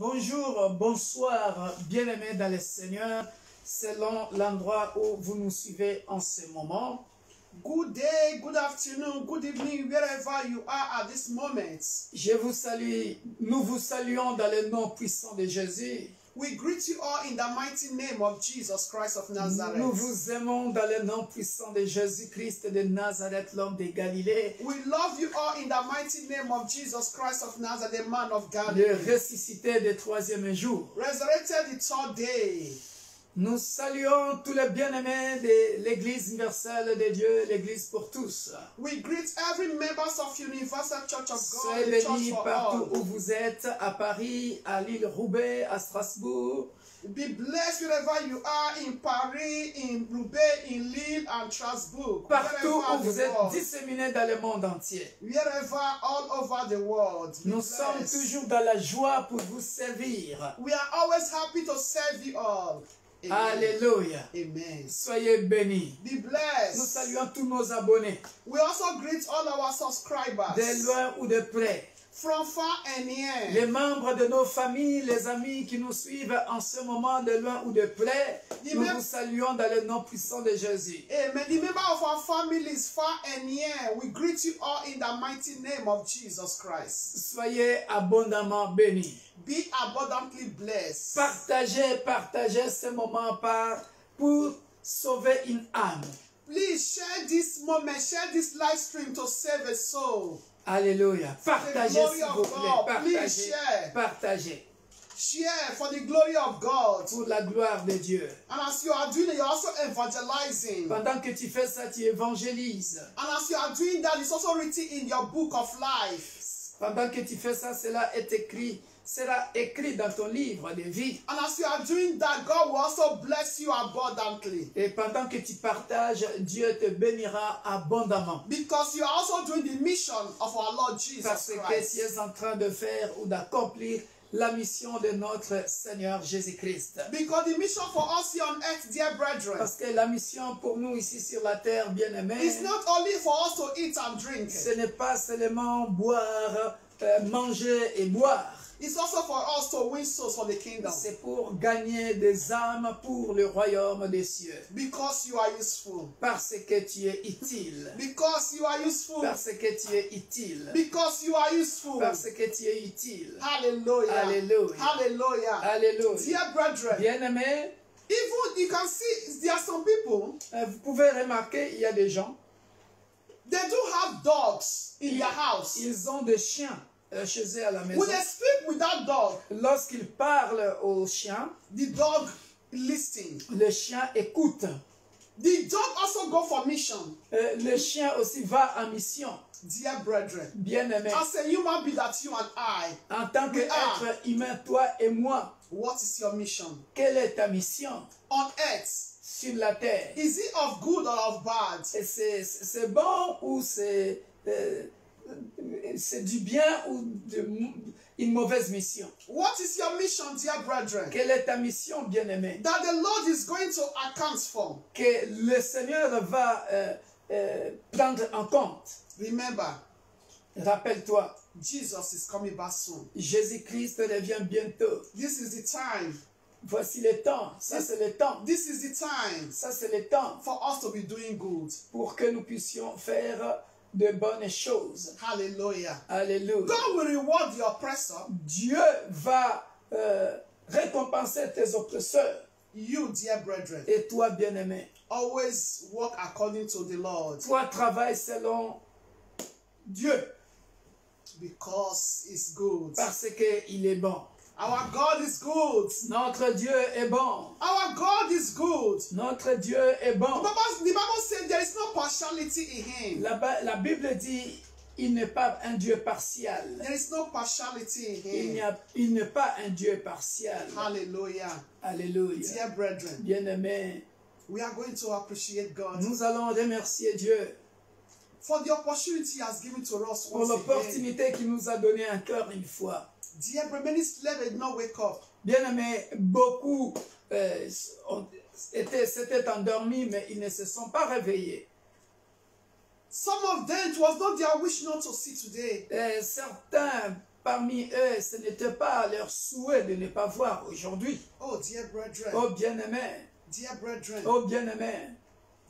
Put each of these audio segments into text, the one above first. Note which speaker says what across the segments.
Speaker 1: Bonjour, bonsoir, bien-aimés dans le Seigneur, selon l'endroit où vous nous suivez en ce moment.
Speaker 2: Good day, good afternoon, good evening, wherever you are at this moment.
Speaker 1: Je vous salue, nous vous saluons dans le nom puissant de Jésus.
Speaker 2: We greet you all in the mighty name of Jesus Christ of Nazareth.
Speaker 1: Nous vous aimons dans le nom puissant de Jésus-Christ de Nazareth, l'homme de Galilée.
Speaker 2: We love you all in the mighty name of Jesus Christ of Nazareth, the man of Galilee.
Speaker 1: Le ressuscité du troisième jour.
Speaker 2: Resurrected the third day.
Speaker 1: Nous saluons tous les bien-aimés de l'Église universelle de Dieu, l'Église pour tous.
Speaker 2: We greet every members of Universal Church of God,
Speaker 1: Soyez
Speaker 2: the Church
Speaker 1: bénis
Speaker 2: for
Speaker 1: partout
Speaker 2: all.
Speaker 1: où vous êtes, à Paris, à l'île Roubaix, à Strasbourg.
Speaker 2: Be blessed wherever you are, in Paris, in Roubaix, in Lille, and Strasbourg.
Speaker 1: Partout où
Speaker 2: Wherever
Speaker 1: vous
Speaker 2: the
Speaker 1: êtes
Speaker 2: world.
Speaker 1: disséminés dans le monde entier.
Speaker 2: Wherever, all over the world. Be
Speaker 1: Nous sommes
Speaker 2: blessed.
Speaker 1: toujours dans la joie pour vous servir.
Speaker 2: We are always happy to serve you all. Amen.
Speaker 1: Alléluia.
Speaker 2: Amen.
Speaker 1: Soyez bénis.
Speaker 2: Be blessed.
Speaker 1: Nous saluons tous nos abonnés,
Speaker 2: We also greet all our subscribers
Speaker 1: de loin ou de près.
Speaker 2: from far and near.
Speaker 1: Les membres de nos familles, les amis qui nous suivent en ce moment de loin ou de près, nous vous saluons dans le nom puissant de Jésus.
Speaker 2: Amen. The member of our families far and near, we greet you all in the mighty name of Jesus Christ.
Speaker 1: Soyez abondamment bénis.
Speaker 2: Be abundantly blessed.
Speaker 1: Partagez ce moment pour sauver une âme.
Speaker 2: Please share this moment, share this live stream to save a soul.
Speaker 1: Alléluia. Partagez
Speaker 2: glory
Speaker 1: s'il
Speaker 2: of
Speaker 1: vous
Speaker 2: God.
Speaker 1: plaît.
Speaker 2: Please
Speaker 1: Partagez.
Speaker 2: share.
Speaker 1: Partagez.
Speaker 2: Share for the glory of God.
Speaker 1: Pour la gloire de Dieu.
Speaker 2: And as you are doing it, you're also evangelizing.
Speaker 1: Pendant que tu fais ça, tu évangélises.
Speaker 2: And as you are doing that, it's also written in your book of life.
Speaker 1: Pendant que tu fais ça, cela est écrit. Sera écrit dans ton livre de vie.
Speaker 2: And as you are doing that, God will also bless you abundantly.
Speaker 1: Et pendant que tu partages, Dieu te bénira abondamment.
Speaker 2: Because you are also doing the mission of our Lord Jesus
Speaker 1: Parce que
Speaker 2: Christ.
Speaker 1: tu es en train de faire ou d'accomplir la mission de notre Seigneur Jésus-Christ.
Speaker 2: Because the mission for us here on earth, dear brethren,
Speaker 1: Parce que la mission pour nous ici sur la terre, bien-aimés,
Speaker 2: is not only for us to eat and drink.
Speaker 1: ce n'est pas seulement boire, manger et boire.
Speaker 2: It's also for us to win souls for the kingdom.
Speaker 1: C'est pour gagner des âmes pour le royaume des cieux.
Speaker 2: Because you are useful.
Speaker 1: Parce que tu es utile.
Speaker 2: Because you are useful.
Speaker 1: Parce que tu es utile.
Speaker 2: Because you are useful.
Speaker 1: Parce que tu es utile.
Speaker 2: Hallelujah.
Speaker 1: Alléluia.
Speaker 2: Hallelujah.
Speaker 1: Alléluia.
Speaker 2: Dear brethren,
Speaker 1: Bien-aimés,
Speaker 2: even you can see there are some people,
Speaker 1: vous pouvez remarquer, il y a des gens,
Speaker 2: they do have dogs in their house.
Speaker 1: ils ont des chiens chez eux à la maison.
Speaker 2: When they speak with that dog,
Speaker 1: Lorsqu'ils parlent au chien,
Speaker 2: the dog listens.
Speaker 1: le chien écoute.
Speaker 2: The dog also go for mission.
Speaker 1: Le chien aussi va en mission.
Speaker 2: Dear brethren,
Speaker 1: Bien-aimés,
Speaker 2: as a human being that you and I,
Speaker 1: en tant qu'être humain, toi et moi,
Speaker 2: what is your mission?
Speaker 1: quelle est ta mission
Speaker 2: On earth,
Speaker 1: sur la terre?
Speaker 2: is it of good or of bad?
Speaker 1: C'est bon ou c'est du bien ou une mauvaise mission?
Speaker 2: What is your mission, dear brethren?
Speaker 1: Quelle est ta mission, bien-aimé?
Speaker 2: That the Lord is going to account for.
Speaker 1: Que le Seigneur va prendre en compte.
Speaker 2: Remember,
Speaker 1: Rappelle-toi,
Speaker 2: Jesus is coming back soon.
Speaker 1: Jésus-Christ revient bientôt.
Speaker 2: This is the time.
Speaker 1: Voici le temps. Ça, c'est le temps.
Speaker 2: This is the time
Speaker 1: Ça, c'est le temps
Speaker 2: for us to be doing good.
Speaker 1: pour que nous puissions faire de bonnes choses.
Speaker 2: Hallelujah.
Speaker 1: Alléluia.
Speaker 2: God will reward the oppressor.
Speaker 1: Dieu va récompenser tes oppresseurs.
Speaker 2: You, dear brethren,
Speaker 1: Et toi, bien-aimé,
Speaker 2: always walk according to the Lord.
Speaker 1: toi, travaille selon Dieu
Speaker 2: Because it's good.
Speaker 1: parce qu'il est bon.
Speaker 2: Our God is good.
Speaker 1: Notre Dieu est bon.
Speaker 2: Our God is good.
Speaker 1: Notre Dieu est bon.
Speaker 2: The Bible says there is no partiality in Him.
Speaker 1: La Bible dit, il n'est pas un Dieu partial.
Speaker 2: There is no partiality in Him.
Speaker 1: Il n'est pas un Dieu partial.
Speaker 2: Hallelujah.
Speaker 1: Alléluia.
Speaker 2: Dear brethren,
Speaker 1: Bien-aimés,
Speaker 2: we are going to appreciate God
Speaker 1: nous allons remercier Dieu
Speaker 2: for the opportunity He has given to us
Speaker 1: pour
Speaker 2: once again.
Speaker 1: l'opportunité qu'il nous a donnée encore une fois.
Speaker 2: Dear brethren, many slept and did not wake up.
Speaker 1: Bien-aimés, beaucoup s'étaient endormis, mais ils ne se sont pas réveillés.
Speaker 2: Some of them, it was not their wish not to see today.
Speaker 1: Certains parmi eux, ce n'était pas leur souhait de ne pas voir aujourd'hui.
Speaker 2: Oh, dear brethren,
Speaker 1: Oh bien-aimé,
Speaker 2: dear brethren,
Speaker 1: oh bien-aimé,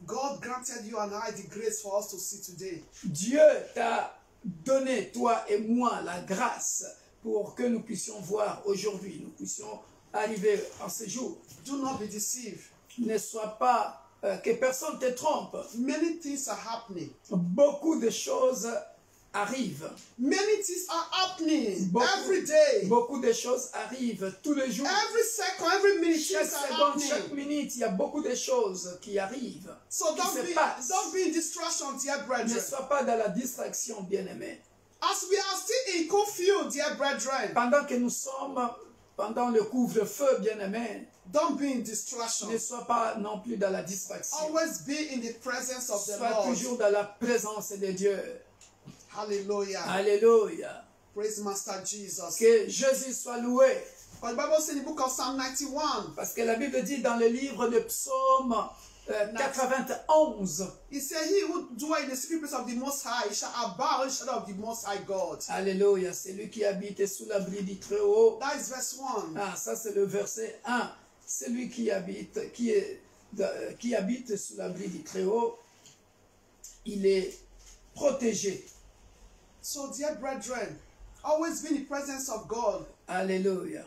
Speaker 2: God granted you and I the grace for us to see today.
Speaker 1: Dieu t'a donné, toi et moi, la grâce pour que nous puissions voir aujourd'hui, nous puissions arriver en ce jour.
Speaker 2: Do not be deceived.
Speaker 1: Ne sois pas, que personne ne te trompe.
Speaker 2: Many things are happening.
Speaker 1: Beaucoup de choses arrivent.
Speaker 2: Many things are happening every
Speaker 1: Beaucoup,
Speaker 2: day.
Speaker 1: beaucoup de choses arrivent tous les jours.
Speaker 2: Every second, every minute,
Speaker 1: Chaque
Speaker 2: things are
Speaker 1: seconde, chaque
Speaker 2: happening.
Speaker 1: minute, il y a beaucoup de choses qui arrivent,
Speaker 2: So
Speaker 1: qui se passent.
Speaker 2: don't be in distraction, dear
Speaker 1: Ne
Speaker 2: brethren.
Speaker 1: sois pas dans la distraction, bien-aimé.
Speaker 2: As we are still in curfew, dear brethren,
Speaker 1: Pendant que nous sommes pendant le couvre-feu, bien-aimé,
Speaker 2: don't be in distraction.
Speaker 1: ne sois pas non plus dans la distraction.
Speaker 2: Always be in the presence of the
Speaker 1: Sois
Speaker 2: Lord.
Speaker 1: toujours dans la présence de Dieu.
Speaker 2: Hallelujah.
Speaker 1: Alléluia.
Speaker 2: Praise Master Jesus.
Speaker 1: Que Jésus soit loué.
Speaker 2: But the Bible says in the book of Psalm 91,
Speaker 1: Parce que la Bible dit dans le livre de Psaume 91,
Speaker 2: it says, He who dwells in the secret place of the Most High shall abide in the shadow of the Most High God.
Speaker 1: Alléluia, c'est lui qui habite sous l'abri du Très-Haut.
Speaker 2: That is verse 1.
Speaker 1: Ah, ça c'est le verset 1. Celui qui habite sous l'abri du Très-Haut, il est protégé.
Speaker 2: So, dear brethren, always be in the presence of God.
Speaker 1: Alléluia.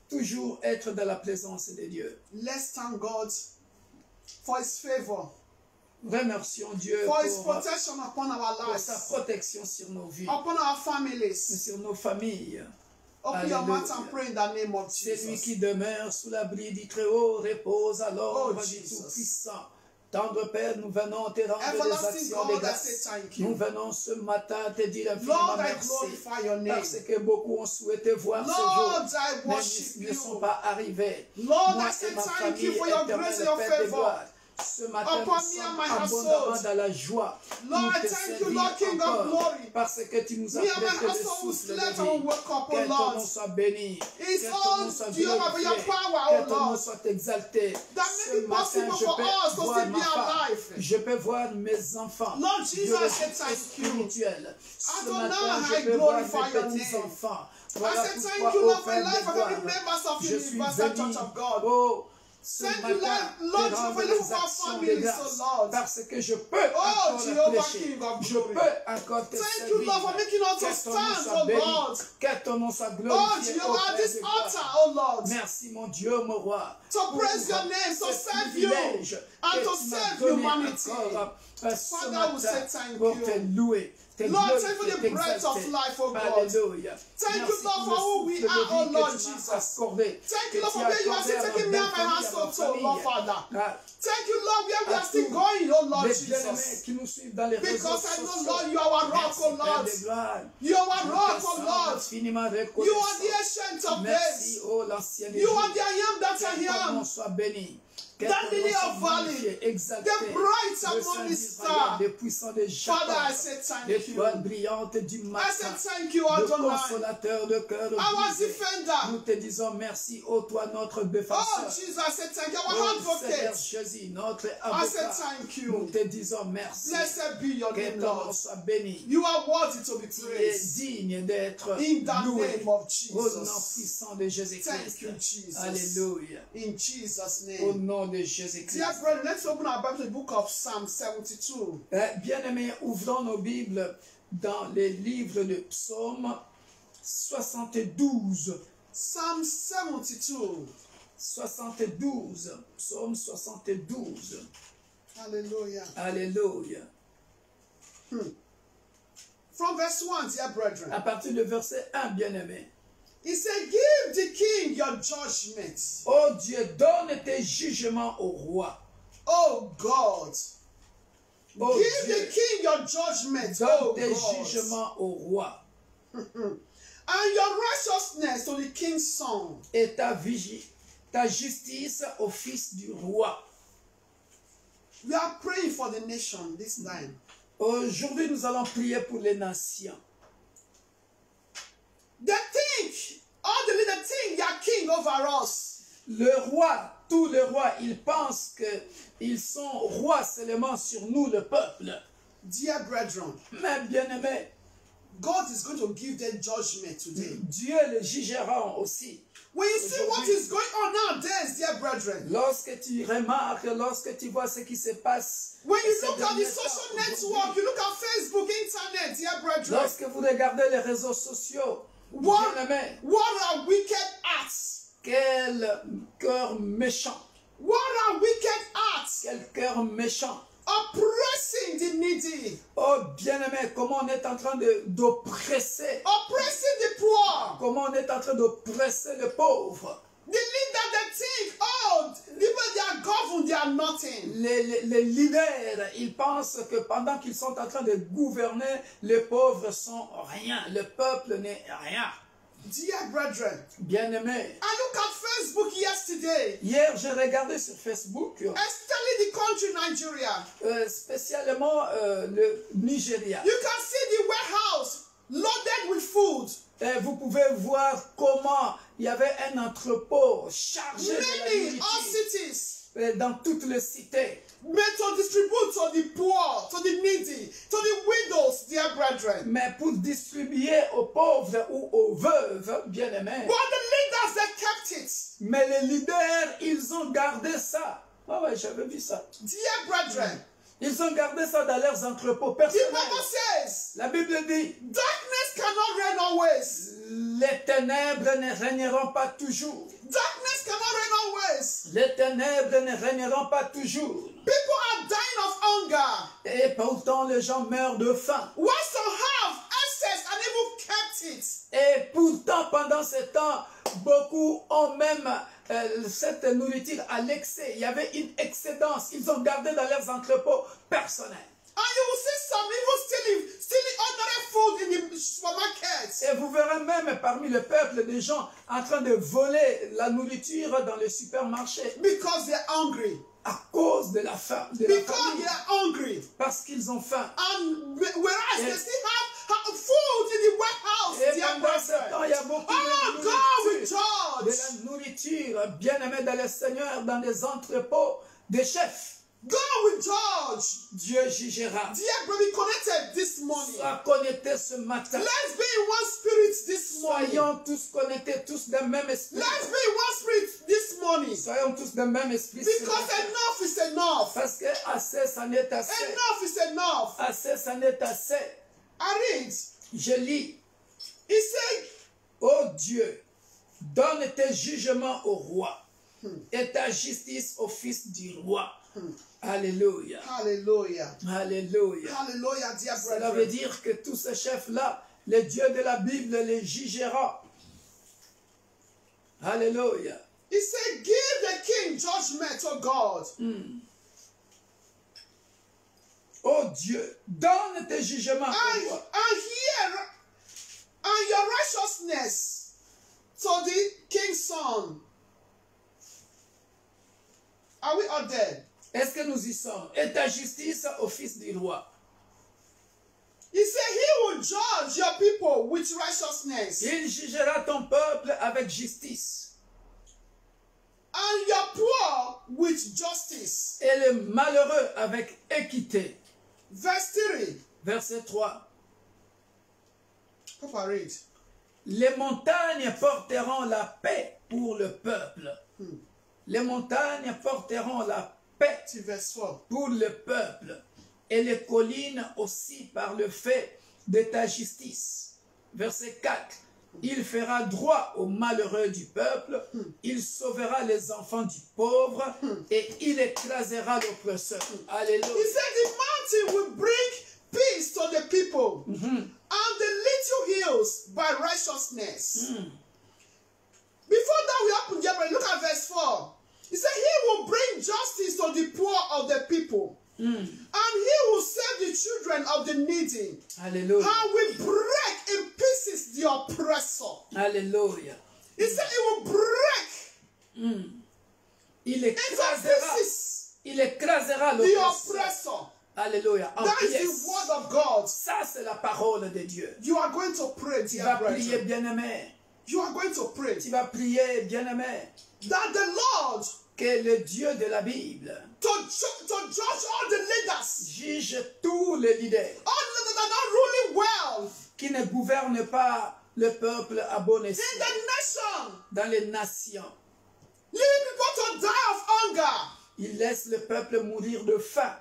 Speaker 1: Toujours être dans la présence de Dieu.
Speaker 2: Let's thank God for His favor,
Speaker 1: Remercions Dieu
Speaker 2: for His
Speaker 1: pour
Speaker 2: protection upon our
Speaker 1: sa
Speaker 2: lives,
Speaker 1: protection sur nos vies,
Speaker 2: upon our families.
Speaker 1: sur nos familles.
Speaker 2: Open your mouth
Speaker 1: Hallelujah.
Speaker 2: and pray in the name of
Speaker 1: Celui
Speaker 2: Jesus.
Speaker 1: qui demeure sous l'abri du Très-Haut repose à l'ombre
Speaker 2: Oh,
Speaker 1: du
Speaker 2: Jesus.
Speaker 1: Tout-Puissant. Tendre Père, nous venons te rendre des
Speaker 2: Everlasting
Speaker 1: actions de
Speaker 2: God, I
Speaker 1: grâce.
Speaker 2: say thank
Speaker 1: Nous
Speaker 2: you.
Speaker 1: venons ce matin te dire infiniment
Speaker 2: Lord, I
Speaker 1: merci.
Speaker 2: glorify your name.
Speaker 1: Parce que beaucoup ont souhaité voir ce
Speaker 2: Lord,
Speaker 1: jour,
Speaker 2: I
Speaker 1: mais
Speaker 2: worship
Speaker 1: ils ne sont
Speaker 2: you.
Speaker 1: pas arrivés.
Speaker 2: Lord,
Speaker 1: Moi
Speaker 2: I say
Speaker 1: et ma
Speaker 2: thank
Speaker 1: famille,
Speaker 2: you for your
Speaker 1: éternel
Speaker 2: grace and your
Speaker 1: Père de
Speaker 2: favor.
Speaker 1: gloire, ce matin,
Speaker 2: Upon
Speaker 1: nous
Speaker 2: me
Speaker 1: sommes
Speaker 2: and my
Speaker 1: abondamment
Speaker 2: household.
Speaker 1: dans la joie.
Speaker 2: Lord,
Speaker 1: Nous
Speaker 2: I
Speaker 1: te
Speaker 2: thank you,
Speaker 1: servir
Speaker 2: Lord, King of
Speaker 1: encore,
Speaker 2: glory.
Speaker 1: parce que tu nous as
Speaker 2: Me and my
Speaker 1: prêté le
Speaker 2: household will
Speaker 1: souffle de
Speaker 2: slept
Speaker 1: vie.
Speaker 2: and wake up,
Speaker 1: Que
Speaker 2: oh
Speaker 1: ton
Speaker 2: Lord.
Speaker 1: nom soit béni.
Speaker 2: It's
Speaker 1: Que ton
Speaker 2: all
Speaker 1: nom soit
Speaker 2: Jehovah by your
Speaker 1: glorifié.
Speaker 2: power,
Speaker 1: Que
Speaker 2: oh
Speaker 1: ton nom
Speaker 2: Lord.
Speaker 1: soit exalté.
Speaker 2: That
Speaker 1: Ce
Speaker 2: make it
Speaker 1: matin,
Speaker 2: possible
Speaker 1: je
Speaker 2: for
Speaker 1: peux
Speaker 2: us to
Speaker 1: voir
Speaker 2: still
Speaker 1: ma
Speaker 2: be
Speaker 1: femme.
Speaker 2: alive.
Speaker 1: Je peux voir mes enfants.
Speaker 2: Lord Jesus,
Speaker 1: Je
Speaker 2: I
Speaker 1: vais
Speaker 2: say
Speaker 1: être
Speaker 2: thank you.
Speaker 1: spirituel. Ce
Speaker 2: Adonai,
Speaker 1: matin,
Speaker 2: I
Speaker 1: je peux voir
Speaker 2: glorify your
Speaker 1: mes
Speaker 2: name.
Speaker 1: petits-enfants.
Speaker 2: I
Speaker 1: Voilà
Speaker 2: say
Speaker 1: pourquoi,
Speaker 2: thank you,
Speaker 1: ô
Speaker 2: Lord, for the
Speaker 1: Père
Speaker 2: life
Speaker 1: de
Speaker 2: of every
Speaker 1: gloire,
Speaker 2: members of
Speaker 1: je
Speaker 2: the
Speaker 1: suis
Speaker 2: Universal
Speaker 1: venu,
Speaker 2: Church of God.
Speaker 1: oh, ce
Speaker 2: Thank you,
Speaker 1: matin,
Speaker 2: Lord,
Speaker 1: te rendre
Speaker 2: for
Speaker 1: les
Speaker 2: our
Speaker 1: actions de
Speaker 2: families,
Speaker 1: grâce,
Speaker 2: oh Lord.
Speaker 1: parce que je peux
Speaker 2: Oh,
Speaker 1: encore
Speaker 2: Jehovah,
Speaker 1: prêcher,
Speaker 2: King of
Speaker 1: je
Speaker 2: glory.
Speaker 1: peux encore te
Speaker 2: Thank
Speaker 1: servir.
Speaker 2: you, Lord, for making us to
Speaker 1: Que ton nom
Speaker 2: stand,
Speaker 1: soit
Speaker 2: oh
Speaker 1: béni,
Speaker 2: Lord.
Speaker 1: que ton nom soit
Speaker 2: Oh,
Speaker 1: glorifié, ô
Speaker 2: Jehovah,
Speaker 1: Père
Speaker 2: this
Speaker 1: de gloire.
Speaker 2: altar, oh Lord.
Speaker 1: Merci mon Dieu, mon roi.
Speaker 2: To
Speaker 1: pour
Speaker 2: praise your name, to
Speaker 1: ce
Speaker 2: serve you,
Speaker 1: privilège
Speaker 2: and
Speaker 1: que
Speaker 2: to
Speaker 1: tu m'as
Speaker 2: serve
Speaker 1: donné
Speaker 2: humanity.
Speaker 1: encore, ce
Speaker 2: Father, we say
Speaker 1: matin
Speaker 2: thank
Speaker 1: pour
Speaker 2: you.
Speaker 1: te louer, te
Speaker 2: Lord,
Speaker 1: glorifier,
Speaker 2: thank you for the breath of
Speaker 1: t'exalter.
Speaker 2: life, oh God.
Speaker 1: Alléluia.
Speaker 2: Thank you,
Speaker 1: Merci
Speaker 2: Lord,
Speaker 1: pour
Speaker 2: for
Speaker 1: le
Speaker 2: who we
Speaker 1: souffle de
Speaker 2: are, oh
Speaker 1: vie
Speaker 2: Lord
Speaker 1: que tu m'as
Speaker 2: Jesus.
Speaker 1: accordé,
Speaker 2: Thank
Speaker 1: que
Speaker 2: you, Lord,
Speaker 1: tu
Speaker 2: for
Speaker 1: as
Speaker 2: where you are
Speaker 1: accordé
Speaker 2: still
Speaker 1: à
Speaker 2: taking me
Speaker 1: ma
Speaker 2: and my
Speaker 1: belle famille,
Speaker 2: household
Speaker 1: à
Speaker 2: to,
Speaker 1: ma
Speaker 2: Lord
Speaker 1: famille.
Speaker 2: Father.
Speaker 1: Ah,
Speaker 2: Thank you, Lord, where we
Speaker 1: à
Speaker 2: are still
Speaker 1: tous
Speaker 2: going, oh Lord
Speaker 1: les bien-aimés
Speaker 2: Jesus.
Speaker 1: qui nous suivent dans les réseaux
Speaker 2: Because I know,
Speaker 1: sociaux.
Speaker 2: Lord, you are our rock,
Speaker 1: Merci,
Speaker 2: oh
Speaker 1: Père
Speaker 2: Lord.
Speaker 1: de gloire.
Speaker 2: You are our
Speaker 1: Nous
Speaker 2: rock,
Speaker 1: te
Speaker 2: oh
Speaker 1: sommes
Speaker 2: Lord.
Speaker 1: infiniment
Speaker 2: You are
Speaker 1: reconnaissants.
Speaker 2: the ancient of
Speaker 1: Merci,
Speaker 2: days.
Speaker 1: oh l'ancien des
Speaker 2: You
Speaker 1: jours.
Speaker 2: are the I am that
Speaker 1: Que
Speaker 2: I
Speaker 1: ton nom
Speaker 2: am.
Speaker 1: soit béni. Que
Speaker 2: That
Speaker 1: ton nom
Speaker 2: lily
Speaker 1: soit
Speaker 2: of valley,
Speaker 1: magnifié, exalté.
Speaker 2: the bright
Speaker 1: Le
Speaker 2: and
Speaker 1: Saint
Speaker 2: morning
Speaker 1: d'Israël,
Speaker 2: star.
Speaker 1: le puissant de
Speaker 2: Father, I
Speaker 1: Jacob,
Speaker 2: say thank
Speaker 1: l'étoile
Speaker 2: you.
Speaker 1: brillante du
Speaker 2: I say
Speaker 1: matin,
Speaker 2: thank you,
Speaker 1: le
Speaker 2: Adonai.
Speaker 1: consolateur de cœur
Speaker 2: Our
Speaker 1: brisé.
Speaker 2: defender.
Speaker 1: Nous te disons merci, ô toi notre
Speaker 2: Oh,
Speaker 1: défenseur.
Speaker 2: Jesus, I say thank you.
Speaker 1: Ô
Speaker 2: Our
Speaker 1: Seigneur
Speaker 2: advocate.
Speaker 1: Jésus, notre
Speaker 2: I say
Speaker 1: avocat.
Speaker 2: thank
Speaker 1: Nous
Speaker 2: you.
Speaker 1: te disons merci.
Speaker 2: Blessed be your
Speaker 1: Que
Speaker 2: name,
Speaker 1: ton nom
Speaker 2: Lord.
Speaker 1: soit béni.
Speaker 2: You are worthy to be
Speaker 1: Tu es
Speaker 2: praised.
Speaker 1: digne d'être
Speaker 2: In the
Speaker 1: loué.
Speaker 2: name of
Speaker 1: Au nom
Speaker 2: Jesus.
Speaker 1: puissant de
Speaker 2: Thank
Speaker 1: Jésus-Christ.
Speaker 2: you, Jesus.
Speaker 1: Alléluia.
Speaker 2: In Jesus'
Speaker 1: Au
Speaker 2: name.
Speaker 1: nom de Jésus-Christ.
Speaker 2: Dear brethren, let's open our Bible to the book of Psalm 72.
Speaker 1: Bien-aimés, ouvrons nos Bibles dans les livres de Psaume 72.
Speaker 2: Psalm 72.
Speaker 1: 72. Psaume 72.
Speaker 2: Hallelujah.
Speaker 1: Alléluia.
Speaker 2: From verse 1, dear brethren.
Speaker 1: À partir du verset 1, bien-aimé.
Speaker 2: He said, give the king your judgment.
Speaker 1: Ô Dieu, donne tes jugements au roi.
Speaker 2: Oh God.
Speaker 1: Ô
Speaker 2: Give
Speaker 1: Dieu,
Speaker 2: the king your judgment.
Speaker 1: donne
Speaker 2: Oh
Speaker 1: tes
Speaker 2: God.
Speaker 1: jugements au roi.
Speaker 2: And your righteousness to the king's son.
Speaker 1: Et ta justice au fils du roi.
Speaker 2: We are praying for the nation this time.
Speaker 1: Aujourd'hui, nous allons prier pour les nations.
Speaker 2: They think, all the leaders think they are king over us.
Speaker 1: Le roi, tous les rois, ils pensent qu'ils sont rois seulement sur nous, le peuple.
Speaker 2: Dear brethren,
Speaker 1: Mais bien-aimés,
Speaker 2: God is going to give them judgment today.
Speaker 1: Dieu le jugera aussi.
Speaker 2: When you see what is going on nowadays, dear brethren,
Speaker 1: Lorsque tu remarques, lorsque tu vois ce qui se passe,
Speaker 2: when you
Speaker 1: ces
Speaker 2: look at the
Speaker 1: derniers
Speaker 2: social
Speaker 1: temps,
Speaker 2: network, you look at Facebook, internet, dear brethren,
Speaker 1: lorsque vous regardez les réseaux sociaux,
Speaker 2: what,
Speaker 1: bien-aimés,
Speaker 2: what are wicked acts?
Speaker 1: quel cœur méchant,
Speaker 2: What are wicked acts?
Speaker 1: quel cœur méchant.
Speaker 2: Oppressing the needy,
Speaker 1: Oh bien-aimé, comment on est en train d'oppresser,
Speaker 2: oppressing the poor.
Speaker 1: comment on est en train d'oppresser le pauvre.
Speaker 2: The leader that think, oh, people they are governed, they are nothing.
Speaker 1: Les leaders, ils pensent que pendant qu'ils sont en train de gouverner, les pauvres sont rien, le peuple n'est rien.
Speaker 2: Dear brethren,
Speaker 1: Bien-aimé,
Speaker 2: I look at Facebook yesterday,
Speaker 1: hier j'ai regardé sur Facebook,
Speaker 2: especially the country Nigeria.
Speaker 1: spécialement le Nigeria.
Speaker 2: You can see the warehouse loaded with food.
Speaker 1: Et vous pouvez voir comment il y avait un entrepôt chargé de la
Speaker 2: Many all
Speaker 1: nourriture
Speaker 2: cities,
Speaker 1: dans toutes les cités.
Speaker 2: made to distribute to the poor, to the needy, to the widows, dear brethren.
Speaker 1: Mais pour distribuer aux pauvres ou aux veuves, bien-aimés.
Speaker 2: But the leaders, they kept it.
Speaker 1: Mais les leaders, ils ont gardé ça. Ah ouais, j'avais vu ça.
Speaker 2: Dear brethren,
Speaker 1: Ils ont gardé ça dans leurs entrepôts
Speaker 2: the
Speaker 1: personnels.
Speaker 2: Bible says,
Speaker 1: La Bible dit,
Speaker 2: darkness cannot reign always.
Speaker 1: les ténèbres ne régneront pas toujours.
Speaker 2: Darkness cannot reign always.
Speaker 1: Les ténèbres ne régneront pas toujours.
Speaker 2: People are dying of hunger.
Speaker 1: Et pourtant, les gens meurent de faim.
Speaker 2: While some have access and even kept it.
Speaker 1: Et pourtant, pendant ce temps, beaucoup ont même cette nourriture à l'excès. Il y avait une excédence. Ils ont gardé dans leurs entrepôts personnels.
Speaker 2: And you will see some even stealing ordinary food in the supermarkets.
Speaker 1: Et vous verrez même parmi le peuple des gens en train de voler la nourriture dans les supermarchés
Speaker 2: Because they're hungry.
Speaker 1: à cause de la faim. De la
Speaker 2: Because
Speaker 1: famine.
Speaker 2: they're hungry.
Speaker 1: Parce qu'ils ont faim.
Speaker 2: And whereas
Speaker 1: Yes.
Speaker 2: they still have food in the warehouse,
Speaker 1: Et
Speaker 2: dear
Speaker 1: pendant ce temps,
Speaker 2: brethren.
Speaker 1: il y a beaucoup
Speaker 2: Oh,
Speaker 1: de
Speaker 2: God will
Speaker 1: nourriture. De
Speaker 2: judge.
Speaker 1: la nourriture, bien aimée dans le Seigneur, dans les entrepôts des chefs.
Speaker 2: God will judge.
Speaker 1: Dieu jugera.
Speaker 2: Dear brother, connected this morning.
Speaker 1: Sois connecté ce matin.
Speaker 2: Let's be in one spirit this morning.
Speaker 1: Soyons tous connectés, tous d'un même esprit.
Speaker 2: Let's be in one spirit this morning.
Speaker 1: Soyons tous d'un même esprit. ce
Speaker 2: Because
Speaker 1: matin.
Speaker 2: enough is enough.
Speaker 1: Parce que assez, ça n'est assez.
Speaker 2: Enough is enough.
Speaker 1: Assez, ça n'est assez.
Speaker 2: I read.
Speaker 1: Je lis.
Speaker 2: He said,
Speaker 1: Ô Dieu, donne tes jugements au roi et ta justice au fils du roi. Alléluia.
Speaker 2: hallelujah.
Speaker 1: Alléluia.
Speaker 2: Hallelujah, dear
Speaker 1: Cela veut
Speaker 2: brethren.
Speaker 1: dire que tous ces chefs-là, le Dieu de la Bible les jugera. Alléluia.
Speaker 2: He said, give the king judgment, oh God.
Speaker 1: Ô Dieu, donne tes jugements au roi.
Speaker 2: And your righteousness to the king's son. Are we all dead?
Speaker 1: Est-ce que nous y sommes? Et ta justice au fils du roi.
Speaker 2: He said he will judge your people with righteousness.
Speaker 1: Il jugera ton peuple avec justice.
Speaker 2: And your poor with justice.
Speaker 1: Et les malheureux avec équité.
Speaker 2: Verse 3.
Speaker 1: Verset 3.
Speaker 2: Papa read.
Speaker 1: Les montagnes porteront la paix pour le peuple. Les montagnes porteront la paix
Speaker 2: Verse 4.
Speaker 1: pour le peuple. Et les collines aussi par le fait de ta justice. Verset 4. Il fera droit aux malheureux du peuple. Il sauvera les enfants du pauvre. Et il écrasera l'oppresseur. Alléluia.
Speaker 2: He said the mountain will bring peace to the people. And the little hills by righteousness. Before that we happen, Gabriel, look at verse 4. He said he will bring justice to the poor of the people. And he will save the children of the needy.
Speaker 1: Alléluia.
Speaker 2: And will break in pieces the oppressor.
Speaker 1: Alléluia.
Speaker 2: He said he will break
Speaker 1: Il
Speaker 2: into
Speaker 1: écrasera,
Speaker 2: pieces
Speaker 1: il écrasera
Speaker 2: the
Speaker 1: l'oppresseur.
Speaker 2: oppressor.
Speaker 1: Alléluia. En
Speaker 2: That is
Speaker 1: pièces.
Speaker 2: the word of God.
Speaker 1: Ça, c'est la parole de Dieu.
Speaker 2: You are going to pray,
Speaker 1: Tu
Speaker 2: dear
Speaker 1: vas prier,
Speaker 2: brethren.
Speaker 1: bien-aimé.
Speaker 2: You are going to pray
Speaker 1: Tu vas prier, bien-aimé.
Speaker 2: that the Lord
Speaker 1: Que le Dieu de la Bible
Speaker 2: to judge all the leaders,
Speaker 1: juge tous les leaders
Speaker 2: all the leaders that are not ruling well,
Speaker 1: qui ne gouverne pas le peuple à bon
Speaker 2: In
Speaker 1: escient.
Speaker 2: the nation,
Speaker 1: Dans les nations,
Speaker 2: leaving people to die of hunger,
Speaker 1: il laisse le peuple mourir de faim.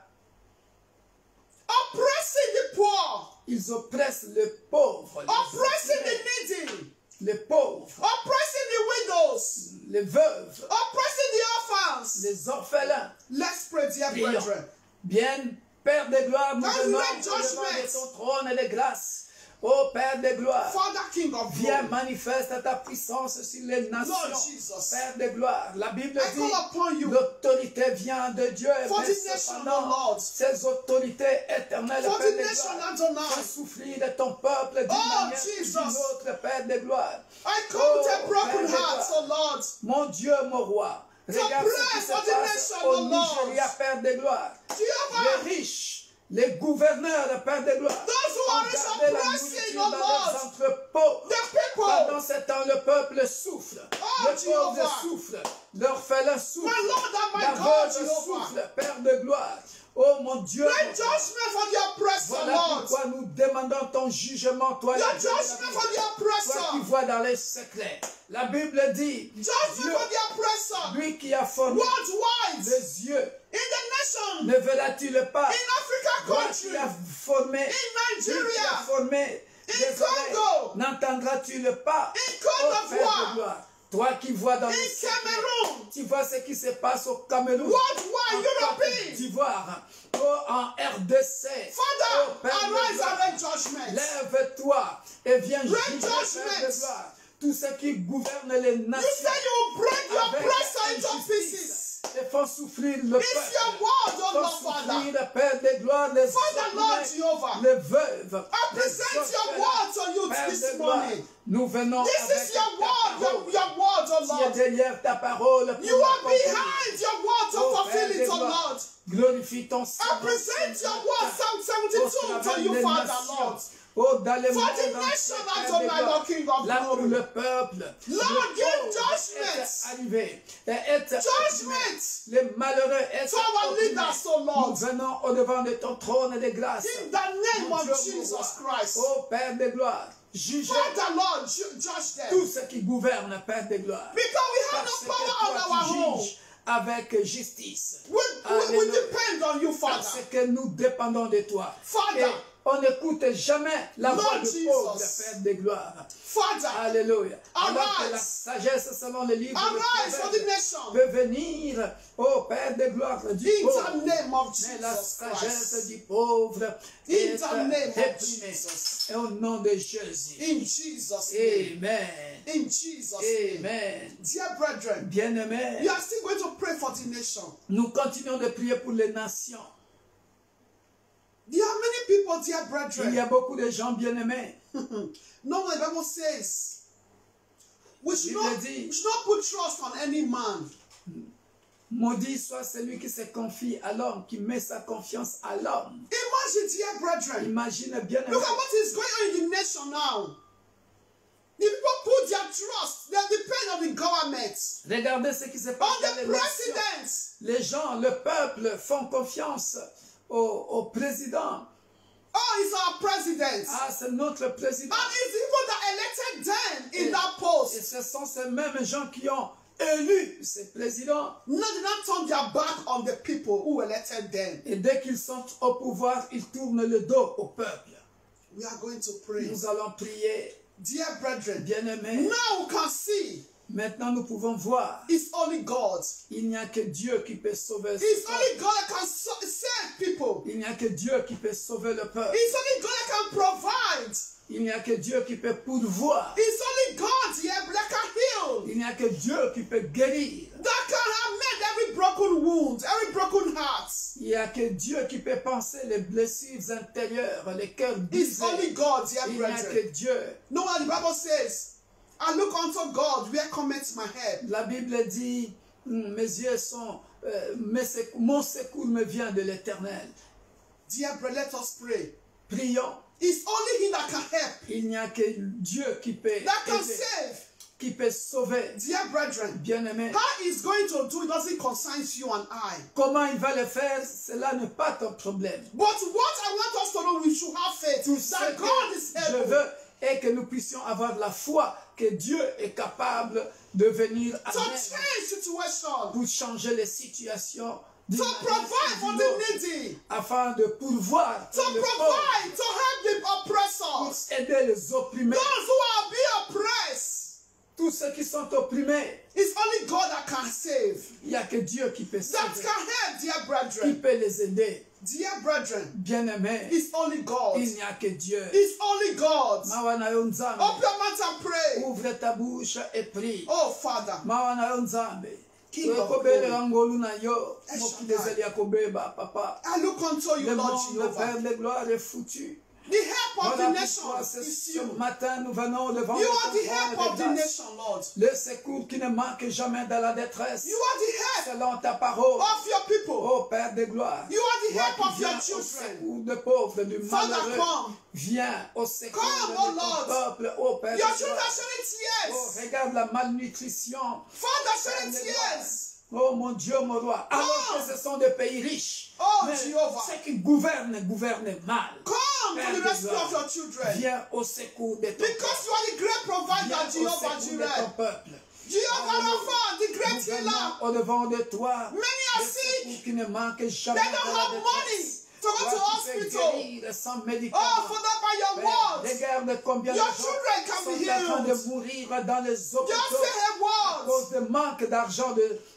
Speaker 2: oppressing the poor,
Speaker 1: Ils oppressent les pauvres,
Speaker 2: oppressing the needy,
Speaker 1: les pauvres,
Speaker 2: oppressing the widows,
Speaker 1: les veuves,
Speaker 2: oppressing the orphans.
Speaker 1: les orphelins.
Speaker 2: Let's pray, dear
Speaker 1: Prions.
Speaker 2: brethren.
Speaker 1: Bien, Père de gloire, nous
Speaker 2: As we
Speaker 1: venons
Speaker 2: make
Speaker 1: au devant
Speaker 2: judgments.
Speaker 1: de ton trône de grâce. Ô Père de gloire,
Speaker 2: Father, King of
Speaker 1: viens
Speaker 2: glory,
Speaker 1: manifeste ta puissance sur les nations.
Speaker 2: Lord Jesus,
Speaker 1: Père de gloire, la Bible
Speaker 2: I call
Speaker 1: dit,
Speaker 2: upon you
Speaker 1: l'autorité vient de Dieu,
Speaker 2: for
Speaker 1: mais
Speaker 2: the nation,
Speaker 1: cependant,
Speaker 2: Lord,
Speaker 1: ces autorités éternelles,
Speaker 2: for
Speaker 1: Père
Speaker 2: the
Speaker 1: de
Speaker 2: nation,
Speaker 1: gloire,
Speaker 2: Adonai.
Speaker 1: fais souffrir de ton peuple d'une
Speaker 2: Oh,
Speaker 1: manière ou
Speaker 2: Jesus.
Speaker 1: d'une autre, Père de gloire.
Speaker 2: I come with a
Speaker 1: Oh,
Speaker 2: broken
Speaker 1: Père de
Speaker 2: heart,
Speaker 1: gloire.
Speaker 2: oh Lord.
Speaker 1: Mon Dieu, mon roi, regarde
Speaker 2: pray
Speaker 1: ce qui se
Speaker 2: for the
Speaker 1: passe
Speaker 2: nation,
Speaker 1: au
Speaker 2: oh Lord.
Speaker 1: Nigeria, Père de gloire.
Speaker 2: Jehovah,
Speaker 1: Les riches, les gouverneurs, Père de gloire,
Speaker 2: those who
Speaker 1: ont
Speaker 2: are rich
Speaker 1: gardé
Speaker 2: are
Speaker 1: la
Speaker 2: pressing,
Speaker 1: nourriture
Speaker 2: oh
Speaker 1: dans
Speaker 2: Lord.
Speaker 1: leurs entrepôts.
Speaker 2: The people,
Speaker 1: Pendant ce temps, le peuple souffle,
Speaker 2: Oh,
Speaker 1: le pauvre
Speaker 2: Jehovah.
Speaker 1: souffle, l'orphelin souffle,
Speaker 2: my Lord and my
Speaker 1: la
Speaker 2: God,
Speaker 1: veuve
Speaker 2: Jehovah.
Speaker 1: souffle, Père de gloire. Oh mon Dieu,
Speaker 2: Bring
Speaker 1: mon Dieu.
Speaker 2: judgment for the oppressor,
Speaker 1: Voilà
Speaker 2: Lord.
Speaker 1: pourquoi nous demandons ton jugement, toi,
Speaker 2: Your
Speaker 1: le Dieu de la
Speaker 2: judgment
Speaker 1: vie.
Speaker 2: for the
Speaker 1: Toi qui
Speaker 2: oppressor.
Speaker 1: vois dans les secrets. La Bible dit,
Speaker 2: Judgment for the oppressor.
Speaker 1: lui qui a formé
Speaker 2: Worldwide.
Speaker 1: les yeux,
Speaker 2: In the nation.
Speaker 1: ne verras-tu-le pas?
Speaker 2: In Africa
Speaker 1: Toi
Speaker 2: country.
Speaker 1: qui as formé,
Speaker 2: In
Speaker 1: lui qui a
Speaker 2: Nigeria.
Speaker 1: formé
Speaker 2: In
Speaker 1: les oreilles,
Speaker 2: Congo.
Speaker 1: n'entendras-tu le pas?
Speaker 2: In Côte
Speaker 1: Oh, Père
Speaker 2: d'Ivoire.
Speaker 1: de gloire, toi qui vois dans
Speaker 2: In
Speaker 1: les secrets,
Speaker 2: Cameroon.
Speaker 1: tu vois ce qui se passe au Cameroun,
Speaker 2: Worldwide.
Speaker 1: en Côte
Speaker 2: European.
Speaker 1: d'Ivoire, oh, en RDC.
Speaker 2: Father,
Speaker 1: Oh, Père de
Speaker 2: arise
Speaker 1: gloire,
Speaker 2: and make judgment.
Speaker 1: lève-toi et viens juger, Père
Speaker 2: judgment.
Speaker 1: de gloire, tous ceux qui gouvernent les
Speaker 2: You
Speaker 1: nations
Speaker 2: say you will break your
Speaker 1: avec
Speaker 2: oppressor into
Speaker 1: injustice
Speaker 2: pieces.
Speaker 1: et font souffrir le
Speaker 2: It's
Speaker 1: peuple.
Speaker 2: your word, oh
Speaker 1: Font
Speaker 2: Lord, Father.
Speaker 1: souffrir, Père de gloire, les
Speaker 2: Father, Lord
Speaker 1: orphelins,
Speaker 2: Jehovah.
Speaker 1: les veuves,
Speaker 2: I present
Speaker 1: les
Speaker 2: your
Speaker 1: orphelins.
Speaker 2: word to you
Speaker 1: Père
Speaker 2: this
Speaker 1: de gloire,
Speaker 2: morning.
Speaker 1: nous venons
Speaker 2: This
Speaker 1: avec
Speaker 2: is your
Speaker 1: ta
Speaker 2: word,
Speaker 1: parole.
Speaker 2: your word, oh
Speaker 1: Tu es
Speaker 2: Lord.
Speaker 1: derrière ta parole pour
Speaker 2: You are
Speaker 1: l'accomplir.
Speaker 2: behind your word to
Speaker 1: Oh,
Speaker 2: fulfill
Speaker 1: Père de
Speaker 2: it, oh
Speaker 1: gloire,
Speaker 2: Lord.
Speaker 1: glorifie ton
Speaker 2: I
Speaker 1: Saint-Nom.
Speaker 2: present your word, Psalm 72, to you, Father, Lord.
Speaker 1: Oh, dans le
Speaker 2: For
Speaker 1: monde
Speaker 2: the
Speaker 1: entier,
Speaker 2: nation,
Speaker 1: Père
Speaker 2: Adonai,
Speaker 1: de gloire,
Speaker 2: Lord, King of
Speaker 1: là où
Speaker 2: glory.
Speaker 1: le peuple,
Speaker 2: Lord,
Speaker 1: le
Speaker 2: give
Speaker 1: pauvre
Speaker 2: judgment.
Speaker 1: est arrivé, est
Speaker 2: Judgment
Speaker 1: les malheureux est
Speaker 2: to our leaders, oh
Speaker 1: nous
Speaker 2: Lord.
Speaker 1: venons au devant de ton trône de grâce.
Speaker 2: In the name
Speaker 1: Mon
Speaker 2: of
Speaker 1: Dieu, mon
Speaker 2: Jesus
Speaker 1: roi.
Speaker 2: Christ.
Speaker 1: Oh Père de gloire, jugez
Speaker 2: Father, Lord, judge them.
Speaker 1: tous ceux qui gouvernent, Père de gloire.
Speaker 2: Because we have
Speaker 1: Parce
Speaker 2: no
Speaker 1: que
Speaker 2: power
Speaker 1: toi,
Speaker 2: on our
Speaker 1: tu
Speaker 2: own.
Speaker 1: juges avec justice.
Speaker 2: We
Speaker 1: Alléluia.
Speaker 2: depend on you,
Speaker 1: Parce
Speaker 2: Father.
Speaker 1: que nous dépendons de toi.
Speaker 2: Father.
Speaker 1: Et on n'écoute jamais la
Speaker 2: Lord
Speaker 1: voix du
Speaker 2: Jesus.
Speaker 1: pauvre, Père de gloire.
Speaker 2: Father,
Speaker 1: Alléluia. Alors que la
Speaker 2: Arise.
Speaker 1: sagesse selon le livre
Speaker 2: arise for the
Speaker 1: de
Speaker 2: nation.
Speaker 1: peut venir, ô Père de gloire, du
Speaker 2: In
Speaker 1: pauvre.
Speaker 2: the name of
Speaker 1: Mais la
Speaker 2: Jesus
Speaker 1: sagesse
Speaker 2: Christ.
Speaker 1: du pauvre
Speaker 2: In
Speaker 1: est
Speaker 2: the name of
Speaker 1: réprimée.
Speaker 2: Jesus.
Speaker 1: Et au nom de Jésus.
Speaker 2: In Jesus' name.
Speaker 1: Amen.
Speaker 2: In Jesus' name.
Speaker 1: Amen.
Speaker 2: Dear brethren,
Speaker 1: Bien-aimés,
Speaker 2: we are still going to pray for the nation.
Speaker 1: nous continuons de prier pour les nations.
Speaker 2: There are many people, dear
Speaker 1: Il y
Speaker 2: brethren.
Speaker 1: a beaucoup de gens bien-aimés.
Speaker 2: No, the Bible says we should
Speaker 1: Bible
Speaker 2: not put trust on any man.
Speaker 1: Maudit soit celui qui se confie à l'homme, qui met sa confiance à l'homme.
Speaker 2: Imagine, dear brethren.
Speaker 1: Imagine bien.
Speaker 2: Look at what is going on in the nation now. The people put their trust, they depend on the government,
Speaker 1: Regardez ce qui se passe
Speaker 2: on
Speaker 1: dans
Speaker 2: the
Speaker 1: les nations.
Speaker 2: president.
Speaker 1: Les gens, le peuple font confiance au président.
Speaker 2: Oh, it's our president.
Speaker 1: Ah, c'est notre président.
Speaker 2: And it's people that elected them in
Speaker 1: Et-
Speaker 2: that
Speaker 1: Et
Speaker 2: post.
Speaker 1: ce sont ces mêmes gens qui ont élu ces présidents.
Speaker 2: No, they not turn their back on the people who elected them.
Speaker 1: Et dès qu'ils sont au pouvoir, ils tournent le dos au peuple.
Speaker 2: We are going to pray.
Speaker 1: Nous allons prier,
Speaker 2: Dear brethren,
Speaker 1: bien-aimés.
Speaker 2: now we can see
Speaker 1: Maintenant, nous pouvons voir.
Speaker 2: it's only God.
Speaker 1: Il n'y a que Dieu qui peut sauver ce
Speaker 2: It's
Speaker 1: peuple.
Speaker 2: only God that can save people.
Speaker 1: Il n'y a que Dieu qui peut sauver le peuple.
Speaker 2: It's only God that can provide.
Speaker 1: Il n'y a que Dieu qui peut pourvoir.
Speaker 2: It's only God, yeah, that can heal.
Speaker 1: Il n'y a que Dieu qui peut guérir.
Speaker 2: That can have made every broken wound, every broken heart.
Speaker 1: Il n'y a que Dieu qui peut penser les blessures intérieures, les cœurs
Speaker 2: It's
Speaker 1: brisés.
Speaker 2: only God, dear
Speaker 1: Il n'y a
Speaker 2: brethren.
Speaker 1: que Dieu.
Speaker 2: No one, the Bible says, I look unto God, where cometh my help.
Speaker 1: La Bible dit, mes yeux sont, mon secours me vient de l'Éternel.
Speaker 2: Dear brethren, let us pray.
Speaker 1: Prions.
Speaker 2: It's only Him that can help,
Speaker 1: Il n'y a que Dieu qui peut
Speaker 2: that can
Speaker 1: aider,
Speaker 2: save.
Speaker 1: qui peut sauver.
Speaker 2: Dear brethren,
Speaker 1: Bien-aimé,
Speaker 2: how he's going to do it doesn't concern you and I.
Speaker 1: comment il va le faire, cela n'est pas ton problème.
Speaker 2: But what I want us to know, we should have faith
Speaker 1: Tout ce
Speaker 2: that God is
Speaker 1: que je
Speaker 2: able
Speaker 1: veux est que nous puissions avoir de la foi que Dieu est capable de venir à
Speaker 2: to
Speaker 1: nous
Speaker 2: change situations,
Speaker 1: pour changer les situations d'une
Speaker 2: to
Speaker 1: manière
Speaker 2: provide
Speaker 1: ou
Speaker 2: for
Speaker 1: d'une
Speaker 2: the
Speaker 1: autre,
Speaker 2: needy,
Speaker 1: afin de pourvoir
Speaker 2: to
Speaker 1: pour les pauvres,
Speaker 2: provide, to help the
Speaker 1: pour
Speaker 2: oppressors,
Speaker 1: aider les opprimés.
Speaker 2: those who are being oppressed.
Speaker 1: Tous ceux qui sont opprimés,
Speaker 2: It's only God that can save,
Speaker 1: il n'y a que Dieu qui peut
Speaker 2: that
Speaker 1: sauver,
Speaker 2: can help, dear
Speaker 1: qui
Speaker 2: brethren.
Speaker 1: peut les aider.
Speaker 2: Dear brethren,
Speaker 1: Bien-aimés,
Speaker 2: it's only God.
Speaker 1: il n'y a que Dieu.
Speaker 2: It's only God.
Speaker 1: Mawana yo nzambe,
Speaker 2: Open your mouth and pray.
Speaker 1: ouvre ta bouche et prie.
Speaker 2: Oh, Father,
Speaker 1: Mawana yo nzambe,
Speaker 2: King of
Speaker 1: wekobele
Speaker 2: glory.
Speaker 1: ngolu na yo,
Speaker 2: El
Speaker 1: mokili
Speaker 2: Shaddai.
Speaker 1: ezali ya kobeba, papa.
Speaker 2: I look unto you,
Speaker 1: Le
Speaker 2: Lord
Speaker 1: monde, le
Speaker 2: Jehovah.
Speaker 1: Père de gloire est foutu.
Speaker 2: The help of the
Speaker 1: Voilà
Speaker 2: nation
Speaker 1: pourquoi
Speaker 2: is
Speaker 1: ce
Speaker 2: you.
Speaker 1: matin nous venons devant
Speaker 2: You
Speaker 1: le
Speaker 2: are the
Speaker 1: trône
Speaker 2: help
Speaker 1: de
Speaker 2: of the
Speaker 1: grâce.
Speaker 2: nation, Lord.
Speaker 1: Le secours qui ne manque jamais dans la détresse.
Speaker 2: You are the help
Speaker 1: Selon ta parole,
Speaker 2: of your people.
Speaker 1: ô Père de gloire,
Speaker 2: You are the
Speaker 1: toi
Speaker 2: help
Speaker 1: qui
Speaker 2: of
Speaker 1: viens
Speaker 2: your
Speaker 1: au
Speaker 2: children.
Speaker 1: secours des pauvres, du
Speaker 2: Father,
Speaker 1: malheureux,
Speaker 2: come.
Speaker 1: viens au secours
Speaker 2: Come,
Speaker 1: de
Speaker 2: oh
Speaker 1: ton
Speaker 2: Lord.
Speaker 1: peuple, ô Père
Speaker 2: Your
Speaker 1: de
Speaker 2: children
Speaker 1: gloire.
Speaker 2: are shedding
Speaker 1: Oh,
Speaker 2: tears.
Speaker 1: regarde la malnutrition.
Speaker 2: Father, shedding tears.
Speaker 1: Oh mon Dieu, mon roi, alors que ce sont des pays riches,
Speaker 2: Oh,
Speaker 1: mais
Speaker 2: Jehovah.
Speaker 1: ceux qui gouvernent mal.
Speaker 2: Come
Speaker 1: Père
Speaker 2: to the
Speaker 1: de
Speaker 2: rescue
Speaker 1: gloire,
Speaker 2: of your children.
Speaker 1: viens au secours de ton
Speaker 2: Because you are the great
Speaker 1: peuple.
Speaker 2: provider,
Speaker 1: Viens au
Speaker 2: Jehovah
Speaker 1: secours de ton
Speaker 2: Jireh.
Speaker 1: peuple.
Speaker 2: Jehovah Rapha, the great
Speaker 1: Nous
Speaker 2: healer.
Speaker 1: venons au devant de toi.
Speaker 2: Many are
Speaker 1: Des
Speaker 2: sick.
Speaker 1: secours qui ne manquent jamais
Speaker 2: They
Speaker 1: de
Speaker 2: don't
Speaker 1: la
Speaker 2: have money
Speaker 1: détresse.
Speaker 2: to go to
Speaker 1: Toi qui peux
Speaker 2: hospital.
Speaker 1: guérir sans
Speaker 2: Oh,
Speaker 1: médicaments.
Speaker 2: Father, by your
Speaker 1: Père,
Speaker 2: words,
Speaker 1: regarde combien de
Speaker 2: your
Speaker 1: gens
Speaker 2: children can
Speaker 1: sont
Speaker 2: be
Speaker 1: en train de
Speaker 2: healed.
Speaker 1: mourir dans les
Speaker 2: Just
Speaker 1: hôpitaux
Speaker 2: say her
Speaker 1: à
Speaker 2: words.
Speaker 1: cause de manque d'argent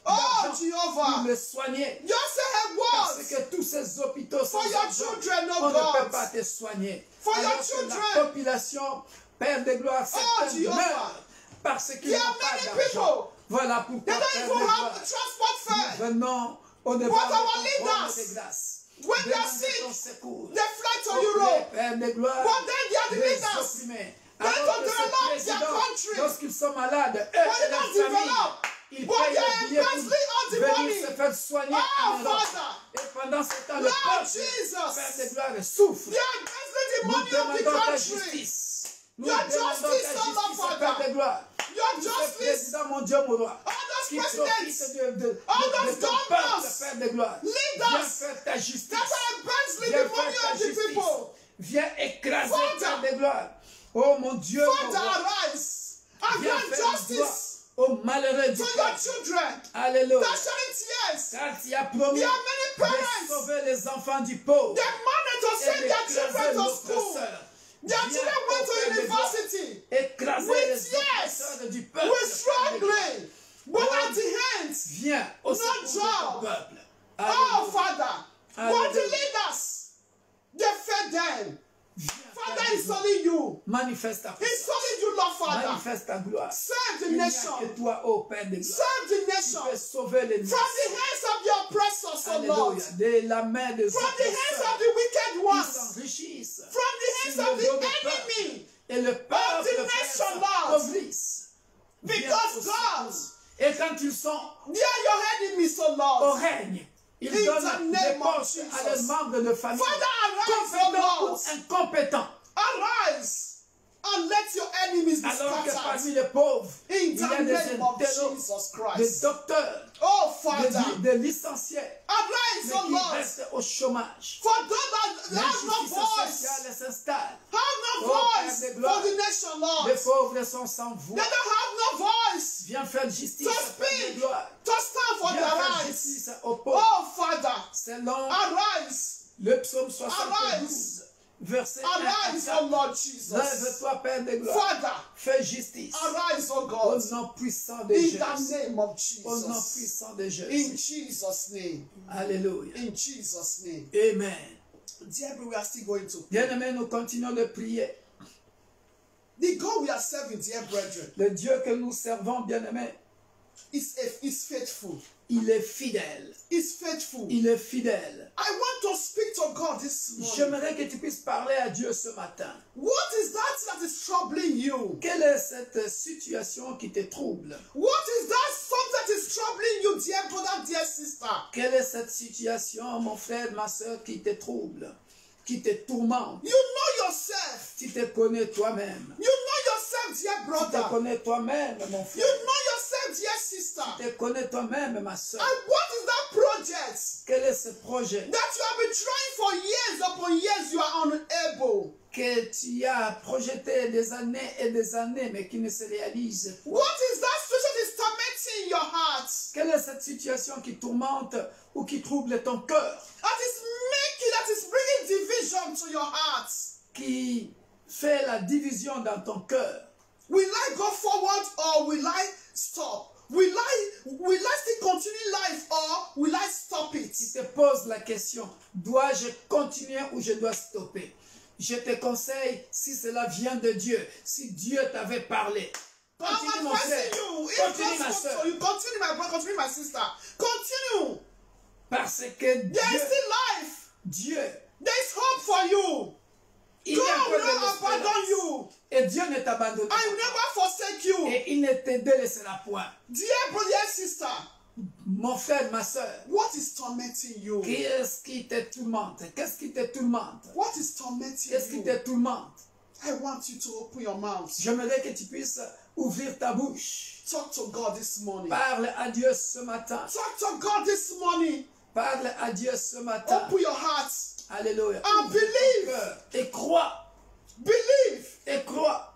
Speaker 2: Oh,
Speaker 1: pour
Speaker 2: Jehovah.
Speaker 1: les soigner.
Speaker 2: Just say her
Speaker 1: Parce
Speaker 2: words.
Speaker 1: que tous ces hôpitaux sans
Speaker 2: For your
Speaker 1: argent,
Speaker 2: children, oh
Speaker 1: on ne peut
Speaker 2: God.
Speaker 1: pas te soigner.
Speaker 2: For your
Speaker 1: Alors que
Speaker 2: children.
Speaker 1: la population, Père de gloire, certains
Speaker 2: Jehovah.
Speaker 1: meurent parce qu'ils
Speaker 2: There
Speaker 1: n'ont
Speaker 2: are
Speaker 1: pas
Speaker 2: many
Speaker 1: d'argent.
Speaker 2: people.
Speaker 1: Voilà
Speaker 2: They
Speaker 1: pourquoi,
Speaker 2: don't
Speaker 1: Père de
Speaker 2: even
Speaker 1: gloire,
Speaker 2: have transport fare.
Speaker 1: venons au devant
Speaker 2: But
Speaker 1: de
Speaker 2: our
Speaker 1: ton trône
Speaker 2: leaders,
Speaker 1: de grâce.
Speaker 2: when they are
Speaker 1: Demandez ton
Speaker 2: sick,
Speaker 1: secours.
Speaker 2: they fly to
Speaker 1: Auprès,
Speaker 2: Europe.
Speaker 1: Père de gloire,
Speaker 2: But then they are the
Speaker 1: des
Speaker 2: leaders.
Speaker 1: opprimés.
Speaker 2: They
Speaker 1: Alors
Speaker 2: don't
Speaker 1: que ces
Speaker 2: develop their
Speaker 1: présidents,
Speaker 2: country.
Speaker 1: lorsqu'ils sont malades, eux
Speaker 2: But
Speaker 1: et
Speaker 2: they
Speaker 1: leurs
Speaker 2: don't
Speaker 1: familles,
Speaker 2: develop.
Speaker 1: ils
Speaker 2: But
Speaker 1: payent
Speaker 2: they
Speaker 1: le
Speaker 2: are
Speaker 1: billet pour
Speaker 2: embezzling all the
Speaker 1: venir
Speaker 2: money.
Speaker 1: se faire soigner
Speaker 2: Oh,
Speaker 1: en Europe.
Speaker 2: Father.
Speaker 1: Et pendant ce temps, le
Speaker 2: Lord
Speaker 1: peuple,
Speaker 2: Jesus.
Speaker 1: Père de gloire, souffre.
Speaker 2: They are embezzling the
Speaker 1: Nous
Speaker 2: money of the
Speaker 1: demandons ta
Speaker 2: country.
Speaker 1: justice. Nous
Speaker 2: Your
Speaker 1: demandons ta
Speaker 2: justice,
Speaker 1: justice,
Speaker 2: oh, Lord,
Speaker 1: Père
Speaker 2: Father.
Speaker 1: de gloire.
Speaker 2: Your
Speaker 1: Tous ces
Speaker 2: justice.
Speaker 1: présidents, mon Dieu, mon roi,
Speaker 2: All those
Speaker 1: qui
Speaker 2: presidents.
Speaker 1: profitent de
Speaker 2: All
Speaker 1: ton
Speaker 2: those
Speaker 1: peuple,
Speaker 2: governors.
Speaker 1: Père de gloire.
Speaker 2: Leaders.
Speaker 1: Viens faire ta justice.
Speaker 2: That are embezzling
Speaker 1: Viens
Speaker 2: the
Speaker 1: faire
Speaker 2: money
Speaker 1: ta
Speaker 2: of the
Speaker 1: justice.
Speaker 2: people.
Speaker 1: Viens écraser,
Speaker 2: Father.
Speaker 1: Père de gloire. Oh mon Dieu, mon
Speaker 2: Father,
Speaker 1: roi.
Speaker 2: arise and
Speaker 1: Viens
Speaker 2: grant
Speaker 1: faire
Speaker 2: justice
Speaker 1: justice aux malheureux du
Speaker 2: to your
Speaker 1: peuple.
Speaker 2: children.
Speaker 1: Alléluia.
Speaker 2: They're shedding tears.
Speaker 1: Car tu as promis
Speaker 2: There are many
Speaker 1: de
Speaker 2: parents.
Speaker 1: sauver les enfants du pauvre.
Speaker 2: They managed to
Speaker 1: Et
Speaker 2: send their
Speaker 1: d'écraser
Speaker 2: children to
Speaker 1: notre
Speaker 2: school.
Speaker 1: sœur.
Speaker 2: Their
Speaker 1: Viens,
Speaker 2: children
Speaker 1: ô
Speaker 2: went to
Speaker 1: Père de gloire,
Speaker 2: university.
Speaker 1: écraser
Speaker 2: With
Speaker 1: les
Speaker 2: tears.
Speaker 1: oppresseurs du peuple.
Speaker 2: We're
Speaker 1: Père de gloire.
Speaker 2: struggling. But at the end,
Speaker 1: Viens au
Speaker 2: No
Speaker 1: secours de ton
Speaker 2: job.
Speaker 1: peuple.
Speaker 2: oh,
Speaker 1: Alléluia.
Speaker 2: Father,
Speaker 1: Hallelujah.
Speaker 2: but the leaders, they fed them.
Speaker 1: Viens,
Speaker 2: Father,
Speaker 1: Père de
Speaker 2: it's
Speaker 1: gloire.
Speaker 2: only you.
Speaker 1: Manifeste ta
Speaker 2: It's
Speaker 1: puissance.
Speaker 2: only you, Lord Father.
Speaker 1: Manifeste ta gloire.
Speaker 2: Serve the
Speaker 1: Il n'y a que
Speaker 2: nation.
Speaker 1: toi, ô Père de gloire.
Speaker 2: Serve the
Speaker 1: Tu
Speaker 2: nation.
Speaker 1: peux sauver les
Speaker 2: From
Speaker 1: nations.
Speaker 2: the hands of the oppressors, oh Lord.
Speaker 1: Alléluia. De la main des
Speaker 2: From the hands
Speaker 1: oppresseurs
Speaker 2: of the wicked
Speaker 1: qui
Speaker 2: ones.
Speaker 1: s'enrichissent.
Speaker 2: From the
Speaker 1: sur
Speaker 2: hands of
Speaker 1: le dos
Speaker 2: the
Speaker 1: du peuple.
Speaker 2: enemy.
Speaker 1: Et le peuple
Speaker 2: the
Speaker 1: Père,
Speaker 2: nation, Lord.
Speaker 1: s'appauvrisse.
Speaker 2: Because
Speaker 1: Viens au
Speaker 2: God,
Speaker 1: secours. Et quand ils sont
Speaker 2: they are your enemies, oh
Speaker 1: au
Speaker 2: Lord.
Speaker 1: règne, ils
Speaker 2: In
Speaker 1: donnent
Speaker 2: the
Speaker 1: des
Speaker 2: name of
Speaker 1: postes à
Speaker 2: Jesus.
Speaker 1: leurs membres de famille,
Speaker 2: Father, arise,
Speaker 1: compétents
Speaker 2: oh Lord.
Speaker 1: ou incompétents.
Speaker 2: Arise and let your enemies be
Speaker 1: Alors que parmi
Speaker 2: scattered.
Speaker 1: les pauvres,
Speaker 2: In
Speaker 1: il y a
Speaker 2: the
Speaker 1: des
Speaker 2: name of
Speaker 1: intellos,
Speaker 2: Jesus
Speaker 1: des
Speaker 2: Christ.
Speaker 1: docteurs,
Speaker 2: Oh, Father,
Speaker 1: des licenciés,
Speaker 2: arise,
Speaker 1: mais
Speaker 2: oh
Speaker 1: qui
Speaker 2: Lord.
Speaker 1: restent au chômage.
Speaker 2: For those that have no
Speaker 1: L'injustice
Speaker 2: voice,
Speaker 1: sociale s'installe.
Speaker 2: have no
Speaker 1: Oh, Père
Speaker 2: voice
Speaker 1: de
Speaker 2: for
Speaker 1: gloire.
Speaker 2: the nation, Lord.
Speaker 1: Les pauvres sont sans
Speaker 2: They
Speaker 1: voix.
Speaker 2: don't have no voice
Speaker 1: Viens faire justice,
Speaker 2: to
Speaker 1: Père de
Speaker 2: speak,
Speaker 1: gloire.
Speaker 2: to stand for
Speaker 1: Viens
Speaker 2: their
Speaker 1: faire
Speaker 2: rights.
Speaker 1: justice aux pauvres.
Speaker 2: Oh, Father,
Speaker 1: Selon
Speaker 2: arise,
Speaker 1: le psaume 72, verset 1 à
Speaker 2: arise,
Speaker 1: 4.
Speaker 2: oh Lord Jesus.
Speaker 1: Lève-toi, Père de gloire.
Speaker 2: Father,
Speaker 1: Fais justice.
Speaker 2: arise, oh
Speaker 1: Au
Speaker 2: God,
Speaker 1: nom puissant de
Speaker 2: in
Speaker 1: Jésus.
Speaker 2: the name of
Speaker 1: Au nom
Speaker 2: Jesus.
Speaker 1: puissant de
Speaker 2: In
Speaker 1: Jésus.
Speaker 2: Jesus' name.
Speaker 1: Alléluia.
Speaker 2: In Jesus' name.
Speaker 1: Amen.
Speaker 2: Dear, we are still going to pray.
Speaker 1: Bien-aimés, nous continuons de prier.
Speaker 2: The God we are serving, dear brethren,
Speaker 1: Le Dieu que nous servons, bien-aimés,
Speaker 2: is faithful.
Speaker 1: il est fidèle.
Speaker 2: Is faithful.
Speaker 1: Il est fidèle.
Speaker 2: I want to speak to God this morning.
Speaker 1: J'aimerais que tu puisses parler à Dieu ce matin.
Speaker 2: What is that is troubling you?
Speaker 1: Quelle est cette situation qui te trouble?
Speaker 2: What is that something that is troubling you, dear brother, dear sister?
Speaker 1: Quelle est cette situation, mon frère, ma soeur, qui te trouble, qui te tourmente?
Speaker 2: You know yourself.
Speaker 1: Tu te connais toi-même.
Speaker 2: You know yourself, dear
Speaker 1: Tu te
Speaker 2: brother.
Speaker 1: connais toi-même, mon
Speaker 2: You
Speaker 1: frère.
Speaker 2: know yourself, dear sister.
Speaker 1: Tu te connais toi-même, ma soeur.
Speaker 2: And what is that project
Speaker 1: Quel est ce projet
Speaker 2: that you have been trying for years upon years, you are unable?
Speaker 1: que tu as projeté des années et des années, mais qui ne se réalise pas?
Speaker 2: What is that situation that is tormenting your heart?
Speaker 1: Quelle est cette situation qui tourmente ou qui trouble ton cœur,
Speaker 2: That is bringing division to your heart?
Speaker 1: qui fait la division dans ton cœur?
Speaker 2: Will I go forward or will I stop? Will I still continue life or will I stop it?
Speaker 1: Tu te poses la question, dois-je continuer ou je dois stopper? Je te conseille, si cela vient de Dieu, si Dieu t'avait parlé, continue
Speaker 2: I'm
Speaker 1: mon frère,
Speaker 2: advising you. If
Speaker 1: continue
Speaker 2: God
Speaker 1: ma
Speaker 2: spoke
Speaker 1: soeur,
Speaker 2: to you, continue my brother, continue my sister. Continue.
Speaker 1: parce que
Speaker 2: There is still life.
Speaker 1: Dieu,
Speaker 2: There is hope for you.
Speaker 1: il
Speaker 2: God
Speaker 1: y a
Speaker 2: will
Speaker 1: encore de
Speaker 2: not abandon
Speaker 1: l'espérance.
Speaker 2: you.
Speaker 1: Et Dieu ne t'abandonne
Speaker 2: I will
Speaker 1: pas.
Speaker 2: never forsake you.
Speaker 1: Et il ne te délaissera point.
Speaker 2: Dear brother, dear sister,
Speaker 1: Mon frère, ma soeur,
Speaker 2: what is tormenting you?
Speaker 1: qu'est-ce qui te tourmente? Qu'est-ce qui te tourmente?
Speaker 2: What is tormenting
Speaker 1: Qu'est-ce qui
Speaker 2: you?
Speaker 1: te tourmente?
Speaker 2: I want you to open your mouth.
Speaker 1: J'aimerais que tu puisses ouvrir ta bouche.
Speaker 2: Talk to God this morning.
Speaker 1: Parle à Dieu ce matin.
Speaker 2: Talk to God this morning.
Speaker 1: Parle à Dieu ce matin.
Speaker 2: Open your heart.
Speaker 1: Alléluia.
Speaker 2: And
Speaker 1: Ouvre ton
Speaker 2: believe.
Speaker 1: cœur et crois.
Speaker 2: Believe.
Speaker 1: Et crois.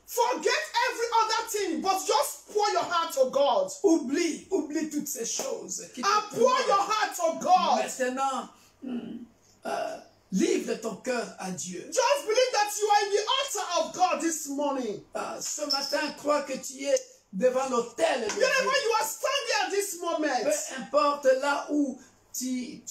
Speaker 2: Forget every other thing, but just pour your heart to God.
Speaker 1: Oublie toutes ces choses qui te
Speaker 2: And pour your
Speaker 1: tourmentent.
Speaker 2: heart to God.
Speaker 1: Maintenant, livre ton cœur à Dieu.
Speaker 2: Just believe that you are in the altar of God this morning.
Speaker 1: Ce matin, crois que tu es devant l'autel de Dieu.
Speaker 2: Wherever you are standing at this moment,
Speaker 1: Peu importe là où tu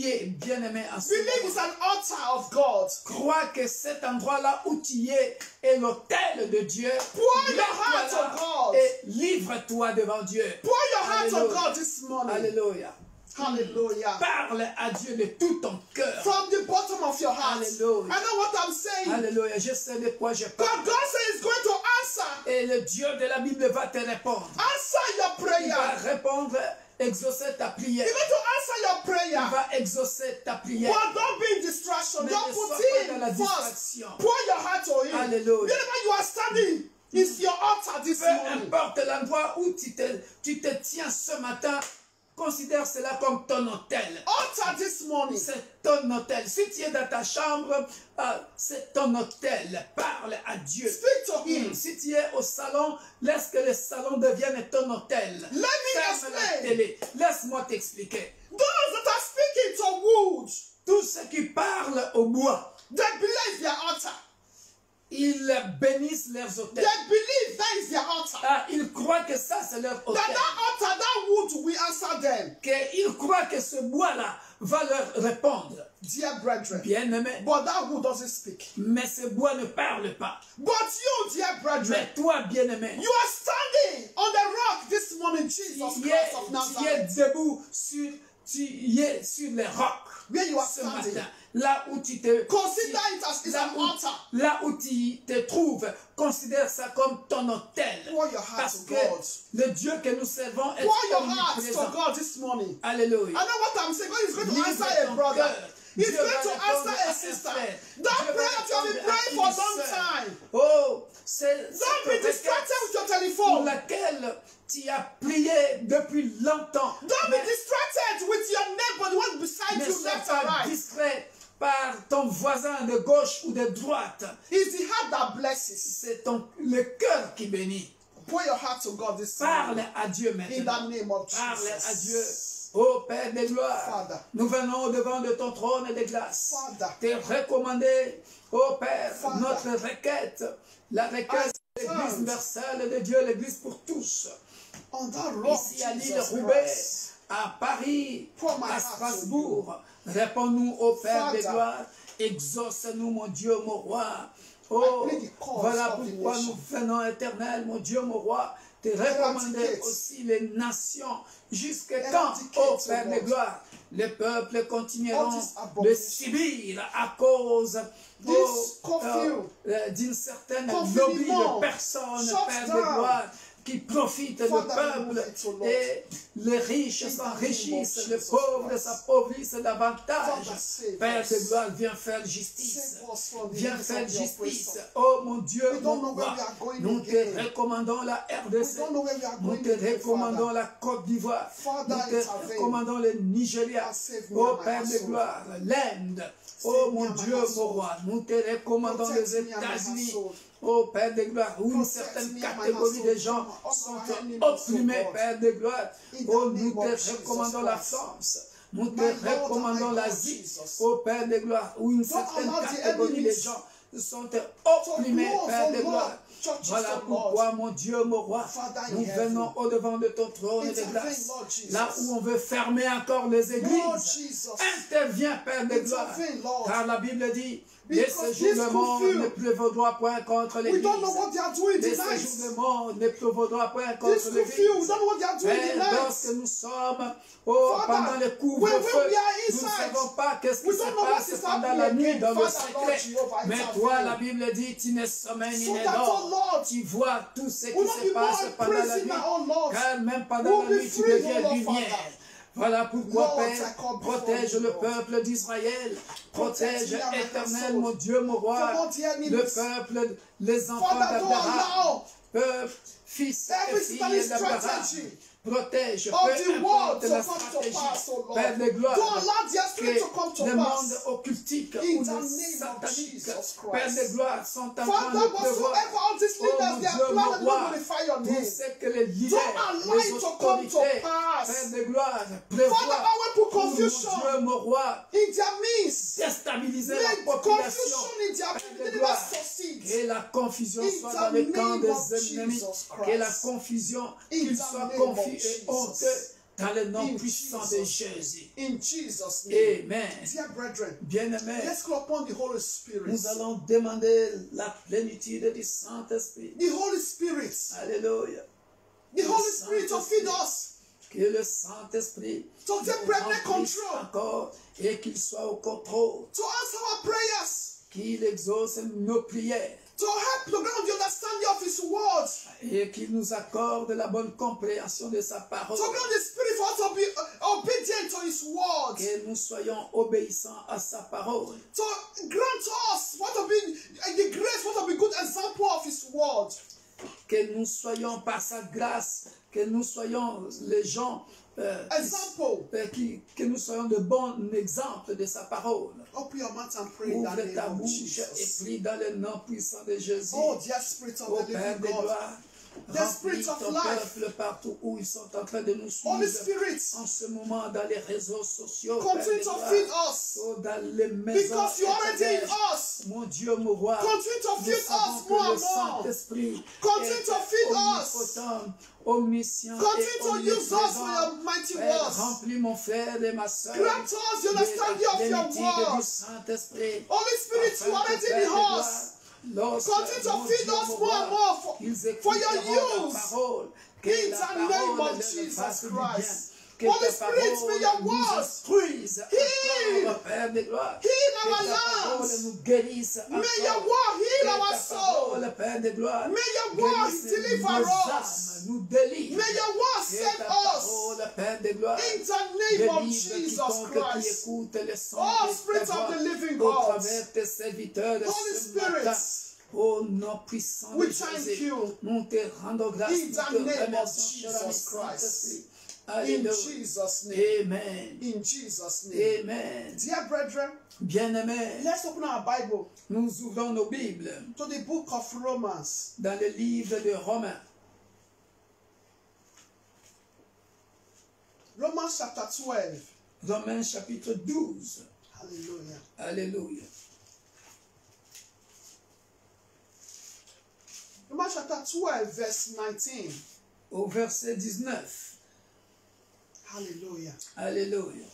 Speaker 1: es, bien-aimé, en ce
Speaker 2: believe
Speaker 1: moment.
Speaker 2: it's an altar of God.
Speaker 1: Crois que cet endroit-là où tu es est l'autel de Dieu.
Speaker 2: Pour your
Speaker 1: Lève-toi
Speaker 2: heart
Speaker 1: là
Speaker 2: to God.
Speaker 1: et livre-toi devant Dieu.
Speaker 2: Pour your heart to
Speaker 1: Alléluia.
Speaker 2: God this morning.
Speaker 1: Alléluia.
Speaker 2: Hallelujah.
Speaker 1: Parle à Dieu de tout ton cœur.
Speaker 2: From the bottom of your heart.
Speaker 1: Hallelujah.
Speaker 2: I know what I'm saying.
Speaker 1: Alléluia. Je sais de quoi je
Speaker 2: But
Speaker 1: parle.
Speaker 2: God says He's going to answer.
Speaker 1: Et le Dieu de la Bible va te répondre.
Speaker 2: Answer your
Speaker 1: Il va
Speaker 2: prayer.
Speaker 1: répondre, exaucer ta prière.
Speaker 2: He's going to answer your
Speaker 1: Il
Speaker 2: prayer.
Speaker 1: va exaucer ta prière.
Speaker 2: But don't be in distraction.
Speaker 1: Mais
Speaker 2: Don't
Speaker 1: ne
Speaker 2: put
Speaker 1: sois pas dans la
Speaker 2: Him first.
Speaker 1: distraction.
Speaker 2: Pour your heart to Him.
Speaker 1: Alléluia.
Speaker 2: Wherever you are standing, it's your altar this
Speaker 1: Peu
Speaker 2: morning.
Speaker 1: importe l'endroit où tu te tiens ce matin, considère cela comme ton hôtel.
Speaker 2: Altar this morning.
Speaker 1: C'est ton hôtel. Si tu es dans ta chambre, c'est ton hôtel. Parle à Dieu.
Speaker 2: Speak to Him.
Speaker 1: Si tu es au salon, laisse que le salon devienne ton hôtel.
Speaker 2: Let me
Speaker 1: Ferme la
Speaker 2: explain.
Speaker 1: télé. Laisse-moi t'expliquer.
Speaker 2: Those that are speaking to wood,
Speaker 1: Tous ceux qui parlent au bois,
Speaker 2: they believe their altar.
Speaker 1: ils bénissent leurs
Speaker 2: They
Speaker 1: hôtels.
Speaker 2: believe that is their altar.
Speaker 1: Ils croient que ça, c'est leur hôtel.
Speaker 2: That altar, that wood will answer them.
Speaker 1: Qu'ils croient que ce bois-là va leur répondre.
Speaker 2: Dear brethren.
Speaker 1: Bien-aimé.
Speaker 2: But that wood doesn't speak.
Speaker 1: Mais ce bois ne parle pas.
Speaker 2: But you, dear brethren,
Speaker 1: Mais toi, bien-aimé,
Speaker 2: you are standing on the rock this morning, Jesus Christ of
Speaker 1: tu es
Speaker 2: Nazareth.
Speaker 1: debout sur les rocs.
Speaker 2: Where you are
Speaker 1: Ce
Speaker 2: standing.
Speaker 1: matin, là où tu te
Speaker 2: Consider it as it's
Speaker 1: là
Speaker 2: an
Speaker 1: où,
Speaker 2: altar.
Speaker 1: là où tu te trouves, considère ça comme ton hôtel.
Speaker 2: Pour your heart
Speaker 1: Parce
Speaker 2: to
Speaker 1: que
Speaker 2: God.
Speaker 1: le Dieu que nous servons est
Speaker 2: Pour your heart to
Speaker 1: omniprésent.
Speaker 2: God this morning.
Speaker 1: Alléluia.
Speaker 2: I know what I'm saying. God is going to
Speaker 1: Livre
Speaker 2: answer a
Speaker 1: ton
Speaker 2: brother.
Speaker 1: cœur.
Speaker 2: He's
Speaker 1: Dieu
Speaker 2: going
Speaker 1: va
Speaker 2: to
Speaker 1: répondre
Speaker 2: answer
Speaker 1: à
Speaker 2: a
Speaker 1: un
Speaker 2: sister.
Speaker 1: frère.
Speaker 2: That
Speaker 1: Dieu va
Speaker 2: prayer that you have been
Speaker 1: répondre à
Speaker 2: praying for a
Speaker 1: une
Speaker 2: long
Speaker 1: sœur.
Speaker 2: time.
Speaker 1: Oh, c'est
Speaker 2: Don't be distracted with your
Speaker 1: pour
Speaker 2: telephone.
Speaker 1: laquelle tu as prié depuis longtemps.
Speaker 2: Don't be distracted with your neighbor, the one beside
Speaker 1: Ne
Speaker 2: you,
Speaker 1: sois
Speaker 2: left and
Speaker 1: pas
Speaker 2: right.
Speaker 1: distrait par ton voisin de gauche ou de droite.
Speaker 2: It's the heart that blesses.
Speaker 1: C'est le cœur qui bénit.
Speaker 2: Pour your heart to God this
Speaker 1: Parle
Speaker 2: morning.
Speaker 1: à Dieu
Speaker 2: In
Speaker 1: maintenant.
Speaker 2: the name of
Speaker 1: Parle à Dieu.
Speaker 2: Jesus.
Speaker 1: Ô Père de gloire,
Speaker 2: Father.
Speaker 1: nous venons au devant de ton trône de grâce.
Speaker 2: Father.
Speaker 1: Te recommander, ô Père,
Speaker 2: Father.
Speaker 1: notre requête, la requête de l'Église universelle de Dieu, l'Église pour tous.
Speaker 2: On that rock,
Speaker 1: Ici à l'île
Speaker 2: Jesus
Speaker 1: Roubaix,
Speaker 2: Christ.
Speaker 1: à Paris,
Speaker 2: Pour my
Speaker 1: à
Speaker 2: heart
Speaker 1: Strasbourg. Réponds-nous, ô Père de
Speaker 2: Father.
Speaker 1: gloire. Exauce-nous, mon Dieu, mon roi. Oh,
Speaker 2: I plead the cause
Speaker 1: voilà
Speaker 2: of the
Speaker 1: pourquoi
Speaker 2: nation.
Speaker 1: nous venons, éternel, mon Dieu, mon roi, te recommander
Speaker 2: Eradicate.
Speaker 1: aussi les nations. Jusque quand,
Speaker 2: Eradicate,
Speaker 1: ô
Speaker 2: oh
Speaker 1: Père de
Speaker 2: Lord.
Speaker 1: gloire, les peuples continueront
Speaker 2: All this
Speaker 1: de
Speaker 2: abomination.
Speaker 1: subir à cause
Speaker 2: This curfew.
Speaker 1: d'une certaine
Speaker 2: Confinement.
Speaker 1: lobby de personnes,
Speaker 2: Shut
Speaker 1: Père de
Speaker 2: down.
Speaker 1: gloire, qui profitent du
Speaker 2: Father,
Speaker 1: peuple
Speaker 2: remove it, O Lord.
Speaker 1: et les riches
Speaker 2: In the
Speaker 1: s'enrichissent,
Speaker 2: name of
Speaker 1: les
Speaker 2: Jesus
Speaker 1: pauvres
Speaker 2: Christ.
Speaker 1: s'appauvrissent davantage.
Speaker 2: Father, save
Speaker 1: Père
Speaker 2: us.
Speaker 1: de gloire, viens faire justice.
Speaker 2: Save us from the
Speaker 1: Viens
Speaker 2: hands
Speaker 1: faire
Speaker 2: of the
Speaker 1: justice.
Speaker 2: oppressor.
Speaker 1: Oh mon Dieu,
Speaker 2: We don't know
Speaker 1: mon
Speaker 2: where
Speaker 1: roi,
Speaker 2: we are going
Speaker 1: nous te
Speaker 2: again.
Speaker 1: recommandons la
Speaker 2: We
Speaker 1: RDC.
Speaker 2: don't know where we are
Speaker 1: Nous
Speaker 2: going
Speaker 1: te
Speaker 2: again,
Speaker 1: recommandons
Speaker 2: Father.
Speaker 1: la Côte d'Ivoire.
Speaker 2: Father,
Speaker 1: Nous te
Speaker 2: intervene.
Speaker 1: recommandons le Nigeria.
Speaker 2: And save me
Speaker 1: Oh
Speaker 2: and my
Speaker 1: Père de
Speaker 2: household.
Speaker 1: gloire, l'Inde. Oh
Speaker 2: Save me
Speaker 1: mon
Speaker 2: and my
Speaker 1: Dieu, mon
Speaker 2: household.
Speaker 1: roi, nous te recommandons
Speaker 2: Protect
Speaker 1: les
Speaker 2: me and my
Speaker 1: États-Unis.
Speaker 2: household.
Speaker 1: Oh Père de gloire, où une
Speaker 2: Protect
Speaker 1: certaine
Speaker 2: me and my
Speaker 1: catégorie de
Speaker 2: household
Speaker 1: gens
Speaker 2: from all
Speaker 1: sont
Speaker 2: our enemies,
Speaker 1: opprimés,
Speaker 2: O God.
Speaker 1: Père de gloire.
Speaker 2: In the
Speaker 1: Oh, nous
Speaker 2: name
Speaker 1: te
Speaker 2: of Jesus
Speaker 1: recommandons la
Speaker 2: Christ.
Speaker 1: France. Nous te
Speaker 2: My Lord
Speaker 1: recommandons
Speaker 2: and my God,
Speaker 1: l'Asie.
Speaker 2: Jesus.
Speaker 1: Oh Père de gloire, où une certaine
Speaker 2: allow the
Speaker 1: catégorie de
Speaker 2: enemies
Speaker 1: gens sont
Speaker 2: to
Speaker 1: opprimés,
Speaker 2: close,
Speaker 1: Père
Speaker 2: O
Speaker 1: de
Speaker 2: Lord,
Speaker 1: gloire.
Speaker 2: churches,
Speaker 1: Voilà
Speaker 2: O Lord.
Speaker 1: pourquoi, mon Dieu, mon roi,
Speaker 2: Father in
Speaker 1: nous
Speaker 2: heaven.
Speaker 1: venons au-devant de ton trône de
Speaker 2: Intervene,
Speaker 1: grâce.
Speaker 2: Lord Jesus.
Speaker 1: Là où on veut fermer encore les
Speaker 2: Lord
Speaker 1: églises,
Speaker 2: Jesus.
Speaker 1: interviens, Père de gloire.
Speaker 2: Intervene, Lord.
Speaker 1: Car la Bible dit,
Speaker 2: Because
Speaker 1: les séjours
Speaker 2: this
Speaker 1: le monde
Speaker 2: curfew,
Speaker 1: ne prévaudra point contre
Speaker 2: We
Speaker 1: l'église.
Speaker 2: don't know what they are doing
Speaker 1: Les
Speaker 2: tonight.
Speaker 1: séjours le monde ne prévaudra point
Speaker 2: This
Speaker 1: contre
Speaker 2: curfew,
Speaker 1: l'église.
Speaker 2: we don't know what they are doing
Speaker 1: Mais
Speaker 2: tonight.
Speaker 1: lorsque nous sommes
Speaker 2: Father,
Speaker 1: pendant le
Speaker 2: when
Speaker 1: couvre-feu,
Speaker 2: we are
Speaker 1: nous ne
Speaker 2: inside,
Speaker 1: savons pas qu'est-ce qui
Speaker 2: we
Speaker 1: se
Speaker 2: don't know what
Speaker 1: passe
Speaker 2: is
Speaker 1: pendant
Speaker 2: happening
Speaker 1: la nuit
Speaker 2: again.
Speaker 1: dans le
Speaker 2: Father, Lord
Speaker 1: secret.
Speaker 2: Jehovah,
Speaker 1: Mais
Speaker 2: intervene.
Speaker 1: toi, la Bible dit, tu ne sommeilles
Speaker 2: So
Speaker 1: ni ne
Speaker 2: that, oh
Speaker 1: dors.
Speaker 2: Lord,
Speaker 1: Tu vois tout ce
Speaker 2: we
Speaker 1: qui
Speaker 2: will
Speaker 1: se
Speaker 2: be more
Speaker 1: passe pendant la
Speaker 2: prisoner,
Speaker 1: nuit.
Speaker 2: oh Lord.
Speaker 1: Car même pendant
Speaker 2: We'll
Speaker 1: la
Speaker 2: be
Speaker 1: nuit, tu
Speaker 2: free,
Speaker 1: deviens
Speaker 2: oh Lord,
Speaker 1: lumière.
Speaker 2: Father.
Speaker 1: Voilà pourquoi,
Speaker 2: Lord,
Speaker 1: Père,
Speaker 2: I come before
Speaker 1: protège
Speaker 2: you,
Speaker 1: le
Speaker 2: Lord.
Speaker 1: peuple d'Israël. Protège,
Speaker 2: me and my
Speaker 1: éternel,
Speaker 2: household.
Speaker 1: mon Dieu, mon roi,
Speaker 2: From all the enemies.
Speaker 1: le peuple, les enfants
Speaker 2: Father, don't
Speaker 1: d'Abraham,
Speaker 2: allow
Speaker 1: peuple, fils et
Speaker 2: every
Speaker 1: filles d'Abraham.
Speaker 2: strategy
Speaker 1: Protège,
Speaker 2: of
Speaker 1: peu
Speaker 2: the world
Speaker 1: importe
Speaker 2: to
Speaker 1: la
Speaker 2: come to
Speaker 1: stratégie,
Speaker 2: pass, oh Lord.
Speaker 1: Père de gloire,
Speaker 2: Don't allow their spirit
Speaker 1: que
Speaker 2: to come to
Speaker 1: le
Speaker 2: pass.
Speaker 1: monde occultique
Speaker 2: In
Speaker 1: ou
Speaker 2: the
Speaker 1: le
Speaker 2: name of
Speaker 1: satanique,
Speaker 2: Jesus Christ.
Speaker 1: Père de gloire, sont en train
Speaker 2: Father,
Speaker 1: de prévoir.
Speaker 2: whatsoever all these
Speaker 1: Oh
Speaker 2: leaders
Speaker 1: mon
Speaker 2: they are
Speaker 1: Dieu, mon
Speaker 2: planning,
Speaker 1: roi,
Speaker 2: not glorify your
Speaker 1: tout
Speaker 2: name.
Speaker 1: ce que les leaders,
Speaker 2: Don't allow
Speaker 1: les
Speaker 2: it to come to
Speaker 1: autorités,
Speaker 2: pass.
Speaker 1: Père de gloire,
Speaker 2: Father,
Speaker 1: prévoient.
Speaker 2: I will put
Speaker 1: Oh mon
Speaker 2: confusion
Speaker 1: Dieu, mon roi,
Speaker 2: in their midst.
Speaker 1: déstabiliser la
Speaker 2: Make
Speaker 1: population.
Speaker 2: confusion in their
Speaker 1: Père
Speaker 2: midst.
Speaker 1: de
Speaker 2: They never
Speaker 1: gloire.
Speaker 2: succeed.
Speaker 1: Que la confusion
Speaker 2: In
Speaker 1: soit
Speaker 2: the
Speaker 1: dans le camp
Speaker 2: name of
Speaker 1: des ennemis.
Speaker 2: Jesus Christ.
Speaker 1: Que la confusion,
Speaker 2: In
Speaker 1: qu'il
Speaker 2: the
Speaker 1: soit
Speaker 2: name
Speaker 1: confus
Speaker 2: of
Speaker 1: et
Speaker 2: Jesus.
Speaker 1: honteux dans le nom
Speaker 2: In
Speaker 1: puissant
Speaker 2: Jesus.
Speaker 1: de Jésus.
Speaker 2: In Jesus' name.
Speaker 1: Amen.
Speaker 2: Dear brethren,
Speaker 1: Bien-aimés,
Speaker 2: let's call upon the Holy Spirit.
Speaker 1: nous allons demander la plénitude du Saint-Esprit.
Speaker 2: The Holy Spirit.
Speaker 1: Alléluia.
Speaker 2: The Holy Spirit to feed us.
Speaker 1: Que le Saint-Esprit
Speaker 2: To take
Speaker 1: nous
Speaker 2: permanent
Speaker 1: remplisse
Speaker 2: control.
Speaker 1: encore et qu'il soit au contrôle,
Speaker 2: To answer our prayers.
Speaker 1: qu'il exauce nos prières
Speaker 2: To help to grant the understanding of His word.
Speaker 1: et qu'il nous accorde la bonne compréhension de sa parole.
Speaker 2: To grant the Spirit for us to be obedient to His word.
Speaker 1: Que nous soyons obéissants à sa parole.
Speaker 2: To grant us what to be the grace, what to be good example of His word.
Speaker 1: Que nous soyons par sa grâce, que nous soyons les gens,
Speaker 2: Example.
Speaker 1: que nous soyons de bons exemples de sa parole.
Speaker 2: Open your mouth and pray in the
Speaker 1: Ouvre
Speaker 2: name
Speaker 1: ta
Speaker 2: of
Speaker 1: bouche et
Speaker 2: Jesus.
Speaker 1: prie dans le nom puissant de Jésus.
Speaker 2: Oh, dear Spirit of
Speaker 1: Ô
Speaker 2: the
Speaker 1: Père
Speaker 2: living
Speaker 1: de
Speaker 2: God.
Speaker 1: gloire,
Speaker 2: The
Speaker 1: remplis
Speaker 2: Spirit of
Speaker 1: ton
Speaker 2: life.
Speaker 1: peuple partout où ils sont en train de nous
Speaker 2: Holy
Speaker 1: suivre.
Speaker 2: Spirit,
Speaker 1: En ce moment, dans les réseaux sociaux,
Speaker 2: continue
Speaker 1: Père de
Speaker 2: to
Speaker 1: gloire,
Speaker 2: feed us.
Speaker 1: oh, dans les maisons
Speaker 2: Because you're already in
Speaker 1: éternelles.
Speaker 2: us.
Speaker 1: Mon Dieu, mon roi,
Speaker 2: Continue to
Speaker 1: nous
Speaker 2: feed
Speaker 1: savons
Speaker 2: us
Speaker 1: que
Speaker 2: more
Speaker 1: le
Speaker 2: and more.
Speaker 1: Saint-Esprit
Speaker 2: Continue
Speaker 1: est
Speaker 2: to feed us.
Speaker 1: omnipotent, omniscient
Speaker 2: Continue
Speaker 1: et
Speaker 2: to use us for
Speaker 1: omniprésent.
Speaker 2: your mighty
Speaker 1: Père,
Speaker 2: words.
Speaker 1: remplis mon frère et ma soeur
Speaker 2: Grant us the understanding of your
Speaker 1: du
Speaker 2: word.
Speaker 1: Saint-Esprit.
Speaker 2: Holy Spirit, you
Speaker 1: Afin que,
Speaker 2: already
Speaker 1: Père
Speaker 2: in
Speaker 1: de gloire,
Speaker 2: us.
Speaker 1: lorsque,
Speaker 2: Continue to
Speaker 1: mon
Speaker 2: feed
Speaker 1: Dieu,
Speaker 2: us
Speaker 1: mon
Speaker 2: more and
Speaker 1: roi,
Speaker 2: more
Speaker 1: qu'ils
Speaker 2: for your
Speaker 1: écouteront
Speaker 2: use.
Speaker 1: ta parole, que
Speaker 2: In
Speaker 1: la
Speaker 2: the name
Speaker 1: parole
Speaker 2: of
Speaker 1: leur
Speaker 2: Jesus
Speaker 1: fasse du
Speaker 2: Christ.
Speaker 1: bien, que
Speaker 2: Holy
Speaker 1: ta
Speaker 2: Spirit,
Speaker 1: parole
Speaker 2: may your
Speaker 1: nous
Speaker 2: word
Speaker 1: instruise
Speaker 2: heal.
Speaker 1: encore, Père de gloire,
Speaker 2: Heal
Speaker 1: que
Speaker 2: our
Speaker 1: ta parole
Speaker 2: lands.
Speaker 1: nous guérisse encore,
Speaker 2: May your word heal
Speaker 1: que
Speaker 2: our
Speaker 1: ta
Speaker 2: soul.
Speaker 1: parole, Père de gloire,
Speaker 2: May your word
Speaker 1: guérisse
Speaker 2: deliver
Speaker 1: nos
Speaker 2: us.
Speaker 1: âmes, nous délivre,
Speaker 2: May your word
Speaker 1: que
Speaker 2: save
Speaker 1: ta
Speaker 2: us.
Speaker 1: parole, Père de gloire,
Speaker 2: In the name of
Speaker 1: délivre
Speaker 2: Jesus
Speaker 1: quiconque qui
Speaker 2: Christ.
Speaker 1: écoute le son
Speaker 2: Oh,
Speaker 1: de
Speaker 2: Spirit
Speaker 1: ta
Speaker 2: of
Speaker 1: voix
Speaker 2: the living
Speaker 1: au
Speaker 2: God.
Speaker 1: travers tes serviteurs de
Speaker 2: Holy
Speaker 1: ce
Speaker 2: Spirit,
Speaker 1: matin. Au nom puissant de
Speaker 2: we thank
Speaker 1: Jésus,
Speaker 2: you.
Speaker 1: nous te rendons grâce,
Speaker 2: In
Speaker 1: nous
Speaker 2: the
Speaker 1: te
Speaker 2: name of
Speaker 1: remercions, cher ami
Speaker 2: Jesus Christ.
Speaker 1: Saint-Esprit.
Speaker 2: In
Speaker 1: Alléluia.
Speaker 2: Jesus' name.
Speaker 1: Amen.
Speaker 2: In Jesus' name.
Speaker 1: Amen.
Speaker 2: Dear brethren,
Speaker 1: Bien-aimés,
Speaker 2: let's open our Bible
Speaker 1: nous ouvrons nos Bibles
Speaker 2: to the book of Romans.
Speaker 1: dans le livre de Romains.
Speaker 2: Romans chapter 12.
Speaker 1: Romains chapitre 12.
Speaker 2: Hallelujah.
Speaker 1: Alléluia.
Speaker 2: Romans chapter 12, verse 19.
Speaker 1: Au verset 19.
Speaker 2: Hallelujah.
Speaker 1: Alléluia.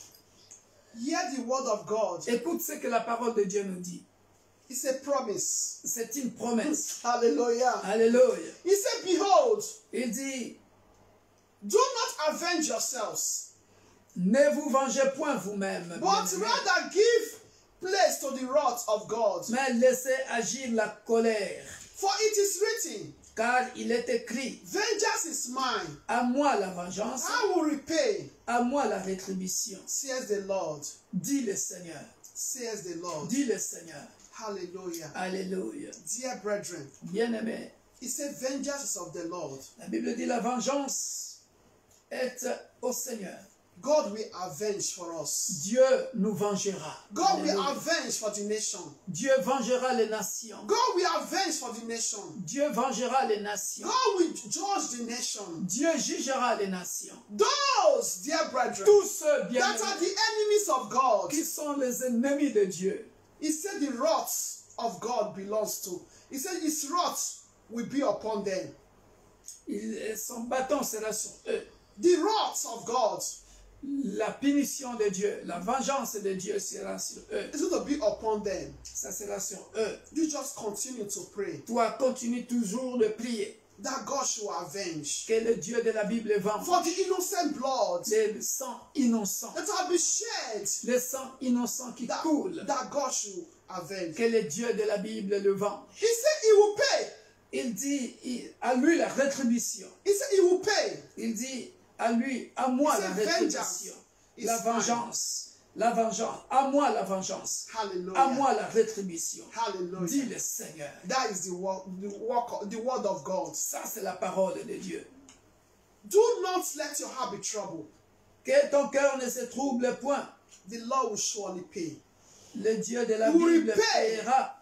Speaker 2: Hear the word of God.
Speaker 1: Écoute ce que la parole de Dieu nous dit.
Speaker 2: It's a promise.
Speaker 1: C'est une promesse.
Speaker 2: Hallelujah.
Speaker 1: Alléluia.
Speaker 2: He said, behold,
Speaker 1: Il dit,
Speaker 2: do not avenge yourselves,
Speaker 1: ne vous vengez point vous-même,
Speaker 2: but
Speaker 1: bien-aimés,
Speaker 2: rather give place to the wrath of God.
Speaker 1: mais laissez agir la colère.
Speaker 2: For it is written,
Speaker 1: Car il est écrit,
Speaker 2: vengeance is mine.
Speaker 1: à moi la vengeance,
Speaker 2: I will repay,
Speaker 1: à moi la rétribution.
Speaker 2: says the Lord.
Speaker 1: Dit le Seigneur.
Speaker 2: Says the Lord.
Speaker 1: Dit le Seigneur.
Speaker 2: Hallelujah.
Speaker 1: Alléluia.
Speaker 2: Dear brethren,
Speaker 1: Bien-aimés,
Speaker 2: he said, vengeance is of the Lord.
Speaker 1: la Bible dit la vengeance est au Seigneur.
Speaker 2: God will avenge for us.
Speaker 1: Dieu nous vengera.
Speaker 2: God will
Speaker 1: Alléluia.
Speaker 2: avenge for the nation.
Speaker 1: Dieu vengera les nations.
Speaker 2: God will avenge for the nation.
Speaker 1: Dieu vengera les nations.
Speaker 2: God will judge the nation.
Speaker 1: Dieu jugera les nations.
Speaker 2: Those, dear brethren,
Speaker 1: Tous ceux bien
Speaker 2: that are the enemies of God,
Speaker 1: qui sont les ennemis de Dieu.
Speaker 2: he said the wrath of God belongs to. He said his wrath will be upon them.
Speaker 1: Son bâton sera sur eux.
Speaker 2: The wrath of God
Speaker 1: La punition de Dieu, la vengeance de Dieu sera sur eux.
Speaker 2: is going to be upon them.
Speaker 1: Ça sera sur eux.
Speaker 2: You just continue to pray
Speaker 1: Toi, continue toujours de prier.
Speaker 2: that God should avenge
Speaker 1: Que le Dieu de la Bible venge.
Speaker 2: for the innocent blood
Speaker 1: Le sang innocent.
Speaker 2: that have been shed,
Speaker 1: Le sang innocent qui coule.
Speaker 2: that God should avenge.
Speaker 1: Que le Dieu de la Bible le venge.
Speaker 2: He said he will pay.
Speaker 1: Il dit à lui la rétribution.
Speaker 2: He said he will pay.
Speaker 1: Il dit à lui, à moi
Speaker 2: He
Speaker 1: la
Speaker 2: said,
Speaker 1: rétribution.
Speaker 2: is
Speaker 1: La vengeance. La vengeance. À moi la vengeance. À
Speaker 2: Hallelujah.
Speaker 1: moi la rétribution. Dit
Speaker 2: Hallelujah.
Speaker 1: le Seigneur.
Speaker 2: That is the word of God.
Speaker 1: Ça, c'est la parole de Dieu.
Speaker 2: Do not let your heart be troubled.
Speaker 1: Que ton cœur ne se trouble point.
Speaker 2: The Lord will surely pay.
Speaker 1: Le Dieu de la
Speaker 2: He will
Speaker 1: Bible
Speaker 2: repay
Speaker 1: paiera.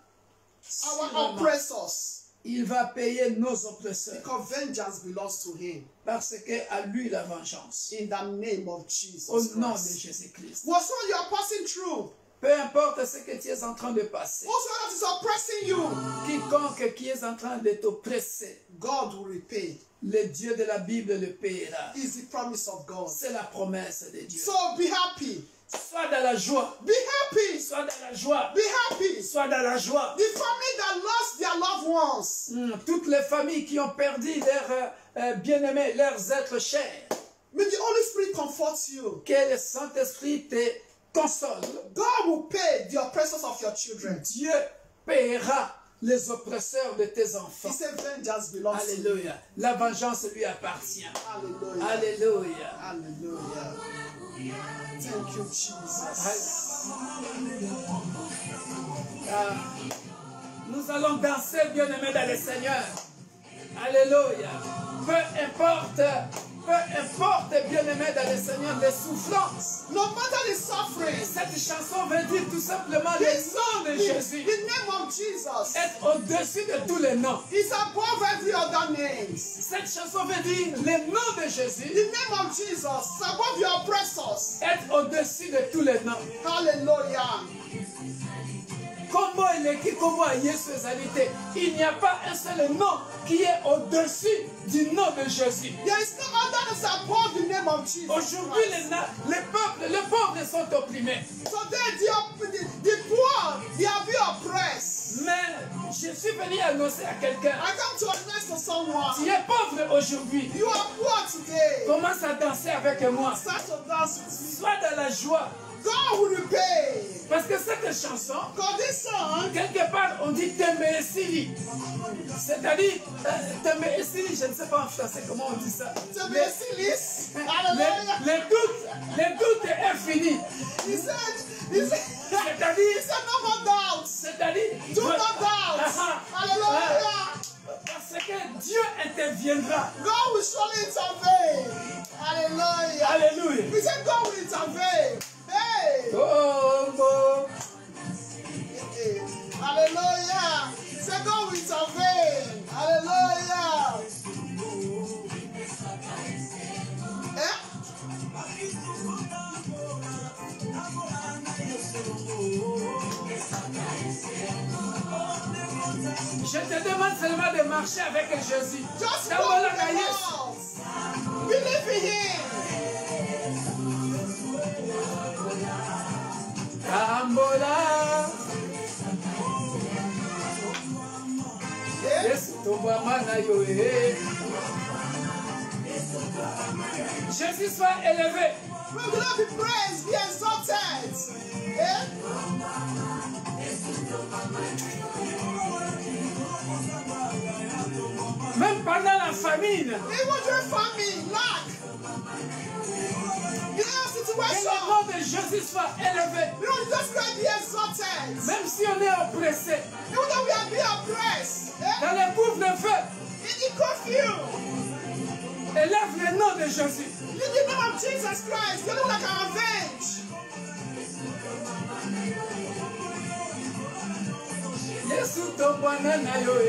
Speaker 2: Our
Speaker 1: Sûrement.
Speaker 2: oppressors,
Speaker 1: Il va payer nos oppresseurs.
Speaker 2: because vengeance belongs to him.
Speaker 1: Parce que à lui la vengeance.
Speaker 2: In the name of Jesus
Speaker 1: Au nom de
Speaker 2: Christ.
Speaker 1: Jésus-Christ.
Speaker 2: Whatsoever you are passing through,
Speaker 1: Peu importe ce que tu es en train de passer.
Speaker 2: whatsoever that is oppressing you,
Speaker 1: Quiconque qui est en train de t'oppresser,
Speaker 2: God will repay.
Speaker 1: le Dieu de la Bible le paiera.
Speaker 2: Is the promise of God.
Speaker 1: C'est la promesse de Dieu.
Speaker 2: So be happy.
Speaker 1: Sois dans la joie.
Speaker 2: Be happy.
Speaker 1: Sois dans la joie.
Speaker 2: Be happy.
Speaker 1: Sois dans la joie.
Speaker 2: The family that lost their loved ones,
Speaker 1: Toutes les familles qui ont perdu leurs bien-aimés, leurs êtres chers.
Speaker 2: may the Holy Spirit comfort you.
Speaker 1: Que le Saint-Esprit te console.
Speaker 2: God will pay the oppressors of your children.
Speaker 1: Dieu paiera les oppresseurs de tes
Speaker 2: He
Speaker 1: enfants.
Speaker 2: said vengeance belongs to you.
Speaker 1: Alléluia. La vengeance lui appartient.
Speaker 2: Hallelujah.
Speaker 1: Alléluia.
Speaker 2: Hallelujah. Thank you, Jesus.
Speaker 1: Nous allons danser, bien-aimés dans le Seigneur. Alléluia. Peu importe, bien-aimés dans le Seigneur, les souffrances.
Speaker 2: No matter the suffering,
Speaker 1: Cette chanson veut dire tout simplement le nom de Jésus.
Speaker 2: the name of Jesus
Speaker 1: Être au-dessus de tous les noms.
Speaker 2: is above every other name.
Speaker 1: Cette chanson veut dire le nom de Jésus.
Speaker 2: The name of Jesus is above your oppressors.
Speaker 1: Être au-dessus de tous les noms.
Speaker 2: Hallelujah.
Speaker 1: Kombo eleki kombo ya Yesu ezali te. Il n'y a pas un seul nom qui est au-dessus du nom de Jésus.
Speaker 2: There is no other that is above the name of Jesus.
Speaker 1: Aujourd'hui,
Speaker 2: Christ.
Speaker 1: les pauvres sont opprimés.
Speaker 2: Today, the poor, they are being oppressed.
Speaker 1: Mais je suis venu annoncer à quelqu'un.
Speaker 2: I come to announce to someone,
Speaker 1: Tu es pauvre aujourd'hui.
Speaker 2: you are poor today.
Speaker 1: Commence à danser avec moi.
Speaker 2: Start to dance with me.
Speaker 1: Sois dans la joie.
Speaker 2: God will repay.
Speaker 1: Parce que cette chanson,
Speaker 2: Because this song,
Speaker 1: quelque part, on dit Tembe Esili. C'est-à-dire, Tembe Esili, je ne sais pas en français comment on dit ça.
Speaker 2: to be serious. Hallelujah.
Speaker 1: Le doute est fini.
Speaker 2: He said,
Speaker 1: C'est-à-dire,
Speaker 2: no more doubts.
Speaker 1: c'est-à-dire,
Speaker 2: Do not doubt. Hallelujah.
Speaker 1: parce que Dieu interviendra.
Speaker 2: God will surely intervene. Hallelujah.
Speaker 1: Alléluia.
Speaker 2: We said God will intervene. Hey.
Speaker 1: Oh, oh.
Speaker 2: Hallelujah. Say God will intervene. Hallelujah. Eh?
Speaker 1: Je te demande seulement de marcher avec Jésus.
Speaker 2: Just
Speaker 1: Dans
Speaker 2: go
Speaker 1: mon
Speaker 2: with the
Speaker 1: langage.
Speaker 2: house. Believe in Him.
Speaker 1: Tambola.
Speaker 2: Eh?
Speaker 1: Yesu tobamana yo eh. Jésus soit élevé.
Speaker 2: We will not be praised, be exalted. Eh?
Speaker 1: Même pendant la famine,
Speaker 2: Even during famine, lack. In our
Speaker 1: que
Speaker 2: situation,
Speaker 1: le nom de Jésus soit élevé.
Speaker 2: you know, Jesus Christ be exalted.
Speaker 1: Même si on est oppressé,
Speaker 2: Even though we are being oppressed,
Speaker 1: dans le couvre-feu,
Speaker 2: in the curfew,
Speaker 1: élève le nom de Jésus.
Speaker 2: in the name of Jesus Christ, the only one that can avenge.
Speaker 1: Yesu to Bwana na yo e.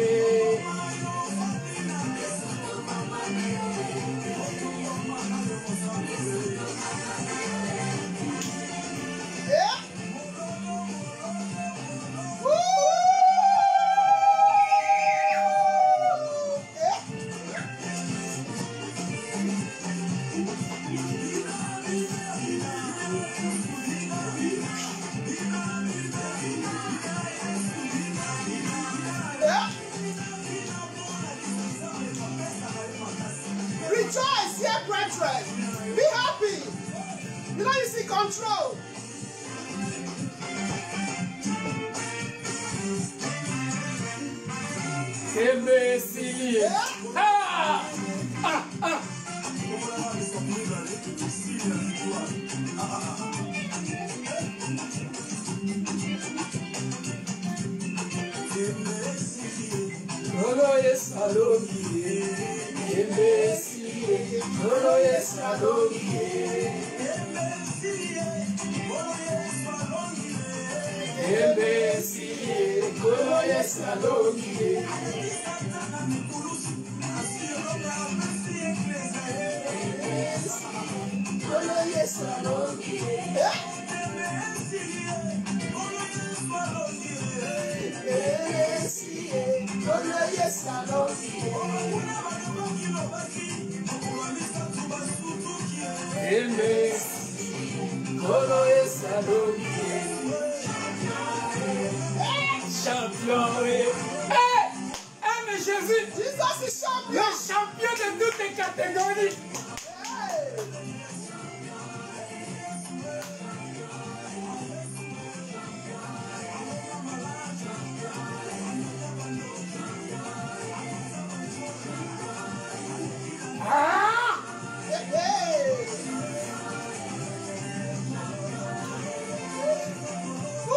Speaker 2: Yeah. Woo! Yeah. Yeah. Rejoice, dear brethren. Be happy. You know you see control.
Speaker 1: Imbécile.
Speaker 2: Yeah.
Speaker 1: Ah! Ah! Ah! Kolo Yesalomie, imbécile. Kolo Yesalomie, imbécile. Kolo Yesalomie. Kolo Yesalomie. Kolo Yesalomie. Kolo Yesalomie. Champion, oui. Mais Jésus,
Speaker 2: Jesus is
Speaker 1: le
Speaker 2: champion.
Speaker 1: champion de toutes les catégories.
Speaker 2: Hey.
Speaker 1: Ah!
Speaker 2: Hey. Woo!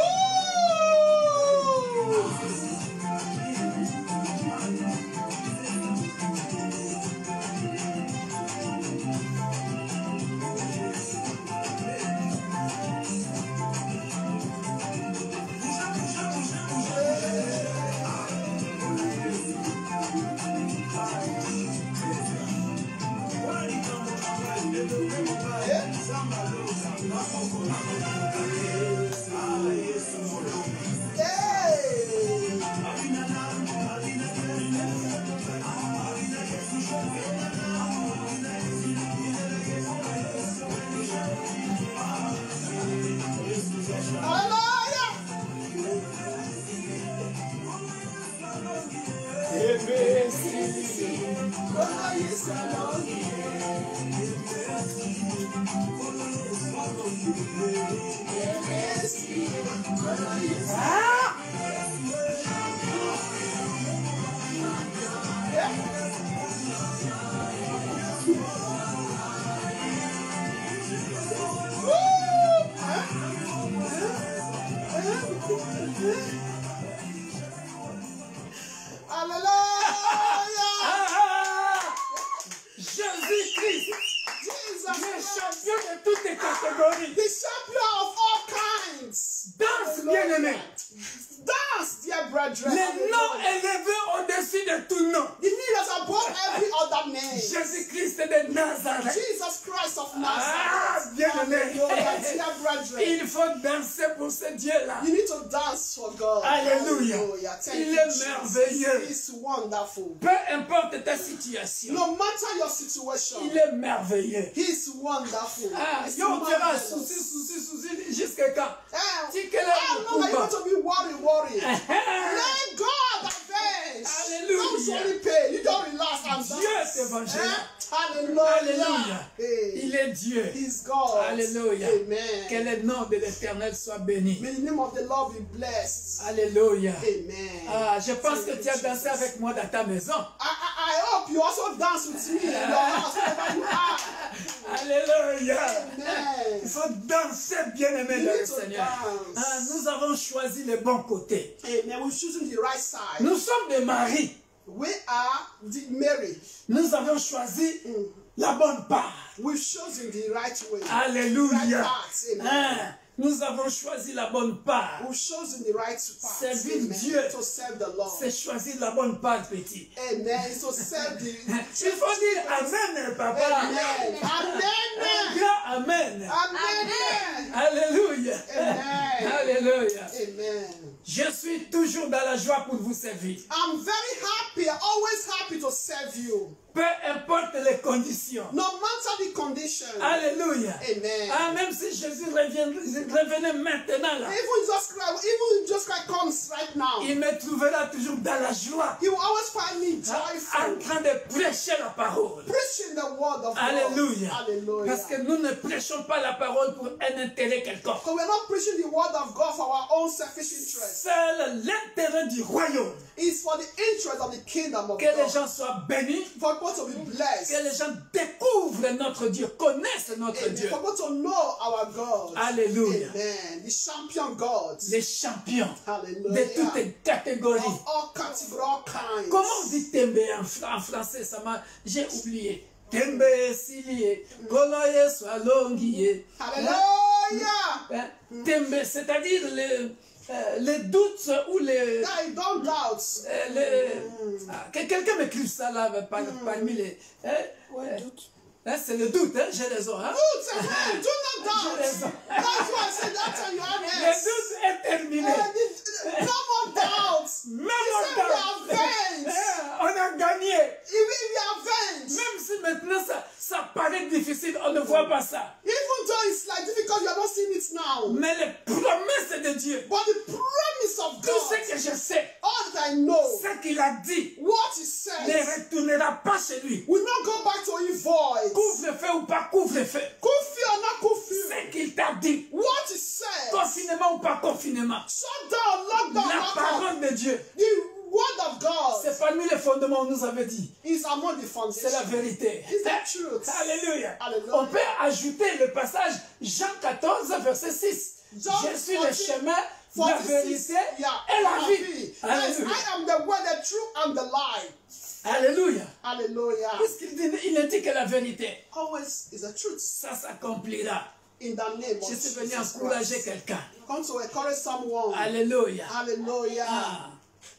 Speaker 1: Jésus-Christ,
Speaker 2: Jesus
Speaker 1: le
Speaker 2: Christ,
Speaker 1: champion de toutes les catégories.
Speaker 2: the champion of all kinds.
Speaker 1: Danse, bien-aimé.
Speaker 2: Dance, dear brethren.
Speaker 1: Le nom élevé au-dessus de tout nom.
Speaker 2: The name is above every other name.
Speaker 1: Jésus-Christ de Nazareth.
Speaker 2: Jesus Christ of
Speaker 1: Ah,
Speaker 2: Nazareth.
Speaker 1: bien-aimé.
Speaker 2: Hallelujah, dear brethren.
Speaker 1: Il faut danser pour ce Dieu-là.
Speaker 2: You need to dance for God.
Speaker 1: Alléluia.
Speaker 2: Thank
Speaker 1: Il
Speaker 2: you,
Speaker 1: est
Speaker 2: Jesus.
Speaker 1: merveilleux.
Speaker 2: He's wonderful.
Speaker 1: Peu importe ta situation,
Speaker 2: No matter your situation,
Speaker 1: il est merveilleux.
Speaker 2: He's wonderful.
Speaker 1: Ah,
Speaker 2: He's
Speaker 1: yo, on dira
Speaker 2: marvelous.
Speaker 1: souci, jusqu'à quand?
Speaker 2: Eh,
Speaker 1: Si quel est
Speaker 2: how
Speaker 1: le
Speaker 2: long are you
Speaker 1: combat?
Speaker 2: going to be worried? Let God avenge. change.
Speaker 1: Alléluia.
Speaker 2: Don't only pay. You don't relax and
Speaker 1: Dieu
Speaker 2: dance.
Speaker 1: t'évangélise.
Speaker 2: Hallelujah.
Speaker 1: Alléluia.
Speaker 2: Hey.
Speaker 1: Il est Dieu.
Speaker 2: He's God.
Speaker 1: Alléluia.
Speaker 2: Amen.
Speaker 1: Que le nom de l'Éternel soit béni.
Speaker 2: May the name of the Lord be blessed.
Speaker 1: Alléluia.
Speaker 2: Amen.
Speaker 1: Ah, je pense que
Speaker 2: Thank
Speaker 1: tu as
Speaker 2: you,
Speaker 1: dansé
Speaker 2: Jesus.
Speaker 1: avec moi dans ta maison.
Speaker 2: I hope you also dance with me in your house, wherever you are.
Speaker 1: Alléluia.
Speaker 2: Amen.
Speaker 1: Il faut danser, bien-aimé
Speaker 2: You
Speaker 1: dans
Speaker 2: need
Speaker 1: le
Speaker 2: to
Speaker 1: Seigneur.
Speaker 2: dance.
Speaker 1: Ah, nous avons choisi le bon côté.
Speaker 2: Amen. We're choosing the right side.
Speaker 1: Nous sommes des maris.
Speaker 2: We are the Mary.
Speaker 1: Nous avons choisi la bonne part.
Speaker 2: We've chosen the right way.
Speaker 1: Alléluia.
Speaker 2: Right path. Amen.
Speaker 1: Ah, nous avons choisi la bonne part.
Speaker 2: We've chosen the right path.
Speaker 1: Servir
Speaker 2: Amen.
Speaker 1: Dieu.
Speaker 2: To serve the Lord.
Speaker 1: C'est choisir la bonne part, petit.
Speaker 2: Amen. So serve the.
Speaker 1: Il faut dire Amen, papa.
Speaker 2: Amen. Amen.
Speaker 1: Grand Amen.
Speaker 2: Amen.
Speaker 1: Alléluia.
Speaker 2: Amen.
Speaker 1: Alléluia.
Speaker 2: Amen.
Speaker 1: Je suis toujours dans la joie pour vous servir.
Speaker 2: I'm very happy, always happy to serve you.
Speaker 1: Peu importe les conditions.
Speaker 2: No matter the condition.
Speaker 1: Alléluia.
Speaker 2: Amen.
Speaker 1: Ah, même si Jésus revenait maintenant là,
Speaker 2: Even just Christ comes right now,
Speaker 1: il me trouvera toujours dans la joie.
Speaker 2: He will always find me
Speaker 1: En
Speaker 2: joyful,
Speaker 1: train de prêcher la parole.
Speaker 2: preaching the word of
Speaker 1: Alléluia.
Speaker 2: God. Hallelujah.
Speaker 1: Parce que nous ne prêchons pas la parole pour un intérêt quelconque.
Speaker 2: So we're not preaching the word of God for our own selfish interest.
Speaker 1: Seul l'intérêt du royaume.
Speaker 2: It's for the interest of the kingdom of
Speaker 1: Que les
Speaker 2: God.
Speaker 1: gens soient bénis.
Speaker 2: For people to be blessed.
Speaker 1: Que les gens découvrent notre Dieu, connaissent notre
Speaker 2: Amen.
Speaker 1: Dieu.
Speaker 2: For people to know our God.
Speaker 1: Alléluia.
Speaker 2: Amen. The champion God.
Speaker 1: Les champions
Speaker 2: Hallelujah.
Speaker 1: de toutes les catégories.
Speaker 2: Of all categories, all kinds.
Speaker 1: Comment on dit tembe en français? J'ai oublié. Tembe silie, koloye swalongiye.
Speaker 2: Hallelujah.
Speaker 1: Hein? Tembe, c'est-à-dire les doutes ou les...
Speaker 2: I don't doubt.
Speaker 1: Que quelqu'un m'écrive ça là parmi les... c'est le doute, hein? J'ai raison. Hein?
Speaker 2: Doubts, amen. Do not doubt.
Speaker 1: J'ai raison.
Speaker 2: That's why I said that time you have
Speaker 1: Le doute est terminé.
Speaker 2: No more doubt.
Speaker 1: Même
Speaker 2: He said we are avenged.
Speaker 1: on a gagné.
Speaker 2: We are avenged.
Speaker 1: Même si maintenant ça paraît difficile, on ne voit pas ça.
Speaker 2: Even though it's like difficult, you are not seeing it now.
Speaker 1: Mais les promesses de Dieu,
Speaker 2: But the promise of
Speaker 1: tout
Speaker 2: God,
Speaker 1: ce que je sais,
Speaker 2: all that I know,
Speaker 1: ce qu'il a dit,
Speaker 2: what He
Speaker 1: ne
Speaker 2: says,
Speaker 1: retournera pas chez lui.
Speaker 2: will not go back to you void.
Speaker 1: Couvre-feu ou pas couvre-feu.
Speaker 2: Kufi or not kufi.
Speaker 1: Ce qu'il t'a dit,
Speaker 2: What He says,
Speaker 1: confinement ou pas confinement,
Speaker 2: shut down, lockdown,
Speaker 1: la
Speaker 2: lock up.
Speaker 1: parole de Dieu,
Speaker 2: The word of God
Speaker 1: c'est parmi les fondements, on nous avait dit.
Speaker 2: is among the
Speaker 1: C'est la
Speaker 2: foundations.
Speaker 1: vérité.
Speaker 2: It's the truth.
Speaker 1: Alléluia.
Speaker 2: Alléluia.
Speaker 1: On peut ajouter le passage Jean 14, verset 6.
Speaker 2: John
Speaker 1: Je suis le
Speaker 2: 14,
Speaker 1: chemin, la
Speaker 2: 46,
Speaker 1: vérité
Speaker 2: yeah,
Speaker 1: et la
Speaker 2: and
Speaker 1: vie.
Speaker 2: Yes,
Speaker 1: Alléluia.
Speaker 2: I am the way, the truth, and the life.
Speaker 1: Alléluia.
Speaker 2: Hallelujah.
Speaker 1: Puisqu'il dit, il ne dit que la vérité.
Speaker 2: Always is the truth.
Speaker 1: Ça s'accomplira.
Speaker 2: In the name of
Speaker 1: Je suis venu
Speaker 2: Jesus
Speaker 1: encourager
Speaker 2: Christ.
Speaker 1: quelqu'un.
Speaker 2: Come to encourage someone.
Speaker 1: Alléluia.
Speaker 2: Hallelujah.
Speaker 1: Ah,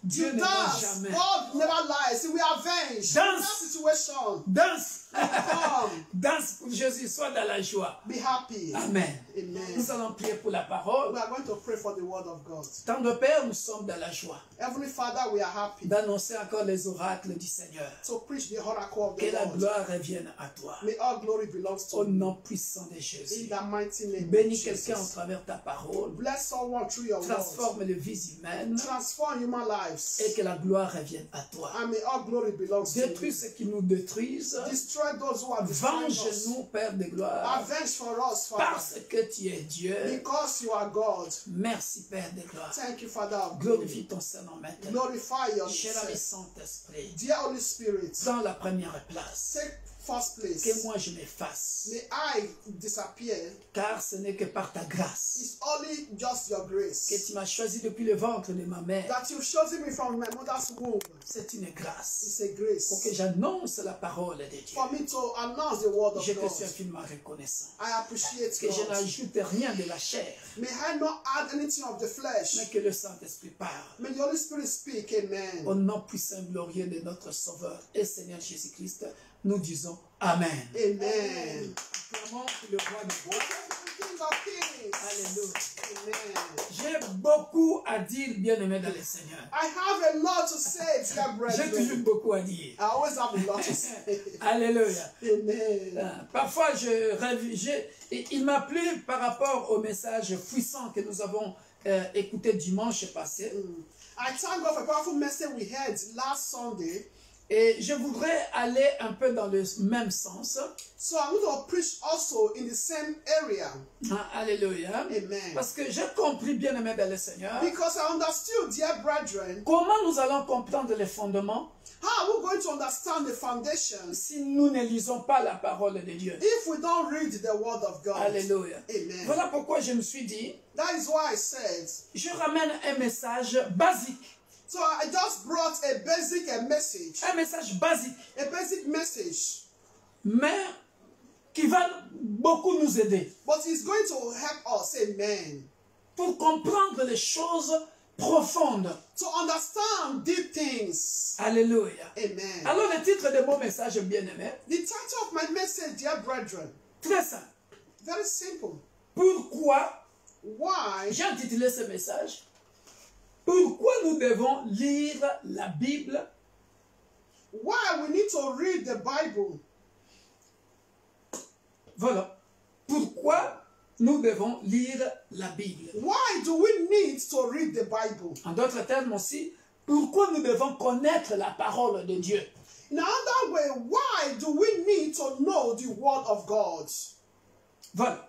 Speaker 1: Dieu
Speaker 2: You
Speaker 1: ne ment
Speaker 2: dance.
Speaker 1: jamais.
Speaker 2: God never lies. We are avenged.
Speaker 1: Dance.
Speaker 2: In that situation,
Speaker 1: Danse.
Speaker 2: come.
Speaker 1: Danse pour Jésus. Sois dans la joie.
Speaker 2: Be happy.
Speaker 1: Amen.
Speaker 2: Amen.
Speaker 1: Nous allons prier pour la parole.
Speaker 2: We are going to pray for the word of God.
Speaker 1: Tant de Père, nous sommes dans la joie
Speaker 2: Heavenly Father, we are happy
Speaker 1: d'annoncer encore les oracles du Seigneur.
Speaker 2: to preach the oracle of
Speaker 1: Que
Speaker 2: the
Speaker 1: la
Speaker 2: Lord.
Speaker 1: gloire revienne à toi.
Speaker 2: May all glory belongs to
Speaker 1: Au
Speaker 2: you.
Speaker 1: nom puissant de
Speaker 2: In
Speaker 1: Jésus.
Speaker 2: the mighty name of
Speaker 1: Bénis quelqu'un au
Speaker 2: Jesus.
Speaker 1: travers de ta parole.
Speaker 2: Bless someone through your word.
Speaker 1: Transforme les vies humaines.
Speaker 2: Transform human lives.
Speaker 1: Et que la gloire revienne à toi.
Speaker 2: And may all glory belongs to
Speaker 1: Détruis
Speaker 2: you.
Speaker 1: ceux qui nous détruisent.
Speaker 2: Destroy those who are destroying us.
Speaker 1: Venge-nous, Père de gloire.
Speaker 2: Avenge for us, Father.
Speaker 1: Parce que tu es Dieu.
Speaker 2: Because you are God.
Speaker 1: Merci, Père de gloire.
Speaker 2: Thank you, Father of glory.
Speaker 1: Glorifie ton Saint-Nom maintenant.
Speaker 2: Glorify your
Speaker 1: Cher ami
Speaker 2: name.
Speaker 1: Saint-Esprit,
Speaker 2: Dear Holy Spirit,
Speaker 1: dans la première place,
Speaker 2: take first place.
Speaker 1: que moi je m'efface.
Speaker 2: May I disappear.
Speaker 1: Car ce n'est que par ta grâce
Speaker 2: It's only just your
Speaker 1: que
Speaker 2: grace.
Speaker 1: tu m'as choisi depuis le ventre de ma mère.
Speaker 2: That you've chosen me from my mother's womb.
Speaker 1: C'est une grâce
Speaker 2: It's a
Speaker 1: pour que
Speaker 2: grace.
Speaker 1: j'annonce la parole de Dieu.
Speaker 2: For me to announce the word of
Speaker 1: Je te
Speaker 2: God.
Speaker 1: suis infiniment reconnaissant.
Speaker 2: I appreciate
Speaker 1: Que je
Speaker 2: God.
Speaker 1: n'ajoute rien de la chair,
Speaker 2: May I not add anything of the flesh.
Speaker 1: mais que le Saint-Esprit parle.
Speaker 2: May the Holy Spirit speak. Amen.
Speaker 1: Au nom puissant et glorieux de notre Sauveur et Seigneur Jésus-Christ, nous disons Amen.
Speaker 2: Amen.
Speaker 1: Acclamons le roi des rois.
Speaker 2: King of kings.
Speaker 1: Alléluia.
Speaker 2: Amen.
Speaker 1: J'ai beaucoup à dire, bien-aimé dans le Seigneur.
Speaker 2: I have a lot to say, dear
Speaker 1: J'ai toujours
Speaker 2: brethren.
Speaker 1: beaucoup à dire.
Speaker 2: I always have a lot to say.
Speaker 1: Alléluia.
Speaker 2: Amen.
Speaker 1: Parfois, il m'a plu par rapport au message puissant que nous avons écouté dimanche passé.
Speaker 2: I thank God for a powerful message we heard last Sunday.
Speaker 1: Et je voudrais aller un peu dans le même sens.
Speaker 2: So I'm going to preach also in the same area.
Speaker 1: Ah, alléluia.
Speaker 2: Amen.
Speaker 1: Parce que j'ai compris, bien-aimé dans le Seigneur,
Speaker 2: Because I understood, dear brethren,
Speaker 1: comment nous allons comprendre les fondements
Speaker 2: how are we going to understand the foundations
Speaker 1: si nous ne lisons pas la parole de Dieu.
Speaker 2: if we don't read the word of God?
Speaker 1: Alléluia.
Speaker 2: Amen.
Speaker 1: Voilà pourquoi je me suis dit,
Speaker 2: That is why I said,
Speaker 1: je ramène un message basique.
Speaker 2: so I just brought a basic message,
Speaker 1: Un message basique,
Speaker 2: message,
Speaker 1: mais qui va beaucoup nous aider
Speaker 2: but it's going to help us, amen,
Speaker 1: pour comprendre les choses profondes.
Speaker 2: to understand deep things.
Speaker 1: Alléluia.
Speaker 2: Amen.
Speaker 1: Alors le titre de mon message, bien-aimé,
Speaker 2: The title of my message, dear brethren,
Speaker 1: très simple.
Speaker 2: very simple.
Speaker 1: Pourquoi,
Speaker 2: Why?
Speaker 1: j'ai intitulé ce message, pourquoi nous devons lire la Bible?
Speaker 2: Why we need to read the Bible?
Speaker 1: Voilà. Pourquoi nous devons lire la Bible?
Speaker 2: Why do we need to read the Bible?
Speaker 1: En d'autres termes aussi, pourquoi nous devons connaître la parole de Dieu?
Speaker 2: In another way, why do we need to know the word of God?
Speaker 1: Voilà.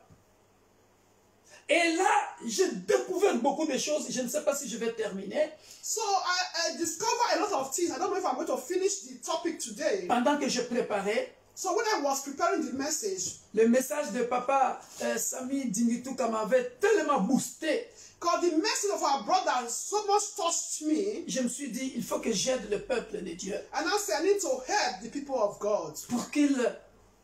Speaker 1: Et là, j'ai découvert beaucoup de choses. Je ne sais pas si je vais terminer.
Speaker 2: So I discovered a lot of things. I don't know if I'm going to finish the topic today.
Speaker 1: Pendant que je préparais,
Speaker 2: So when I was preparing the message,
Speaker 1: le message de papa Sami Dingituka m'avait tellement boosté.
Speaker 2: because the message of our brother so much touched me,
Speaker 1: Je me suis dit, il faut que j'aide le peuple de Dieu
Speaker 2: and I said I need to help the people of God.
Speaker 1: pour qu'ils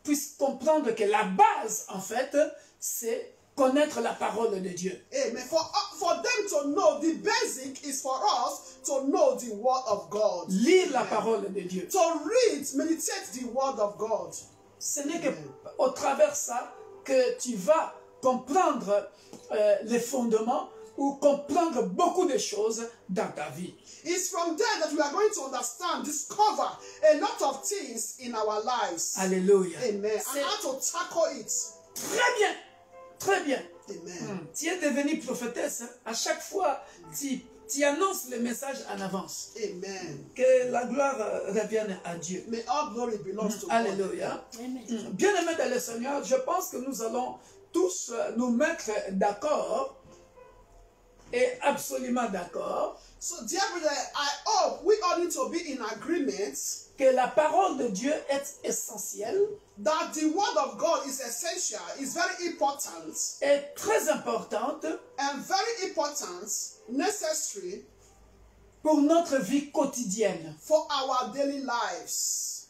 Speaker 1: puissent comprendre que la base, en fait, c'est connaître la parole de Dieu.
Speaker 2: Amen. For them to know, the basic is for us to know the word of God.
Speaker 1: Lire la parole de Dieu.
Speaker 2: To read, meditate the word of God.
Speaker 1: Ce n'est qu'au travers ça que tu vas comprendre les fondements ou comprendre beaucoup de choses dans ta vie.
Speaker 2: It's from there that we are going to understand, discover a lot of things in our lives.
Speaker 1: Alléluia.
Speaker 2: Amen. And how to tackle it.
Speaker 1: Très bien. Très bien.
Speaker 2: Amen.
Speaker 1: Tu es devenue prophétesse. Hein? À chaque fois, tu annonces le message en avance.
Speaker 2: Amen.
Speaker 1: Que la gloire revienne à Dieu.
Speaker 2: May all glory belongs to God.
Speaker 1: Alléluia. Bien-aimés dans le Seigneur, je pense que nous allons tous nous mettre d'accord et absolument d'accord
Speaker 2: So, dear brother, I hope we all need to be in agreement
Speaker 1: que la parole de Dieu est essentielle
Speaker 2: that the word of God is essential, is very important,
Speaker 1: et très importante
Speaker 2: and very important, necessary
Speaker 1: pour notre vie quotidienne.
Speaker 2: for our daily lives.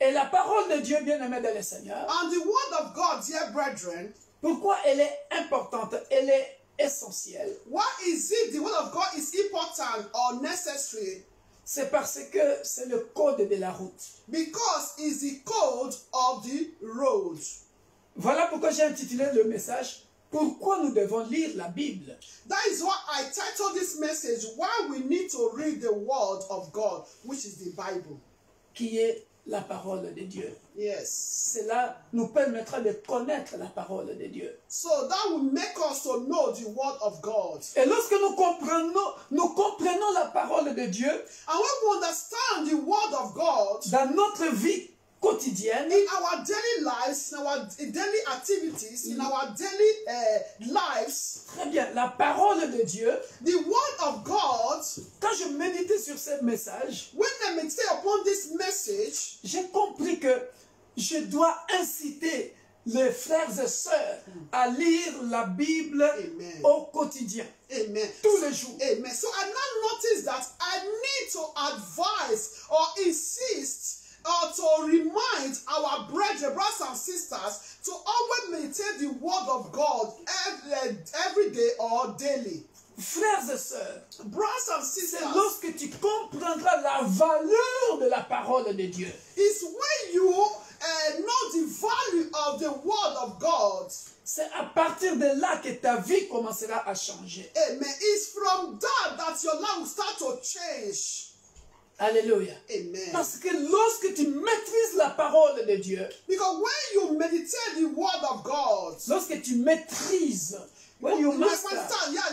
Speaker 1: Et la parole de Dieu, bien-aimé dans le Seigneur,
Speaker 2: And the word of God, dear brethren,
Speaker 1: pourquoi elle est importante, elle est essentielle?
Speaker 2: why is it the word of God is important or necessary?
Speaker 1: C'est parce que c'est le code de la route.
Speaker 2: Because it's the code of the road.
Speaker 1: Voilà pourquoi j'ai intitulé le message « Pourquoi nous devons lire la Bible ?»
Speaker 2: That is why I titled this message, Why We Need to Read the Word of God, which is the Bible.
Speaker 1: qui est la parole de Dieu.
Speaker 2: Yes.
Speaker 1: Cela nous permettra de connaître la parole de Dieu.
Speaker 2: So that will make us to know the Word of God.
Speaker 1: Et lorsque nous comprenons la parole de Dieu
Speaker 2: And when we understand the Word of God
Speaker 1: dans notre vie quotidienne,
Speaker 2: in our daily lives, in our daily activities, in our daily lives,
Speaker 1: très bien, la parole de Dieu,
Speaker 2: the Word of God,
Speaker 1: quand je méditais sur ce message,
Speaker 2: when I meditate upon this message,
Speaker 1: j'ai compris que je dois inciter les frères et sœurs à lire la Bible
Speaker 2: Amen.
Speaker 1: au quotidien,
Speaker 2: Amen.
Speaker 1: tous les jours.
Speaker 2: Amen. So I now notice that I need to advise or insist or to remind our brethren, brothers and sisters, to always meditate the word of God every day or daily.
Speaker 1: Frères et sœurs,
Speaker 2: Brothers and
Speaker 1: c'est
Speaker 2: sisters,
Speaker 1: lorsque tu comprendras la valeur de la parole de Dieu.
Speaker 2: it's when you know the value of the word of God.
Speaker 1: C'est à partir de là que ta vie commencera à changer.
Speaker 2: Amen. It's from that your life will start to change.
Speaker 1: Alléluia.
Speaker 2: Amen.
Speaker 1: Parce que lorsque tu maîtrises la parole de Dieu,
Speaker 2: Because when you meditate the word of God,
Speaker 1: lorsque tu maîtrises, when you master,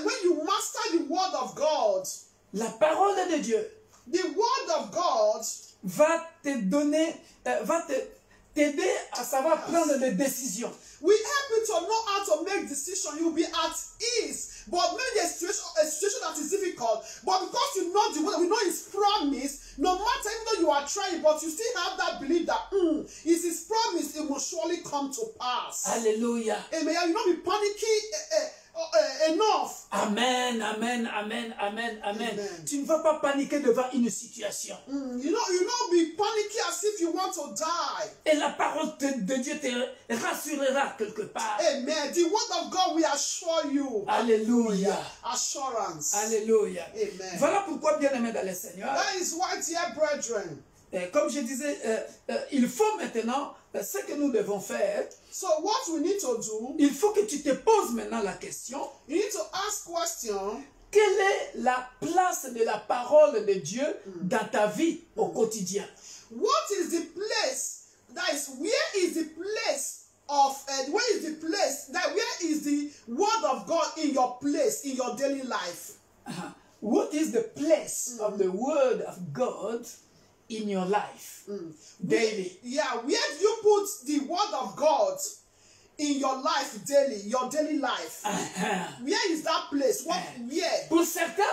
Speaker 2: when you master the word of God,
Speaker 1: La parole de Dieu
Speaker 2: the word of God
Speaker 1: va te donner, t'aider à savoir prendre des décisions.
Speaker 2: will help you to know how to make decisions. You'll be at ease. But maybe there's a situation that is difficult. But because you know the word, we know His promise, no matter even though you are trying, but you still have that belief that it's His promise, it will surely come to pass.
Speaker 1: Alléluia.
Speaker 2: Amen. You not be panicking enough.
Speaker 1: Amen, amen, amen, amen, amen.
Speaker 2: Amen.
Speaker 1: Tu ne vas pas paniquer devant une situation.
Speaker 2: You not be panicking as if you want to die.
Speaker 1: Et la parole de Dieu te rassurera quelque part.
Speaker 2: Amen. The word of God will assure you.
Speaker 1: Alléluia.
Speaker 2: Assurance.
Speaker 1: Alléluia.
Speaker 2: Amen.
Speaker 1: Voilà pourquoi, bien-aimés dans le Seigneur,
Speaker 2: That is why, dear brethren.
Speaker 1: comme je disais, il faut maintenant, ce que nous devons faire,
Speaker 2: So what we need to do,
Speaker 1: il faut que tu te poses maintenant la question,
Speaker 2: you need to ask question.
Speaker 1: quelle est la place de la parole de Dieu dans ta vie au quotidien?
Speaker 2: What is the place? That is, where is the place of? Where is the place? That where is the word of God in your place in your daily life?
Speaker 1: What is the place of the word of God in your life daily?
Speaker 2: Yeah, where do you put the word of God in your life daily, your daily life? Where is that place? What? Where?
Speaker 1: Pour certains,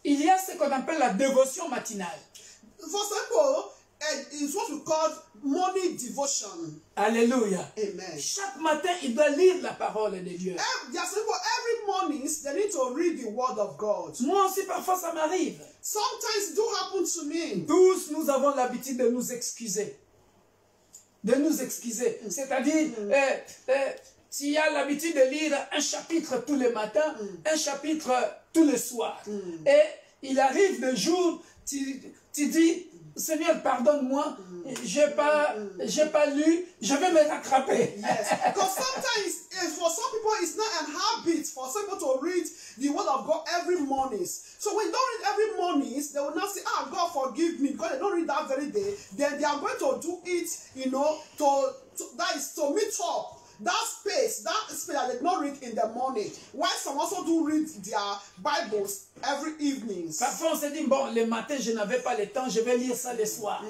Speaker 1: il y a ce qu'on appelle la dévotion matinale.
Speaker 2: For some people, it's what we call morning devotion.
Speaker 1: Alléluia.
Speaker 2: Amen.
Speaker 1: Chaque matin, il doit lire la parole de Dieu.
Speaker 2: There are some people every morning they need to read the word of God.
Speaker 1: Moi aussi, parfois, ça m'arrive.
Speaker 2: Sometimes it do happen to me.
Speaker 1: Tous, nous avons l'habitude de nous excuser. De nous excuser. C'est-à-dire, tu as l'habitude de lire un chapitre tous les matins, un chapitre tous les soirs. Et il arrive des jours, tu dis, Seigneur, pardonne-moi, j'ai pas lu, je vais me rattraper.
Speaker 2: Yes, because sometimes for some people it's not an habit for some people to read the word of God every morning. So when they don't read every morning, they will not say, God forgive me, because they don't read that very day. Then they are going to do it, that is to meet up that space that they not read in the morning. While some also do read their Bibles every evening.
Speaker 1: Parfois on se dit, bon, le matin je n'avais pas le temps, je vais lire ça le soir.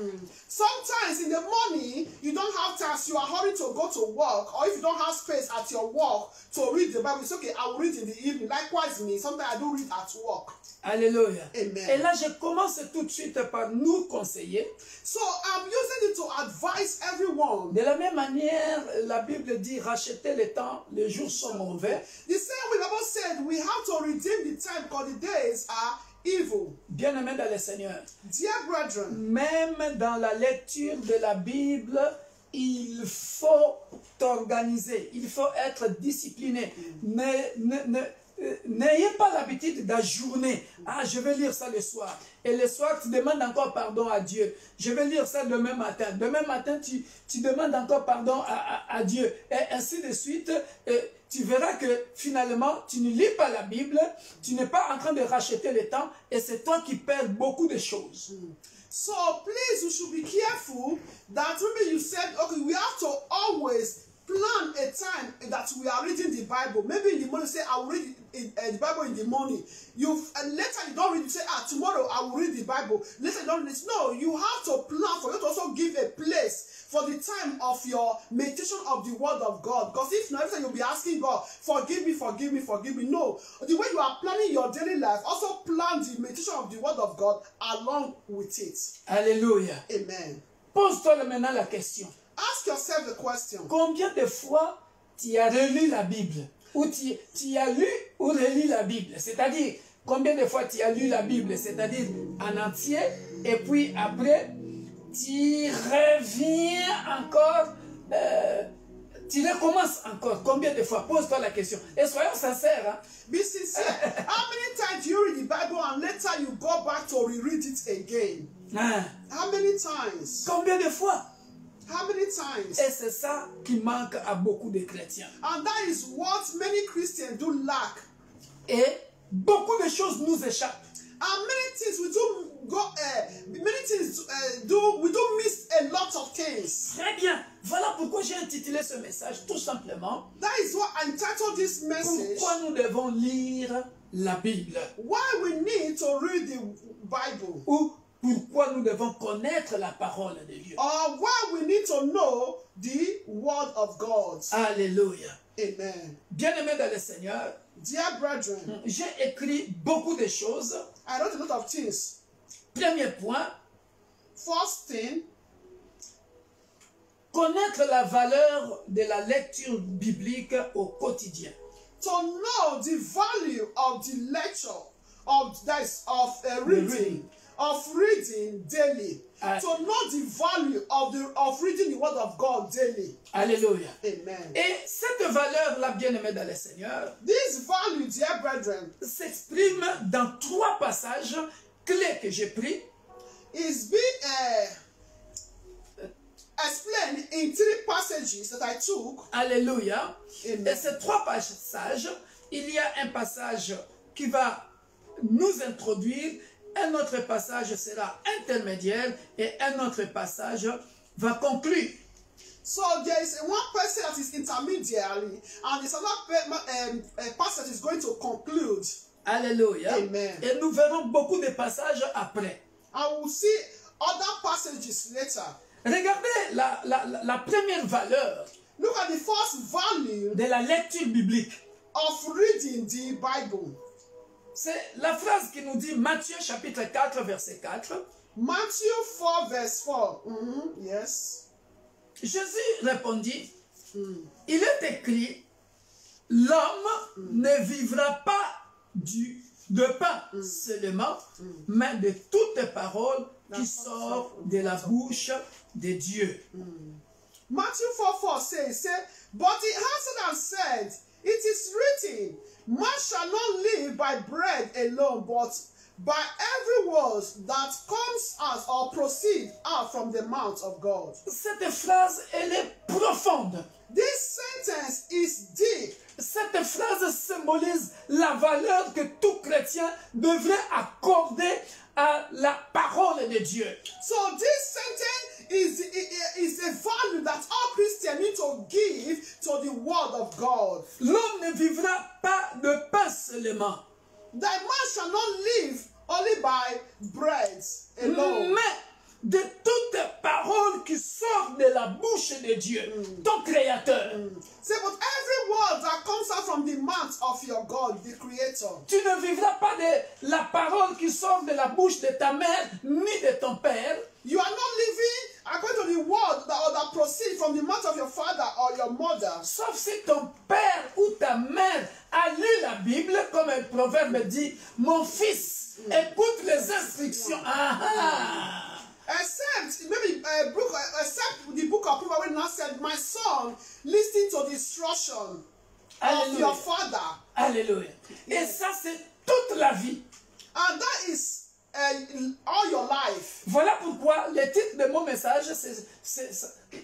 Speaker 2: Sometimes in the morning, you don't have time, so you are hurried to go to work, or if you don't have space at your work to read the Bible, it's okay, I will read in the evening. Likewise me, sometimes I do read at work.
Speaker 1: Alléluia.
Speaker 2: Amen.
Speaker 1: Et là, je commence tout de suite par nous conseiller.
Speaker 2: So I'm using it to advise everyone.
Speaker 1: De la même manière, la Bible dit, rachetez le temps, les jours sont mauvais.
Speaker 2: The same way the Bible said, we have to redeem the time because the days are evil.
Speaker 1: Bien-aimés dans le Seigneur,
Speaker 2: Dear brethren,
Speaker 1: même dans la lecture de la Bible, il faut t'organiser, il faut être discipliné. N'ayez pas l'habitude d'ajourner. Ah, je vais lire ça le soir. Et le soir, tu demandes encore pardon à Dieu. Je vais lire ça demain matin. Demain matin, tu demandes encore pardon à Dieu. Et ainsi de suite. Tu verras que finalement, tu ne lis pas la Bible. Tu n'es pas en train de racheter le temps. Et c'est toi qui perds beaucoup de choses.
Speaker 2: So please, you should be careful that maybe you said, okay, we have to always plan a time that we are reading the Bible. Maybe in the morning, say, I will read the Bible in the morning. Later you don't read, you say, tomorrow I will read the Bible. Later you don't read. No, you have to plan for you to also give a place for the time of your meditation of the word of God. Because if not, every time you'll be asking God, forgive me, forgive me, forgive me. No, the way you are planning your daily life, also plan the meditation of the word of God along with it.
Speaker 1: Alléluia.
Speaker 2: Amen.
Speaker 1: Pose-toi maintenant la question.
Speaker 2: Ask yourself the question.
Speaker 1: Combien de fois tu as relu la Bible? Ou tu as lu ou relu la Bible? C'est-à-dire, combien de fois tu as lu la Bible? C'est-à-dire en entier, et puis après, tu reviens encore, tu recommences encore. Combien de fois? Pose-toi la question. Et soyons sincères. Hein?
Speaker 2: Be sincere. How many times do you read the Bible and later you go back to reread it again?
Speaker 1: Hein?
Speaker 2: How many times?
Speaker 1: Combien de fois?
Speaker 2: How many times?
Speaker 1: Et c'est ça qui manque à beaucoup de chrétiens.
Speaker 2: And that is what many Christians do lack.
Speaker 1: Et beaucoup de choses nous échappent.
Speaker 2: And many things we do miss a lot of things.
Speaker 1: Très bien. Voilà pourquoi j'ai intitulé ce message tout simplement.
Speaker 2: That is why I entitled this message.
Speaker 1: Pourquoi nous devons lire la Bible?
Speaker 2: Why we need to read the Bible?
Speaker 1: Ou pourquoi nous devons connaître la parole de Dieu?
Speaker 2: Or why we need to know the word of God?
Speaker 1: Alléluia.
Speaker 2: Amen.
Speaker 1: Bien-aimés dans le Seigneur,
Speaker 2: Dear brethren,
Speaker 1: j'ai écrit beaucoup de choses.
Speaker 2: I wrote a lot of things.
Speaker 1: Premier point,
Speaker 2: First thing,
Speaker 1: connaître la valeur de la lecture biblique au quotidien.
Speaker 2: to know the value of the lecture of reading daily. To know the value of reading the word of God daily.
Speaker 1: Alléluia.
Speaker 2: Amen.
Speaker 1: Et cette valeur-là, bien-aimée dans le Seigneur,
Speaker 2: This value, dear brethren,
Speaker 1: s'exprime dans 3 passages clés que j'ai pris.
Speaker 2: is being explained in 3 passages that I took.
Speaker 1: Alléluia.
Speaker 2: Amen.
Speaker 1: Et ces 3 passages, il y a un passage qui va nous introduire, un autre passage sera intermédiaire et un autre passage va conclure.
Speaker 2: So there is one person that is intermediary, and there's another person that is going to conclude.
Speaker 1: Alléluia.
Speaker 2: Amen.
Speaker 1: Et nous verrons beaucoup de passages après.
Speaker 2: And we'll see other passages later.
Speaker 1: Regardez la première valeur
Speaker 2: Look at the first value
Speaker 1: de la lecture biblique.
Speaker 2: of reading the Bible.
Speaker 1: C'est la phrase qui nous dit Matthieu chapitre 4 verset 4.
Speaker 2: Matthew 4 verse 4. Yes.
Speaker 1: Jésus répondit, il est écrit, l'homme ne vivra pas de pain seulement, mais de toutes paroles qui sortent de la bouche de Dieu.
Speaker 2: Matthew 4 says, but he answered and said, it is written, man shall not live by bread alone, but by every word that comes out or proceeds out from the mouth of God.
Speaker 1: Cette phrase, elle est profonde.
Speaker 2: This sentence is deep.
Speaker 1: Cette phrase symbolise la valeur que tout chrétien devrait accorder à la parole de Dieu.
Speaker 2: So this sentence is a value that all Christians need to give to the word of God.
Speaker 1: L'homme ne vivra pas de pain seulement,
Speaker 2: That man shall not live only by bread alone.
Speaker 1: mais de toutes paroles qui sortent de la bouche de Dieu, ton Créateur.
Speaker 2: Say, but every word that comes out from the mouth of your God, the Creator.
Speaker 1: Tu ne vivras pas de la parole qui sort de la bouche de ta mère ni de ton père,
Speaker 2: You are not living according to the word that proceeds from the mouth of your father or your mother.
Speaker 1: sauf si ton père ou ta mère a lu la Bible, comme un proverbe dit, mon fils, écoute les instructions.
Speaker 2: Except maybe except the book of Proverbs now said, my son, listen to the instruction of your father.
Speaker 1: Alléluia. Et ça, c'est toute la vie.
Speaker 2: And that is all your life.
Speaker 1: Voilà pourquoi le titre de mon message,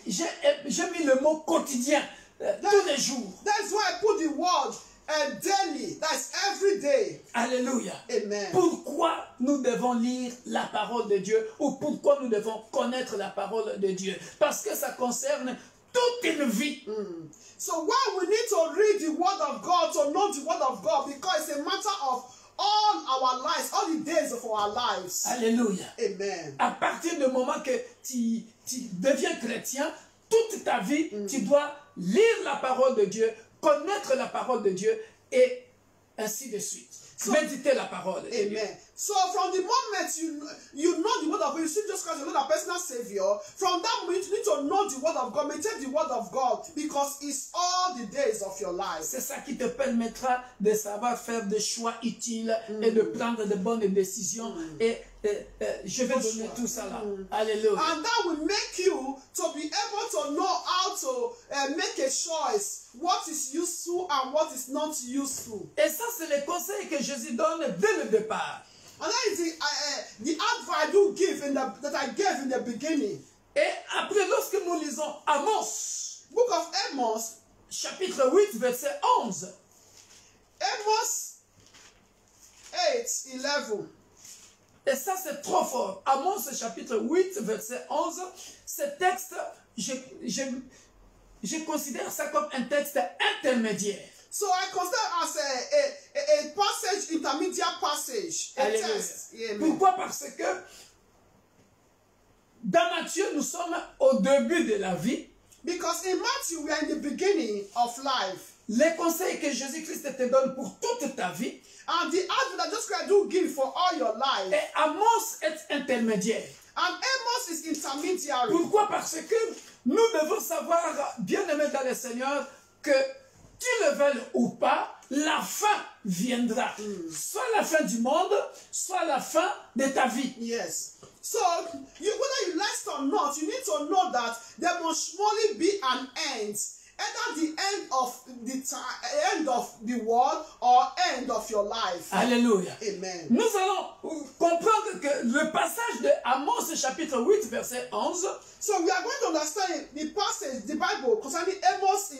Speaker 1: j'ai mis le mot quotidien, tous les jours.
Speaker 2: That's why I put the word daily. That's every day.
Speaker 1: Alléluia.
Speaker 2: Amen.
Speaker 1: Pourquoi nous devons lire la parole de Dieu ou pourquoi nous devons connaître la parole de Dieu? Parce que ça concerne toute une vie.
Speaker 2: So why we need to read the word of God, to know the word of God, because it's a matter of all our lives, all the days of our lives.
Speaker 1: Alléluia.
Speaker 2: Amen.
Speaker 1: À partir du moment que tu deviens chrétien, toute ta vie, tu dois lire la parole de Dieu, connaître la parole de Dieu et ainsi de suite. Méditer la parole de Dieu.
Speaker 2: Amen. So from the moment you know the word of God, you see just because you know that personal savior, from that moment you need to know the word of God, meditate the word of God, because it's all the days of your life.
Speaker 1: C'est ça qui te permettra de savoir faire des choix utiles et de prendre de bonnes décisions. Et je vais donner tout ça là. Alléluia.
Speaker 2: And that will make you to be able to know how to make a choice, what is useful and what is not useful.
Speaker 1: Et ça, c'est le conseil que Jésus donne dès le départ.
Speaker 2: And that is the advice you give that I gave in the beginning.
Speaker 1: Et après, lorsque nous lisons Amos,
Speaker 2: Book of Amos,
Speaker 1: chapitre 8, verset 11.
Speaker 2: Amos 8:11.
Speaker 1: Et ça, c'est trop fort. Amos, chapitre 8, verset 11. Ce texte, je considère ça comme un texte intermédiaire.
Speaker 2: So I consider as a passage, intermediate passage, a
Speaker 1: Alléluia.
Speaker 2: test. Amen.
Speaker 1: Pourquoi? Parce que dans Matthieu, nous sommes au début de la vie.
Speaker 2: Because in Matthew, we are in the beginning of life.
Speaker 1: Les conseils que Jésus-Christ te donne pour toute ta vie.
Speaker 2: And the advice that Jesus Christ do give for all your life.
Speaker 1: Et Amos est intermédiaire.
Speaker 2: And Amos is intermediary.
Speaker 1: Pourquoi? Parce que nous devons savoir, bien-aimés dans le Seigneur, que tu le veuilles ou pas, la fin viendra. Soit la fin du monde, soit la fin de ta vie.
Speaker 2: Yes. So, whether you like it or not, you need to know that there must surely be an end. Either the end of the world or end of your life.
Speaker 1: Alléluia.
Speaker 2: Amen.
Speaker 1: Nous allons comprendre que le passage de Amos chapitre 8 verset 11.
Speaker 2: So we are going to understand the passage, the Bible concerning Amos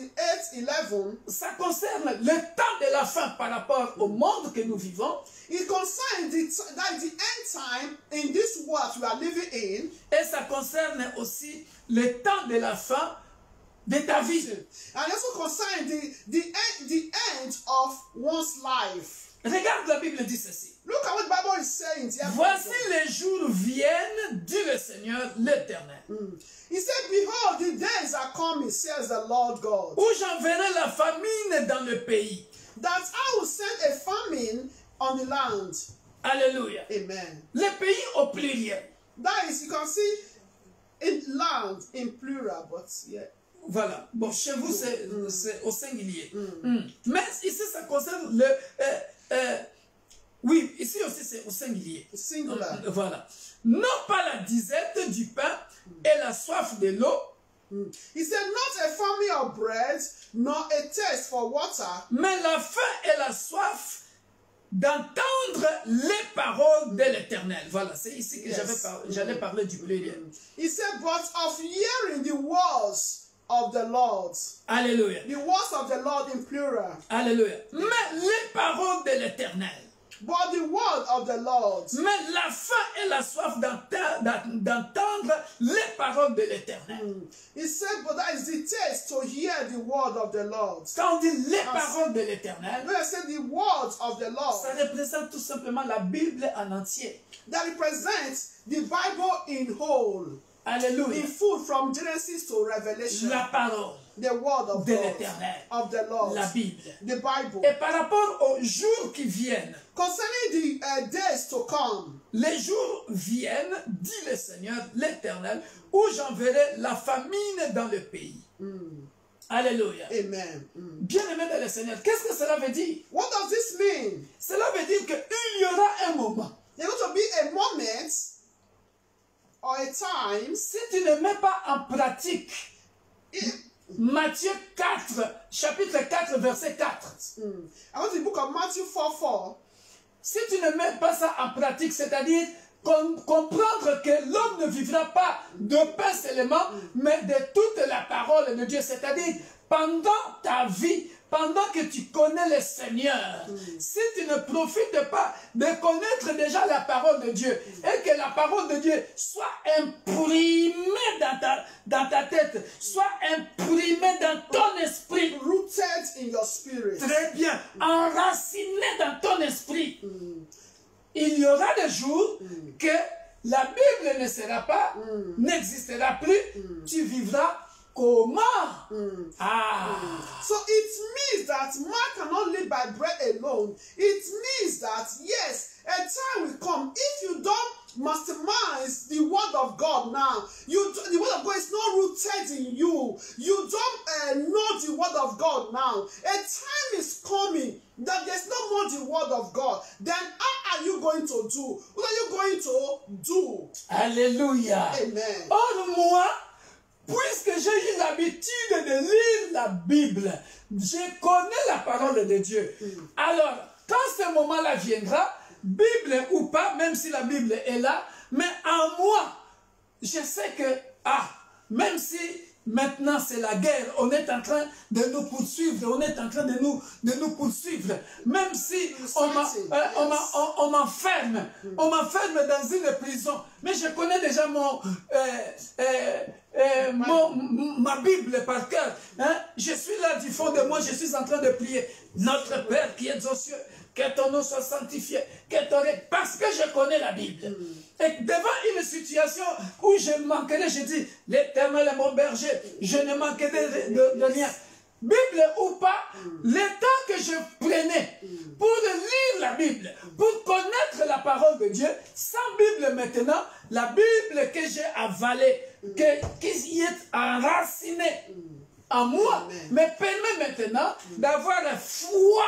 Speaker 2: 8:11.
Speaker 1: Ça concerne le temps de la fin par rapport au monde que nous vivons.
Speaker 2: It concerns the end time in this world we are living in.
Speaker 1: Et ça concerne aussi le temps de la fin de ta vie.
Speaker 2: And also concerns the end of one's life.
Speaker 1: Regarde, la Bible dit ceci.
Speaker 2: Look at what the Bible is saying.
Speaker 1: Voici les jours viennent, dit le Seigneur l'Éternel.
Speaker 2: He said, behold, the days are coming, says the Lord God,
Speaker 1: Où j'enverrai la famine dans le pays.
Speaker 2: that I will send a famine on the land.
Speaker 1: Alléluia.
Speaker 2: Amen.
Speaker 1: Le pays au pluriel.
Speaker 2: That is, you can see in land in plural, but yeah.
Speaker 1: Voilà. Bon, chez vous, c'est au singulier. Mais ici, ça concerne le... oui, ici aussi, c'est au singulier.
Speaker 2: Singular.
Speaker 1: Voilà. Non pas la disette du pain et la soif de l'eau,
Speaker 2: He said, not a famine of bread, nor a thirst for water,
Speaker 1: mais la faim et la soif d'entendre les paroles de l'Éternel. Voilà, c'est ici que j'allais parler du pluriel.
Speaker 2: He said, but of hearing the words of the Lord.
Speaker 1: Alléluia.
Speaker 2: The words of the Lord in plural.
Speaker 1: Alléluia. Mais les paroles de l'Éternel.
Speaker 2: But the word of the Lord.
Speaker 1: Mais la faim et la soif d'entendre les paroles de l'Éternel.
Speaker 2: He said, but that is the taste to hear the word of the Lord.
Speaker 1: Quand on dit les paroles de l'Éternel,
Speaker 2: When I say the words of the Lord,
Speaker 1: ça représente tout simplement la Bible en entier.
Speaker 2: that represents the Bible in whole,
Speaker 1: Alléluia.
Speaker 2: in full, from Genesis to Revelation.
Speaker 1: La parole
Speaker 2: The word of
Speaker 1: de
Speaker 2: God,
Speaker 1: l'Éternel.
Speaker 2: of the Lord,
Speaker 1: La Bible.
Speaker 2: the Bible.
Speaker 1: Et par rapport aux jours qui viennent,
Speaker 2: Concerning the days to come,
Speaker 1: les jours viennent, dit le Seigneur, l'Éternel, où j'enverrai la famine dans le pays. Alléluia.
Speaker 2: amen.
Speaker 1: Bien-aimé dans le Seigneur, qu'est-ce que cela veut dire?
Speaker 2: What does this mean?
Speaker 1: Cela veut dire qu'il y aura un moment.
Speaker 2: There's going to be a moment or a time.
Speaker 1: Si tu ne mets pas en pratique
Speaker 2: If,
Speaker 1: Matthieu 4, chapitre 4, verset 4.
Speaker 2: I want the book of Matthew 4:4.
Speaker 1: Si tu ne mets pas ça en pratique, c'est-à-dire comprendre que l'homme ne vivra pas de pain seulement, mais de toute la parole de Dieu, c'est-à-dire pendant ta vie, pendant que tu connais le Seigneur, si tu ne profites pas de connaître déjà la parole de Dieu et que la parole de Dieu soit imprimée dans ta tête, soit imprimée dans ton esprit,
Speaker 2: Rooted in your spirit.
Speaker 1: très bien, enracinée dans ton esprit, il y aura des jours que la Bible ne sera pas, n'existera plus, tu vivras comment?
Speaker 2: So it means that man cannot live by bread alone. It means that, yes, a time will come. If you don't mastermind the word of God now, the word of God is not rooted in you. You don't know the word of God now. A time is coming that there's no more the word of God. Then how are you going to do? What are you going to do?
Speaker 1: Alléluia.
Speaker 2: Amen.
Speaker 1: Or moi, puisque j'ai eu l'habitude de lire la Bible, je connais la parole de Dieu. Alors, quand ce moment-là viendra, Bible ou pas, même si la Bible est là, mais en moi, je sais que, même si maintenant c'est la guerre, on est en train de nous poursuivre, on est en train de nous poursuivre. Même si on m'enferme dans une prison, mais je connais déjà ma Bible par cœur. Hein? Je suis là du fond de moi, je suis en train de prier. Notre Père qui est aux cieux, que ton nom soit sanctifié, que ton règne, parce que je connais la Bible. Et devant une situation où je manquerai, je dis, l'Éternel est mon berger, je ne manquerai de rien. Bible ou pas, le temps que je prenais pour lire la Bible, pour connaître la parole de Dieu, sans Bible maintenant, la Bible que j'ai avalée, qui est enracinée en moi, me permet maintenant d'avoir la foi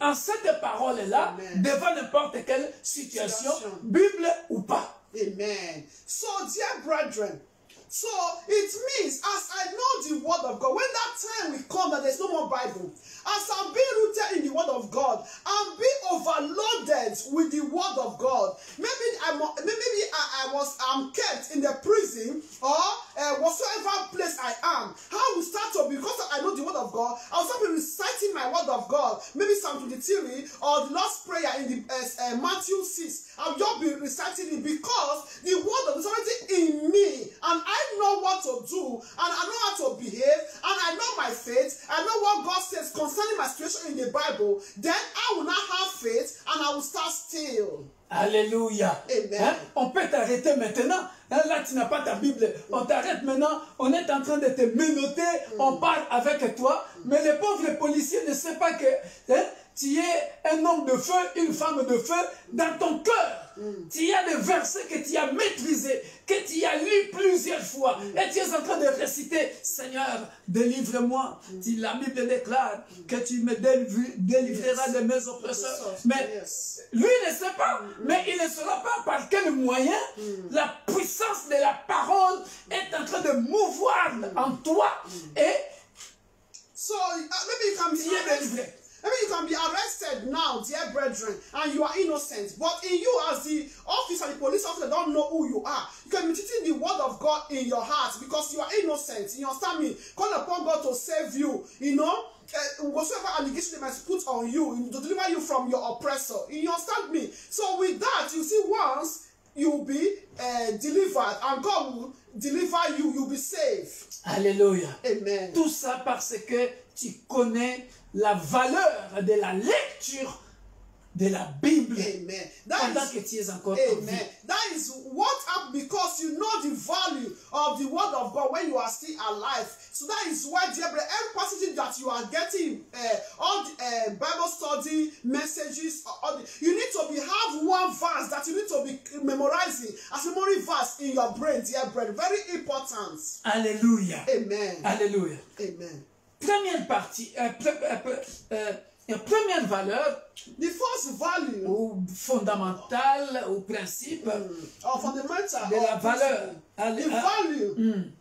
Speaker 1: en cette parole-là, devant n'importe quelle situation, Bible ou pas.
Speaker 2: Amen. So, dear brethren, so it means as I know the word of God, when that time will come that there's no more Bible, as I'm being rooted in the word of God, I'm being overloaded with the word of God. Maybe I'm kept in the prison or whatsoever place I am. How will start to, because I know the word of God, I'll start reciting my word of God. Maybe Psalm 23 or the Lord's Prayer in the Matthew 6. I'll just be reciting it because the word of God is already in me, and I know what to do, and I know how to behave, and I know my faith. I know what God says concerning my situation in the Bible. Then I will not have faith, and I will start still.
Speaker 1: Alléluia. Hein? On peut t'arrêter maintenant. Hein? Là, tu n'as pas ta Bible. On t'arrête maintenant. On est en train de te menotter. On parle avec toi. Mais le pauvre policier ne sait pas que tu es un homme de feu, une femme de feu dans ton cœur. Tu as des versets que tu as maîtrisés, que tu as lus plusieurs fois. Et tu es en train de réciter, Seigneur, délivre-moi. La Bible déclare que tu me délivreras de mes oppresseurs. Mais lui ne sait pas, mais il ne saura pas par quel moyen la puissance de la parole est en train de mouvoir en toi et
Speaker 2: so maybe you can be délivré. Maybe you can be arrested now, dear brethren, and you are innocent. But in you, as the officer, the police officer, don't know who you are. You can be teaching the word of God in your heart because you are innocent. You understand me? Call upon God to save you. You know, whatsoever allegation they might put on you, to deliver you from your oppressor. You understand me? So with that, you see, once you will be delivered, and God will deliver you, you'll be saved.
Speaker 1: Alléluia.
Speaker 2: Amen.
Speaker 1: Tout ça parce que tu connais la valeur de la lecture de la Bible.
Speaker 2: Amen.
Speaker 1: Pendant que tu es encore en vie.
Speaker 2: That is what happened because you know the value of the word of God when you are still alive. So that is why, dear brother, every passage that you are getting, all the Bible study messages, you need to have one verse that you need to be memorizing as a memory verse in your brain, dear brother. Very important.
Speaker 1: Alléluia.
Speaker 2: Amen.
Speaker 1: Alléluia.
Speaker 2: Amen.
Speaker 1: Première partie, première valeur,
Speaker 2: the first value,
Speaker 1: ou fondamentale, ou principe,
Speaker 2: or fundamental,
Speaker 1: de la valeur,
Speaker 2: the value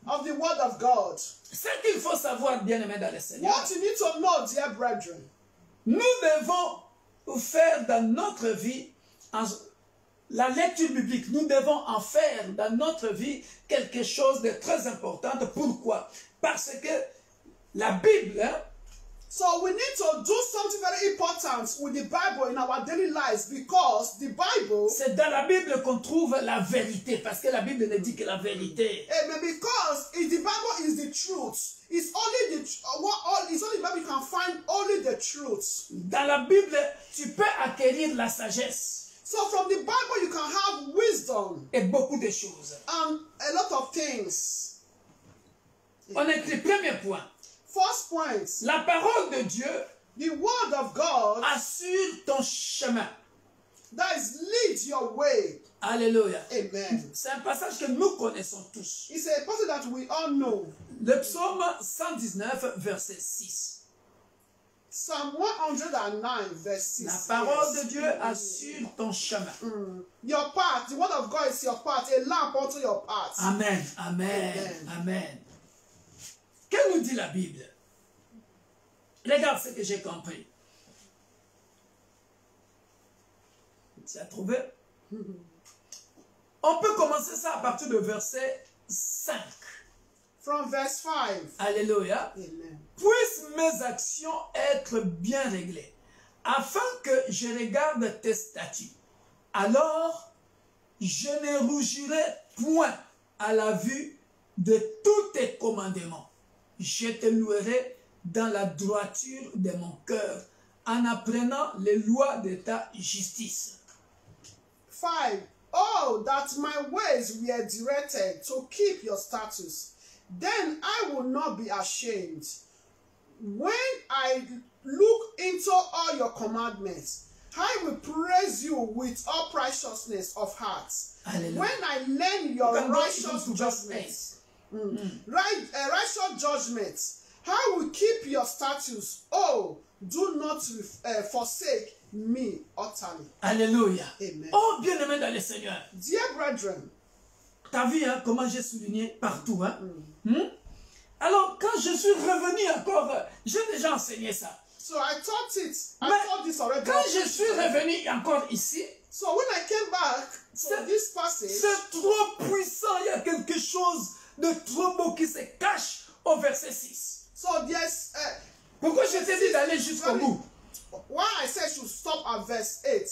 Speaker 2: of the word of God.
Speaker 1: Ce qu'il faut savoir, bien-aimé dans le Seigneur,
Speaker 2: what you need to know, dear brethren,
Speaker 1: nous devons faire dans notre vie, la lecture biblique, nous devons en faire dans notre vie quelque chose de très important. Pourquoi? Parce que la Bible,
Speaker 2: so we need to do something very important with the Bible in our daily lives because the Bible,
Speaker 1: c'est dans la Bible qu'on trouve la vérité, parce que la Bible ne dit que la vérité.
Speaker 2: Amen. Because if the Bible is the truth, it's only it's only the Bible you can find only the truth.
Speaker 1: Dans la Bible, tu peux acquérir la sagesse.
Speaker 2: So from the Bible you can have wisdom
Speaker 1: et beaucoup de choses.
Speaker 2: And a lot of things.
Speaker 1: On écrit premier point.
Speaker 2: First point.
Speaker 1: La parole de Dieu,
Speaker 2: the word of God,
Speaker 1: assure ton chemin.
Speaker 2: That is, lead your way.
Speaker 1: Alléluia.
Speaker 2: Amen.
Speaker 1: C'est un passage que nous connaissons tous.
Speaker 2: It's a passage that we all know.
Speaker 1: Le psaume 119, verset 6.
Speaker 2: Psalm 109, verse 6.
Speaker 1: La parole de Dieu assure ton chemin.
Speaker 2: Your path, the word of God is your path, a lamp unto your path.
Speaker 1: Amen, amen, amen. Amen. Que nous dit la Bible? Regarde ce que j'ai compris. Tu as trouvé? On peut commencer ça à partir de verset 5.
Speaker 2: From verse 5.
Speaker 1: Alléluia.
Speaker 2: Amen.
Speaker 1: Puissent mes actions être bien réglées, afin que je regarde tes statuts. Alors, je ne rougirai point à la vue de tous tes commandements. Je te louerai dans la droiture de mon cœur, en apprenant les lois de ta justice.
Speaker 2: 5. Oh, that my ways were directed to keep your statutes. Then I will not be ashamed. When I look into all your commandments, I will praise you with all righteousness of heart.
Speaker 1: Hallelujah.
Speaker 2: When I learn your
Speaker 1: You can go
Speaker 2: righteous
Speaker 1: to verse
Speaker 2: judgments, righteous judgments, I will keep your statutes. Oh, do not forsake me utterly.
Speaker 1: Alléluia.
Speaker 2: Amen.
Speaker 1: Oh, bien-aimé dans le Seigneur.
Speaker 2: Dear brethren,
Speaker 1: T'as vu hein, comment j'ai souligné partout. Hein? Alors, quand je suis revenu encore, j'ai déjà enseigné ça.
Speaker 2: so I taught it. I
Speaker 1: Mais
Speaker 2: taught this already.
Speaker 1: quand je suis revenu encore ici,
Speaker 2: So when I came back to this passage,
Speaker 1: c'est trop puissant. Il y a quelque chose de trop beau qui se cache au verset 6.
Speaker 2: so there's
Speaker 1: Pourquoi je t'ai dit d'aller jusqu'au bout?
Speaker 2: why I said should stop at verse 8.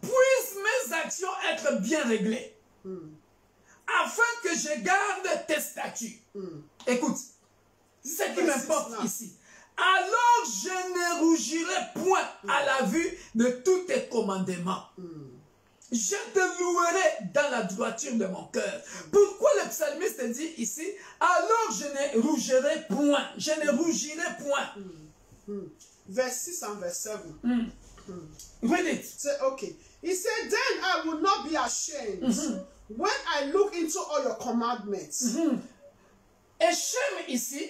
Speaker 1: Puissent mes actions être bien réglées, afin que je garde tes statuts. Écoute, c'est ce qui m'importe ici. Alors je ne rougirai point à la vue de tous tes commandements. Je te louerai dans la droiture de mon cœur. Pourquoi le psalmiste dit ici, alors je ne rougirai point. Je ne rougirai point.
Speaker 2: Verse 6 and verse 7.
Speaker 1: Read it.
Speaker 2: Say, okay. He said, then I will not be ashamed when I look into all your commandments.
Speaker 1: Et Shem ici,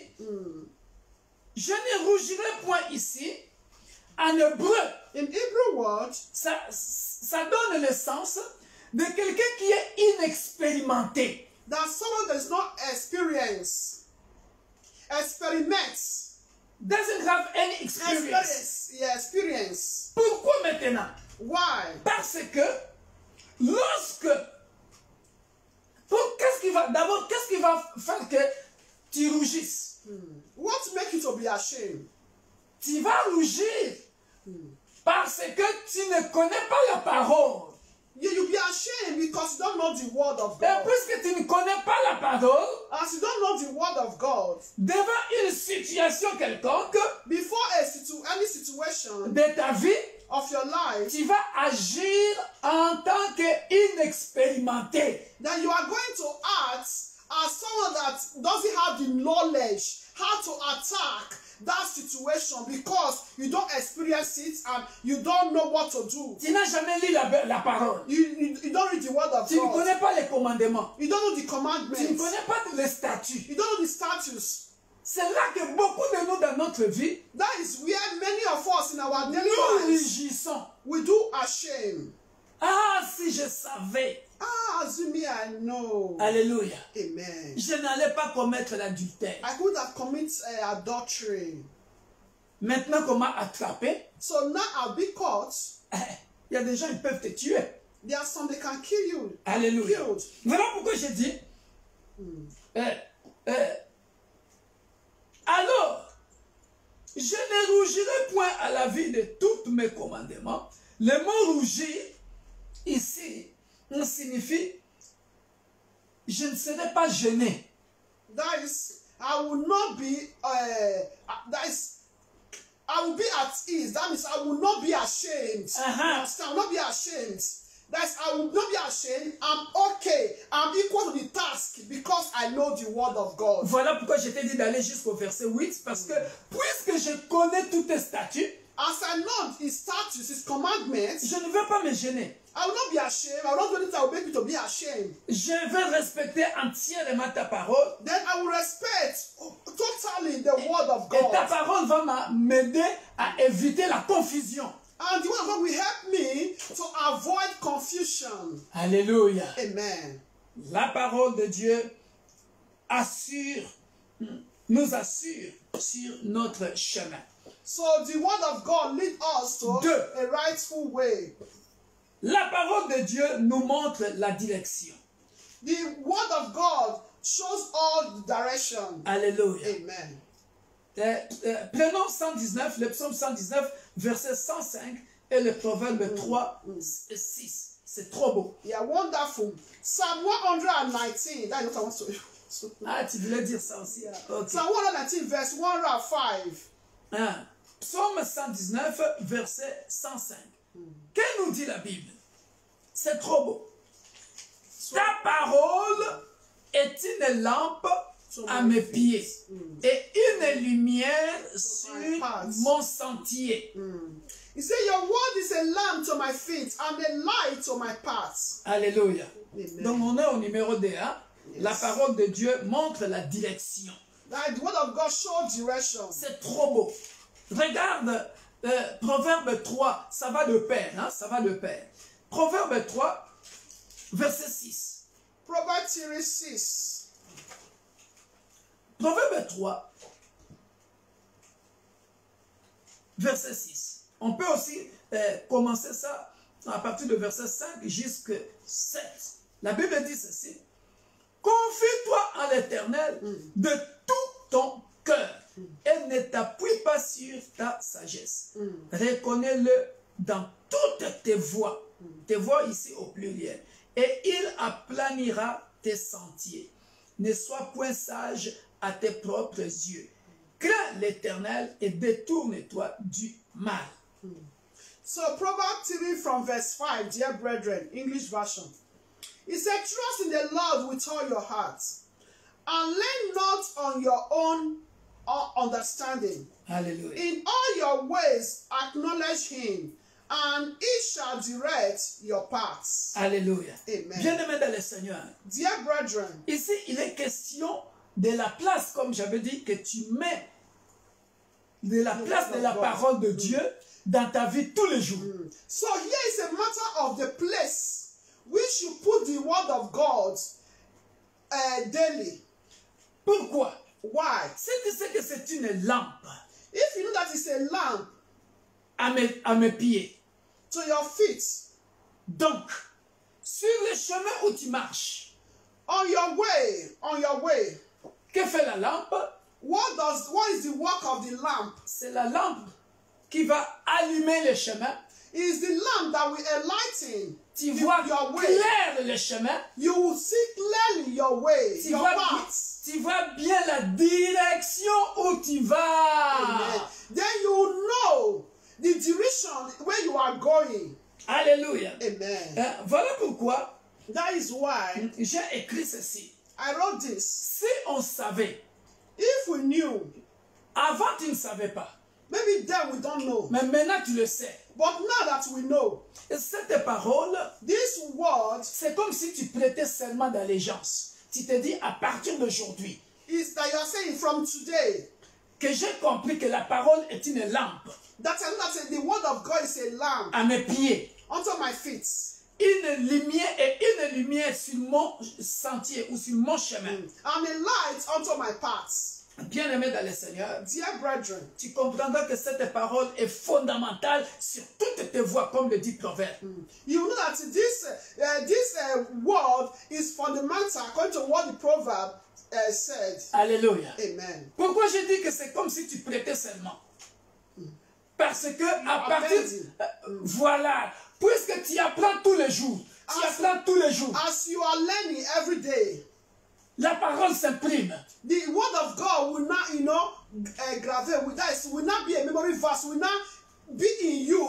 Speaker 1: je ne rougirai point ici. En hébreu,
Speaker 2: In Hebrew word,
Speaker 1: ça donne le sens de quelqu'un qui est inexpérimenté.
Speaker 2: that someone that is not experienced, experiments,
Speaker 1: Doesn't have any experience.
Speaker 2: experience.
Speaker 1: Pourquoi maintenant?
Speaker 2: Why?
Speaker 1: Parce que lorsque... D'abord, qu'est-ce qui va faire que tu rougisses?
Speaker 2: What make you to be ashamed?
Speaker 1: Tu vas rougir parce que tu ne connais pas la parole.
Speaker 2: You'll be ashamed because you don't know the word of
Speaker 1: Et
Speaker 2: God.
Speaker 1: puisque tu ne connais pas la parole,
Speaker 2: As you don't know the word of God,
Speaker 1: devant une situation quelconque
Speaker 2: before any situation
Speaker 1: de ta vie,
Speaker 2: of your life,
Speaker 1: tu vas agir en tant qu'inexpérimenté.
Speaker 2: then you are going to act as someone that doesn't have the knowledge how to attack that situation because you don't experience it and you don't know what to do.
Speaker 1: Tu n'as jamais lu la parole.
Speaker 2: You don't read the word of
Speaker 1: Tu ne
Speaker 2: God.
Speaker 1: connais pas les commandements.
Speaker 2: You don't know the
Speaker 1: Tu ne
Speaker 2: commandments.
Speaker 1: connais pas les statuts.
Speaker 2: You don't know the statutes.
Speaker 1: C'est là que beaucoup de nous dans notre vie,
Speaker 2: That is where many of us in our daily
Speaker 1: nous
Speaker 2: lives,
Speaker 1: rugissons.
Speaker 2: we do ashame.
Speaker 1: Ah, si je savais.
Speaker 2: Ah, Azumi, I know.
Speaker 1: Alléluia.
Speaker 2: Amen.
Speaker 1: Je n'allais pas commettre l'adultère.
Speaker 2: I could have committed adultery.
Speaker 1: Maintenant qu'on m'a attrapé,
Speaker 2: So now I'll be caught.
Speaker 1: il y a des gens qui peuvent te tuer.
Speaker 2: There are some that can kill you.
Speaker 1: Alléluia.
Speaker 2: Killed.
Speaker 1: Voilà pourquoi j'ai dit. Alors, je ne rougirai point à la vue de tous mes commandements. Le mot rougir, ici, on signifie je ne serai pas gêné.
Speaker 2: That is, I will not be. That is, I will be at ease. That means I will not be ashamed. You understand? I will not be ashamed. That's I will not be ashamed. I'm okay. I'm equal to the task because I know the word of God.
Speaker 1: Voilà pourquoi je t'ai dit d'aller jusqu'au verset 8, parce que puisque je connais tous tes statuts,
Speaker 2: As I know his statutes, his commandments,
Speaker 1: je ne vais pas me gêner.
Speaker 2: I will not be ashamed. I will not do anything that will make me to be ashamed.
Speaker 1: Je vais respecter entièrement ta parole.
Speaker 2: Then I will respect totally the word of
Speaker 1: Et ta
Speaker 2: God.
Speaker 1: parole va m'aider à éviter la confusion.
Speaker 2: And the word of God will help me to avoid confusion.
Speaker 1: Alléluia.
Speaker 2: Amen.
Speaker 1: La parole de Dieu nous assure sur notre chemin.
Speaker 2: So the word of God leads us to a rightful way.
Speaker 1: La parole de Dieu nous montre la direction.
Speaker 2: The word of God shows all the direction.
Speaker 1: Alléluia.
Speaker 2: Amen.
Speaker 1: Prenons 119, le psaume 119, verset 105 et le proverbe 3 et 6. C'est trop beau.
Speaker 2: Yeah, wonderful. Psalm 119. That is what I want to.
Speaker 1: Ah, tu voulais dire ça aussi.
Speaker 2: Yeah.
Speaker 1: Okay.
Speaker 2: Psalm 119, verse 105.
Speaker 1: Ah, psaume 119, verset 105. Que nous dit la Bible? C'est trop beau. Ta parole est une lampe à mes pieds et une lumière sur mon sentier.
Speaker 2: He said, your word is a lamp to my feet and a light to my path.
Speaker 1: Alléluia.
Speaker 2: Amen.
Speaker 1: Donc on est au numéro 2. Hein?
Speaker 2: Yes.
Speaker 1: La parole de Dieu montre la direction.
Speaker 2: That the word of God shows direction.
Speaker 1: C'est trop beau. Regarde, Proverbe 3, ça va de pair. Hein? Ça va de pair. Proverbe 3, verset 6.
Speaker 2: Proverbs 3:6.
Speaker 1: Proverbe 3, verset 6. On peut aussi commencer ça à partir de verset 5 jusqu'à 7. La Bible dit ceci. Confie-toi en l'Éternel de tout ton cœur et ne t'appuie pas sur ta sagesse. Reconnais-le dans toutes tes voies. Tes voies ici au pluriel. Et il aplanira tes sentiers. Ne sois point sage à tes propres yeux. Crains l'Éternel et détourne-toi du mal.
Speaker 2: So Proverbs 3 from verse 5, dear brethren, English version. It said, trust in the Lord with all your heart, and lean not on your own understanding.
Speaker 1: Hallelujah.
Speaker 2: In all your ways acknowledge him, and he shall direct your paths.
Speaker 1: Alléluia.
Speaker 2: Amen.
Speaker 1: Bien-aimés dans le Seigneur.
Speaker 2: Dear brethren,
Speaker 1: Ici, il est question de la place, comme j'avais dit, que tu mets de la place de la parole de Dieu dans ta vie tous les jours.
Speaker 2: so here is a matter of the place which you put the word of God daily.
Speaker 1: Pourquoi?
Speaker 2: Why?
Speaker 1: Si tu sais que c'est une lampe
Speaker 2: If you know that it's a lamp
Speaker 1: à mes pieds,
Speaker 2: to your feet,
Speaker 1: donc, sur le chemin où tu marches,
Speaker 2: on your way,
Speaker 1: que fait la lampe?
Speaker 2: what is the work of the lamp?
Speaker 1: C'est la lampe qui va allumer le chemin.
Speaker 2: It is the lamp that will enlighten
Speaker 1: Tu vois
Speaker 2: your way.
Speaker 1: clair le chemin.
Speaker 2: You will see clearly your way,
Speaker 1: Tu
Speaker 2: your
Speaker 1: vois,
Speaker 2: path.
Speaker 1: tu vois bien la direction où tu vas.
Speaker 2: Amen. Then you will know the direction where you are going.
Speaker 1: Alléluia.
Speaker 2: Amen.
Speaker 1: Voilà pourquoi
Speaker 2: That is why
Speaker 1: j'ai écrit ceci.
Speaker 2: I wrote this.
Speaker 1: Si on savait,
Speaker 2: If we knew,
Speaker 1: avant tu ne savais pas,
Speaker 2: maybe then we don't know.
Speaker 1: mais maintenant tu le sais.
Speaker 2: But now that we know,
Speaker 1: Et cette parole,
Speaker 2: this word
Speaker 1: c'est comme si tu prêtais serment d'allégeance. Tu te dis à partir d'aujourd'hui
Speaker 2: is that you are saying from today
Speaker 1: que j'ai compris que la parole est une lampe
Speaker 2: that I know that the word of God is a lamp
Speaker 1: à mes pieds,
Speaker 2: unto my feet,
Speaker 1: une lumière sur mon sentier ou sur mon chemin.
Speaker 2: and a light unto my path.
Speaker 1: Bien-aimé dans le Seigneur,
Speaker 2: Dear brethren,
Speaker 1: tu comprendras que cette parole est fondamentale sur toutes tes voies, comme le dit Proverbe.
Speaker 2: you know that this word is fundamental according to what the proverb said.
Speaker 1: Alléluia.
Speaker 2: Amen.
Speaker 1: Pourquoi je dis que c'est comme si tu prêtais serment? Parce que à partir, voilà, puisque tu apprends tous les jours,
Speaker 2: As you are learning every day,
Speaker 1: la parole s'imprime.
Speaker 2: the word of God will not, graver with us, will not be a memory verse, will not be in you,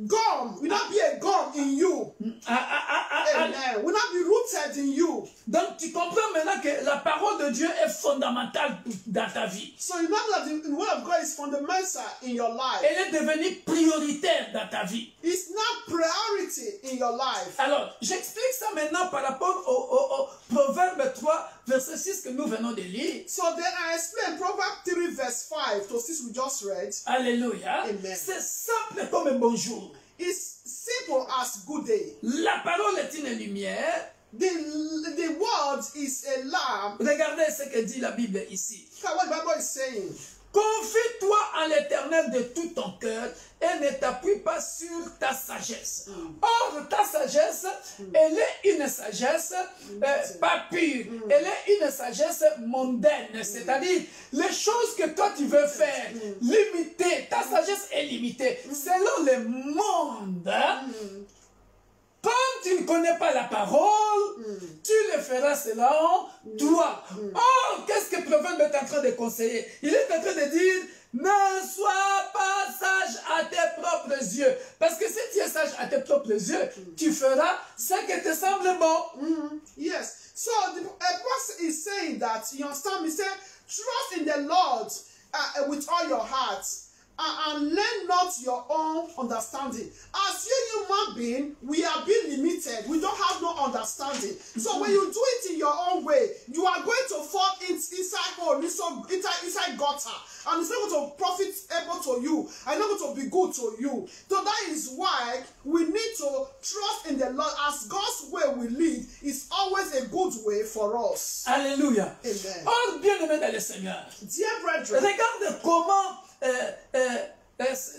Speaker 2: gum, will not be a gum in you. Amen. Will not be rooted in you.
Speaker 1: Donc tu comprends maintenant que la parole de Dieu est fondamentale dans ta vie.
Speaker 2: So you know that the word of God is fundamental in your life.
Speaker 1: Elle est devenue prioritaire dans ta vie.
Speaker 2: It's not priority in your life.
Speaker 1: Alors, j'explique ça maintenant par rapport au Proverbe 3, verset 6 que nous venons de lire.
Speaker 2: So then I explain Proverbs 3 verse 5 to 6 we just read.
Speaker 1: Alléluia.
Speaker 2: Amen.
Speaker 1: C'est simple comme un bonjour.
Speaker 2: It's simple as good day.
Speaker 1: La parole est une lumière.
Speaker 2: The word is a lamp.
Speaker 1: Regardez ce que dit la Bible ici.
Speaker 2: Look at what the Bible is saying.
Speaker 1: Confie-toi en l'Éternel de tout ton cœur et ne t'appuie pas sur ta sagesse. Or, ta sagesse, elle est une sagesse pas pure. Elle est une sagesse mondaine. C'est-à-dire, les choses que toi tu veux faire, limitées. Ta sagesse est limitée. Selon le monde, quand tu ne connais pas la parole, tu le feras selon toi. Or, qu'est-ce que Proverbe est en train de conseiller? Il est en train de dire, ne sois pas sage à tes propres yeux. Parce que si tu es sage à tes propres yeux, tu feras ce que te semble bon.
Speaker 2: Yes. So, a person is saying that, you understand me, say, trust in the Lord with all your heart. And learn not your own understanding. As you human being, we are being limited. We don't have no understanding. So when you do it in your own way, you are going to fall inside hole, inside gutter. And it's not going to profitable to you. And not going to be good to you. So that is why we need to trust in the Lord. As God's way we lead is always a good way for us.
Speaker 1: Alléluia.
Speaker 2: Amen.
Speaker 1: Or, bien-aimé dans le Seigneur,
Speaker 2: Dear brethren,
Speaker 1: regarde comment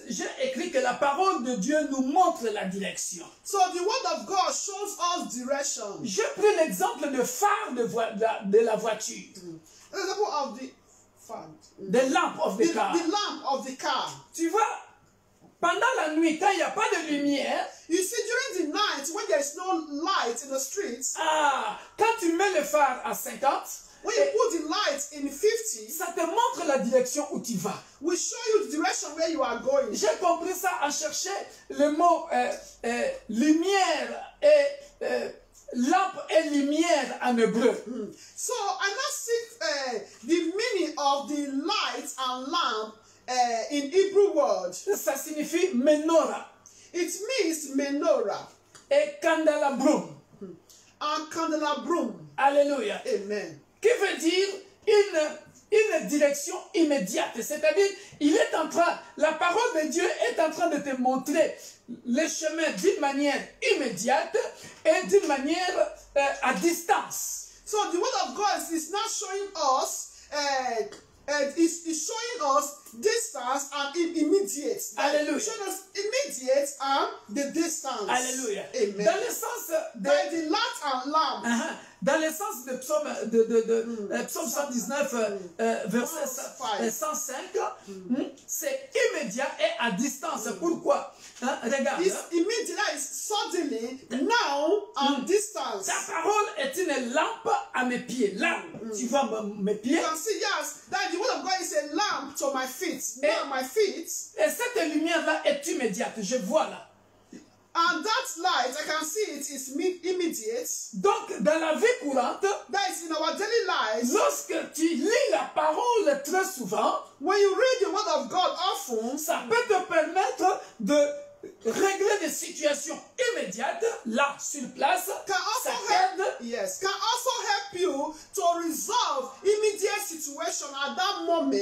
Speaker 1: j'ai écrit que la parole de Dieu nous montre la direction.
Speaker 2: so the word of God shows us direction.
Speaker 1: J'ai pris l'exemple de phare de la voiture.
Speaker 2: An example of the fan.
Speaker 1: The lamp of the car.
Speaker 2: The lamp of the car.
Speaker 1: Tu vois, pendant la nuit, quand il n'y a pas de lumière,
Speaker 2: You see, during the night, when there is no light in the streets,
Speaker 1: quand tu mets le phare à 50,
Speaker 2: when you put the light in 50,
Speaker 1: ça te montre la direction où tu vas.
Speaker 2: we show you the direction where you are going.
Speaker 1: J'ai compris ça en cherchant le mot lumière et lampe et lumière en hébreu.
Speaker 2: So I now seek the meaning of the light and lamp in Hebrew word.
Speaker 1: Ça signifie menorah
Speaker 2: It means menorah
Speaker 1: et candelabrum.
Speaker 2: and candelabrum.
Speaker 1: Alléluia.
Speaker 2: Amen.
Speaker 1: Qui veut dire une direction immédiate. C'est-à-dire, la parole de Dieu est en train de te montrer le chemin d'une manière immédiate et d'une manière à distance.
Speaker 2: So the word of God is not showing us, is showing us distance and immediate.
Speaker 1: Hallelujah.
Speaker 2: Showing us immediate and the distance.
Speaker 1: Alléluia.
Speaker 2: Amen.
Speaker 1: Dans le sens
Speaker 2: By the light and lamp.
Speaker 1: dans le sens de Psaume 119, verset 105, c'est immédiat et à distance. Pourquoi? Regarde.
Speaker 2: It's immediate, that is suddenly, now, and distance.
Speaker 1: Ta parole est une lampe à mes pieds. Là, tu vois mes pieds.
Speaker 2: You can see, yes, that the word of God is a lamp to my feet. Now my feet.
Speaker 1: Et cette lumière-là est immédiate. Je vois là.
Speaker 2: And that light, I can see it is immediate.
Speaker 1: Donc, dans la vie courante,
Speaker 2: That is in our daily lives.
Speaker 1: lorsque tu lis la parole très souvent,
Speaker 2: When you read the word of God often,
Speaker 1: ça peut te permettre de régler des situations immédiates, là, sur place.
Speaker 2: can also
Speaker 1: Ça
Speaker 2: help,
Speaker 1: t'aide.
Speaker 2: yes, can also help you to resolve immediate situation at that moment,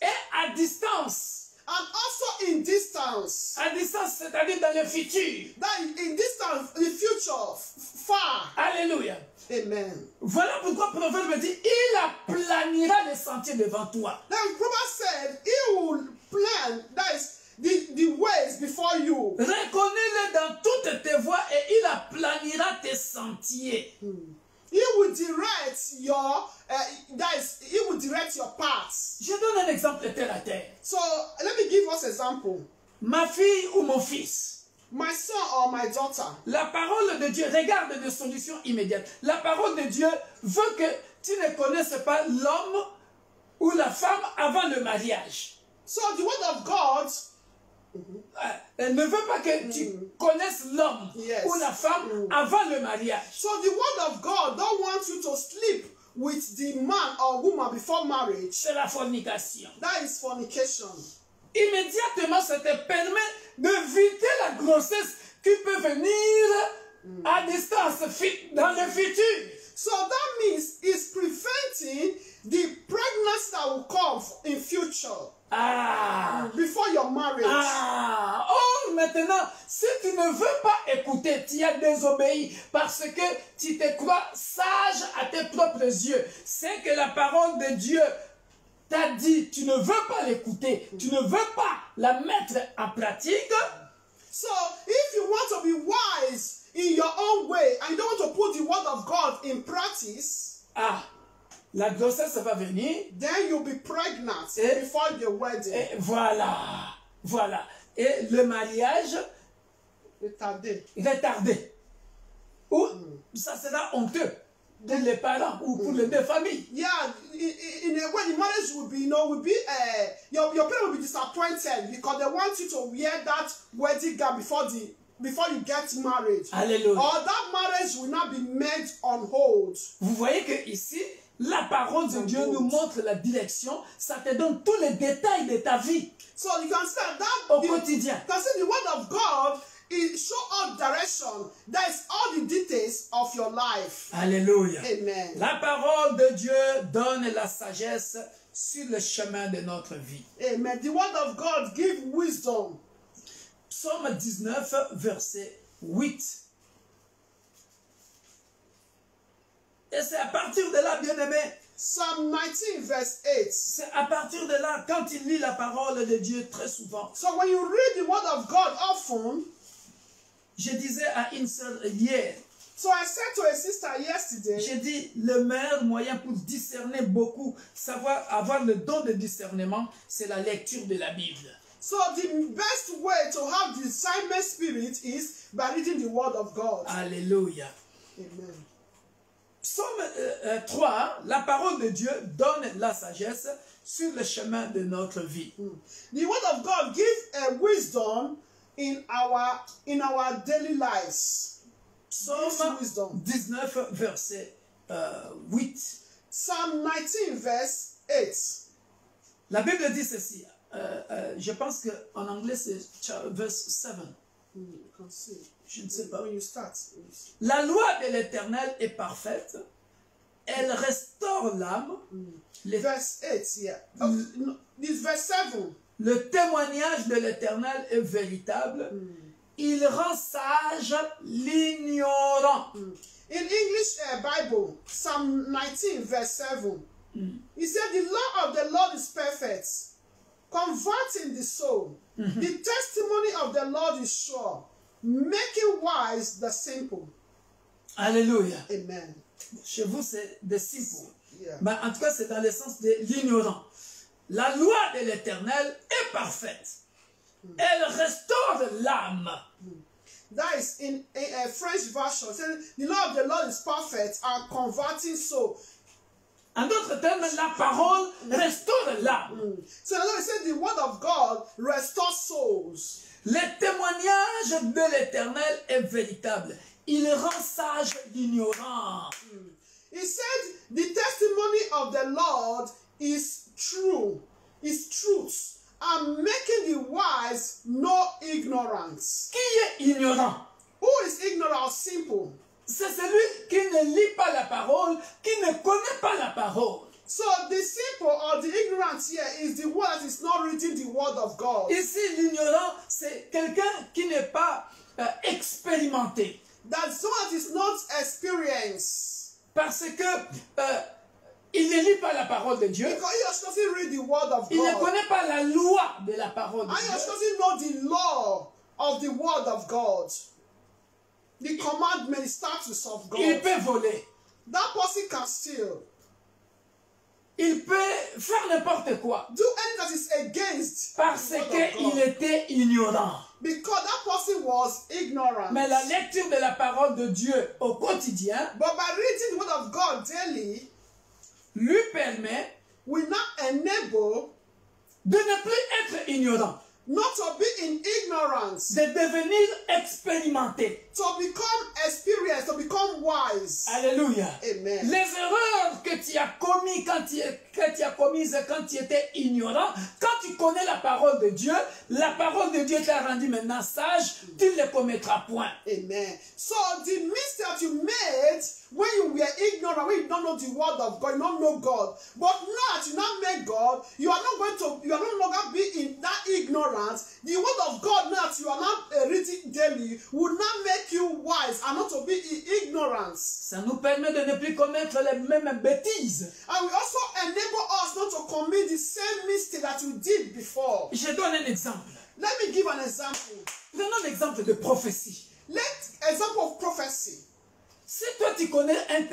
Speaker 1: Et à distance.
Speaker 2: and also in distance.
Speaker 1: À distance, c'est-à-dire dans le futur.
Speaker 2: That in distance, the future, far.
Speaker 1: Alléluia.
Speaker 2: Amen.
Speaker 1: Voilà pourquoi Proverbe dit, il aplanira les sentiers devant toi.
Speaker 2: Now, Proverbs said, he will plan, that is, the ways before you.
Speaker 1: Reconnais-le dans toutes tes voies et il aplanira tes sentiers.
Speaker 2: He will direct your, he will direct your paths.
Speaker 1: Je donne un exemple terre à terre.
Speaker 2: So, let me give us an example.
Speaker 1: Ma fille ou mon fils,
Speaker 2: My son or my daughter.
Speaker 1: la parole de Dieu, regarde des solutions immédiates. La parole de Dieu veut que tu ne connaisses pas l'homme ou la femme avant le mariage.
Speaker 2: So, the word of God,
Speaker 1: Elle ne veut pas que tu connaisses l'homme
Speaker 2: Yes.
Speaker 1: ou la femme avant le mariage.
Speaker 2: so the word of God don't want you to sleep with the man or woman before marriage.
Speaker 1: C'est la fornication.
Speaker 2: That is fornication.
Speaker 1: Immédiatement, ça te permet d'éviter la grossesse qui peut venir à distance, dans le futur.
Speaker 2: So that means it's preventing the pregnancy that will come in future before your marriage.
Speaker 1: Or, maintenant, si tu ne veux pas écouter, tu as désobéi parce que tu te crois sage à tes propres yeux. C'est que la parole de Dieu t'a dit, tu ne veux pas l'écouter, tu ne veux pas la mettre en pratique,
Speaker 2: So if you want to be wise in your own way and you don't want to put the word of God in practice,
Speaker 1: la grossesse va venir.
Speaker 2: then you'll be pregnant
Speaker 1: Et-
Speaker 2: before the wedding.
Speaker 1: Et voilà. Et le mariage
Speaker 2: Retardé.
Speaker 1: retardé. Ou ça sera honteux pour les parents ou pour les deux familles.
Speaker 2: Yeah, in a way, the marriage will be, your parents will be disappointed because they want you to wear that wedding gown before you get married.
Speaker 1: Alléluia.
Speaker 2: Or that marriage will not be made on hold.
Speaker 1: Vous voyez que ici, la parole de Dieu nous montre la direction, ça te donne tous les détails de ta vie
Speaker 2: So you can see that
Speaker 1: au quotidien.
Speaker 2: you can see the word of God it show all direction. That is all the details of your life.
Speaker 1: Alléluia.
Speaker 2: Amen.
Speaker 1: La parole de Dieu donne la sagesse sur le chemin de notre vie.
Speaker 2: Amen. The word of God give wisdom.
Speaker 1: Psaume 19, verset 8. Et c'est à partir de là, bien-aimé,
Speaker 2: Psalm 19 verse 8.
Speaker 1: c'est à partir de là, quand il lit la parole de Dieu très souvent,
Speaker 2: So when you read the word of God often,
Speaker 1: je disais à une sœur hier,
Speaker 2: so I said to a sister yesterday,
Speaker 1: j'ai dit, le meilleur moyen pour discerner beaucoup, savoir avoir le don de discernement, c'est la lecture de la Bible.
Speaker 2: so the best way to have discernment spirit is by reading the word of God.
Speaker 1: Alléluia.
Speaker 2: Amen.
Speaker 1: Psaume 3, la parole de Dieu donne la sagesse sur le chemin de notre vie.
Speaker 2: The word of God gives a wisdom in our daily lives.
Speaker 1: Psaume
Speaker 2: Gives wisdom.
Speaker 1: 19, verset 8.
Speaker 2: Psalm 19 verse 8.
Speaker 1: La Bible dit ceci. Je pense qu'en anglais c'est verse 7.
Speaker 2: You can see.
Speaker 1: Je ne sais pas.
Speaker 2: When you start.
Speaker 1: La loi de l'Éternel est parfaite. Elle restaure l'âme.
Speaker 2: Verse 8, yeah. No, this verse 7.
Speaker 1: Le témoignage de l'Éternel est véritable. Il rend sage l'ignorant.
Speaker 2: In English Bible, Psalm 19 verse 7. He said, the law of the Lord is perfect, converting the soul. The testimony of the Lord is sure, making wise the simple.
Speaker 1: Alléluia.
Speaker 2: Amen.
Speaker 1: Chez vous, c'est des simples.
Speaker 2: Yeah.
Speaker 1: Mais en tout cas, c'est dans le sens de l'ignorant. La loi de l'Éternel est parfaite. Elle restaure l'âme.
Speaker 2: That is in a French version. Saying, the law of the Lord is perfect and converting soul.
Speaker 1: En d'autres termes, la parole restaure l'âme.
Speaker 2: So in other words, it said the word of God restores souls.
Speaker 1: Le témoignage de l'Éternel est véritable. Il rend sage l'ignorant.
Speaker 2: He said the testimony of the Lord is true, is truth, and making the wise know ignorance.
Speaker 1: Qui est ignorant?
Speaker 2: Who is ignorant or simple?
Speaker 1: C'est celui qui ne lit pas la parole, qui ne connaît pas la parole.
Speaker 2: So the simple or the ignorant here is the one that is not reading the word of God.
Speaker 1: Ici, l'ignorant, c'est quelqu'un qui n'est pas expérimenté.
Speaker 2: That someone that is not experienced.
Speaker 1: Parce que il ne lit pas la parole de Dieu.
Speaker 2: Because he just doesn't read the word of
Speaker 1: Il ne
Speaker 2: God.
Speaker 1: connaît pas la loi de la parole de
Speaker 2: And he just
Speaker 1: Dieu.
Speaker 2: doesn't know the law of the word of God. The commandment, the statutes of
Speaker 1: Il
Speaker 2: God.
Speaker 1: peut voler.
Speaker 2: That person can steal.
Speaker 1: Il peut faire n'importe quoi.
Speaker 2: Do anything that is against
Speaker 1: Parce
Speaker 2: the word of
Speaker 1: qu'il
Speaker 2: God.
Speaker 1: était ignorant.
Speaker 2: Because that person was ignorant.
Speaker 1: Mais la lecture de la parole de Dieu au quotidien
Speaker 2: But by reading the word of God daily,
Speaker 1: lui permet
Speaker 2: will not enable
Speaker 1: de ne plus être ignorant,
Speaker 2: not to be in ignorance,
Speaker 1: de devenir expérimenté.
Speaker 2: to become experienced, to become wise.
Speaker 1: Alléluia.
Speaker 2: Amen.
Speaker 1: Les erreurs que tu as commises quand tu étais ignorant, quand tu connais la parole de Dieu t'a rendu maintenant sage, tu ne les commettras point.
Speaker 2: Amen. So the mistake that you made when you were ignorant, when you don't know the word of God, you don't know God. But now that you now make God, you are no longer be in that ignorance. The word of God now that you are not reading daily will not make you wise and not to be in ignorance.
Speaker 1: Ça nous permet de ne plus commettre les mêmes bêtises.
Speaker 2: And will also enable us not to commit the same mistake that you did before.
Speaker 1: Je donne un exemple.
Speaker 2: Let me give an example.
Speaker 1: Prenons l'exemple de prophétie.
Speaker 2: Example of prophecy.
Speaker 1: Si toi tu connais 1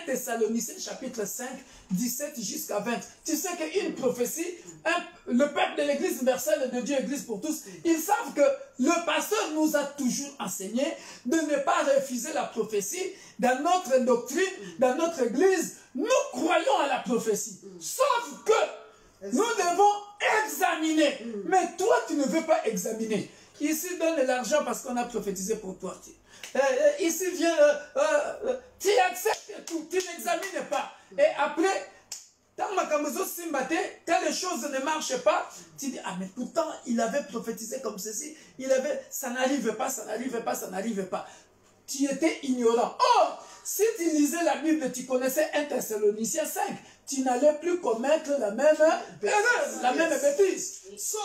Speaker 1: Thessaloniciens chapitre 5, 17 jusqu'à 20, tu sais qu'une prophétie, le peuple de l'église universelle de Dieu, église pour tous, ils savent que le pasteur nous a toujours enseigné de ne pas refuser la prophétie. Dans notre doctrine, dans notre église, nous croyons à la prophétie. Sauf que nous devons examiner. Mais toi, tu ne veux pas examiner. Ici, donne de l'argent parce qu'on a prophétisé pour toi. Ici, viens, tu acceptes tout, tu n'examines pas. Et après, quand les choses ne marchent pas, tu dis, ah mais pourtant, il avait prophétisé comme ceci, ça n'arrive pas, ça n'arrive pas, ça n'arrive pas. Tu étais ignorant. Or, si tu lisais la Bible, tu connaissais 1 Thessaloniciens 5, tu n'allais plus commettre la même erreur, la même bêtise.
Speaker 2: So,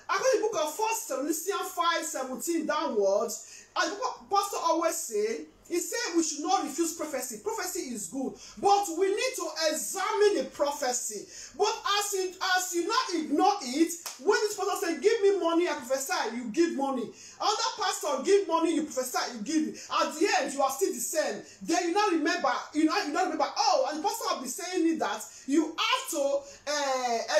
Speaker 2: according to the book of 1 Thessalonians 5:17 downwards, as the pastor always say, he said we should not refuse prophecy. Prophecy is good, but we need to examine the prophecy. But as you not ignore it, when this pastor say, give me money, I prophesy, you give money. Other pastor give money, you prophesy, you give it. At the end, you are still the same. Then you not remember, oh, and the pastor will be saying it that you have to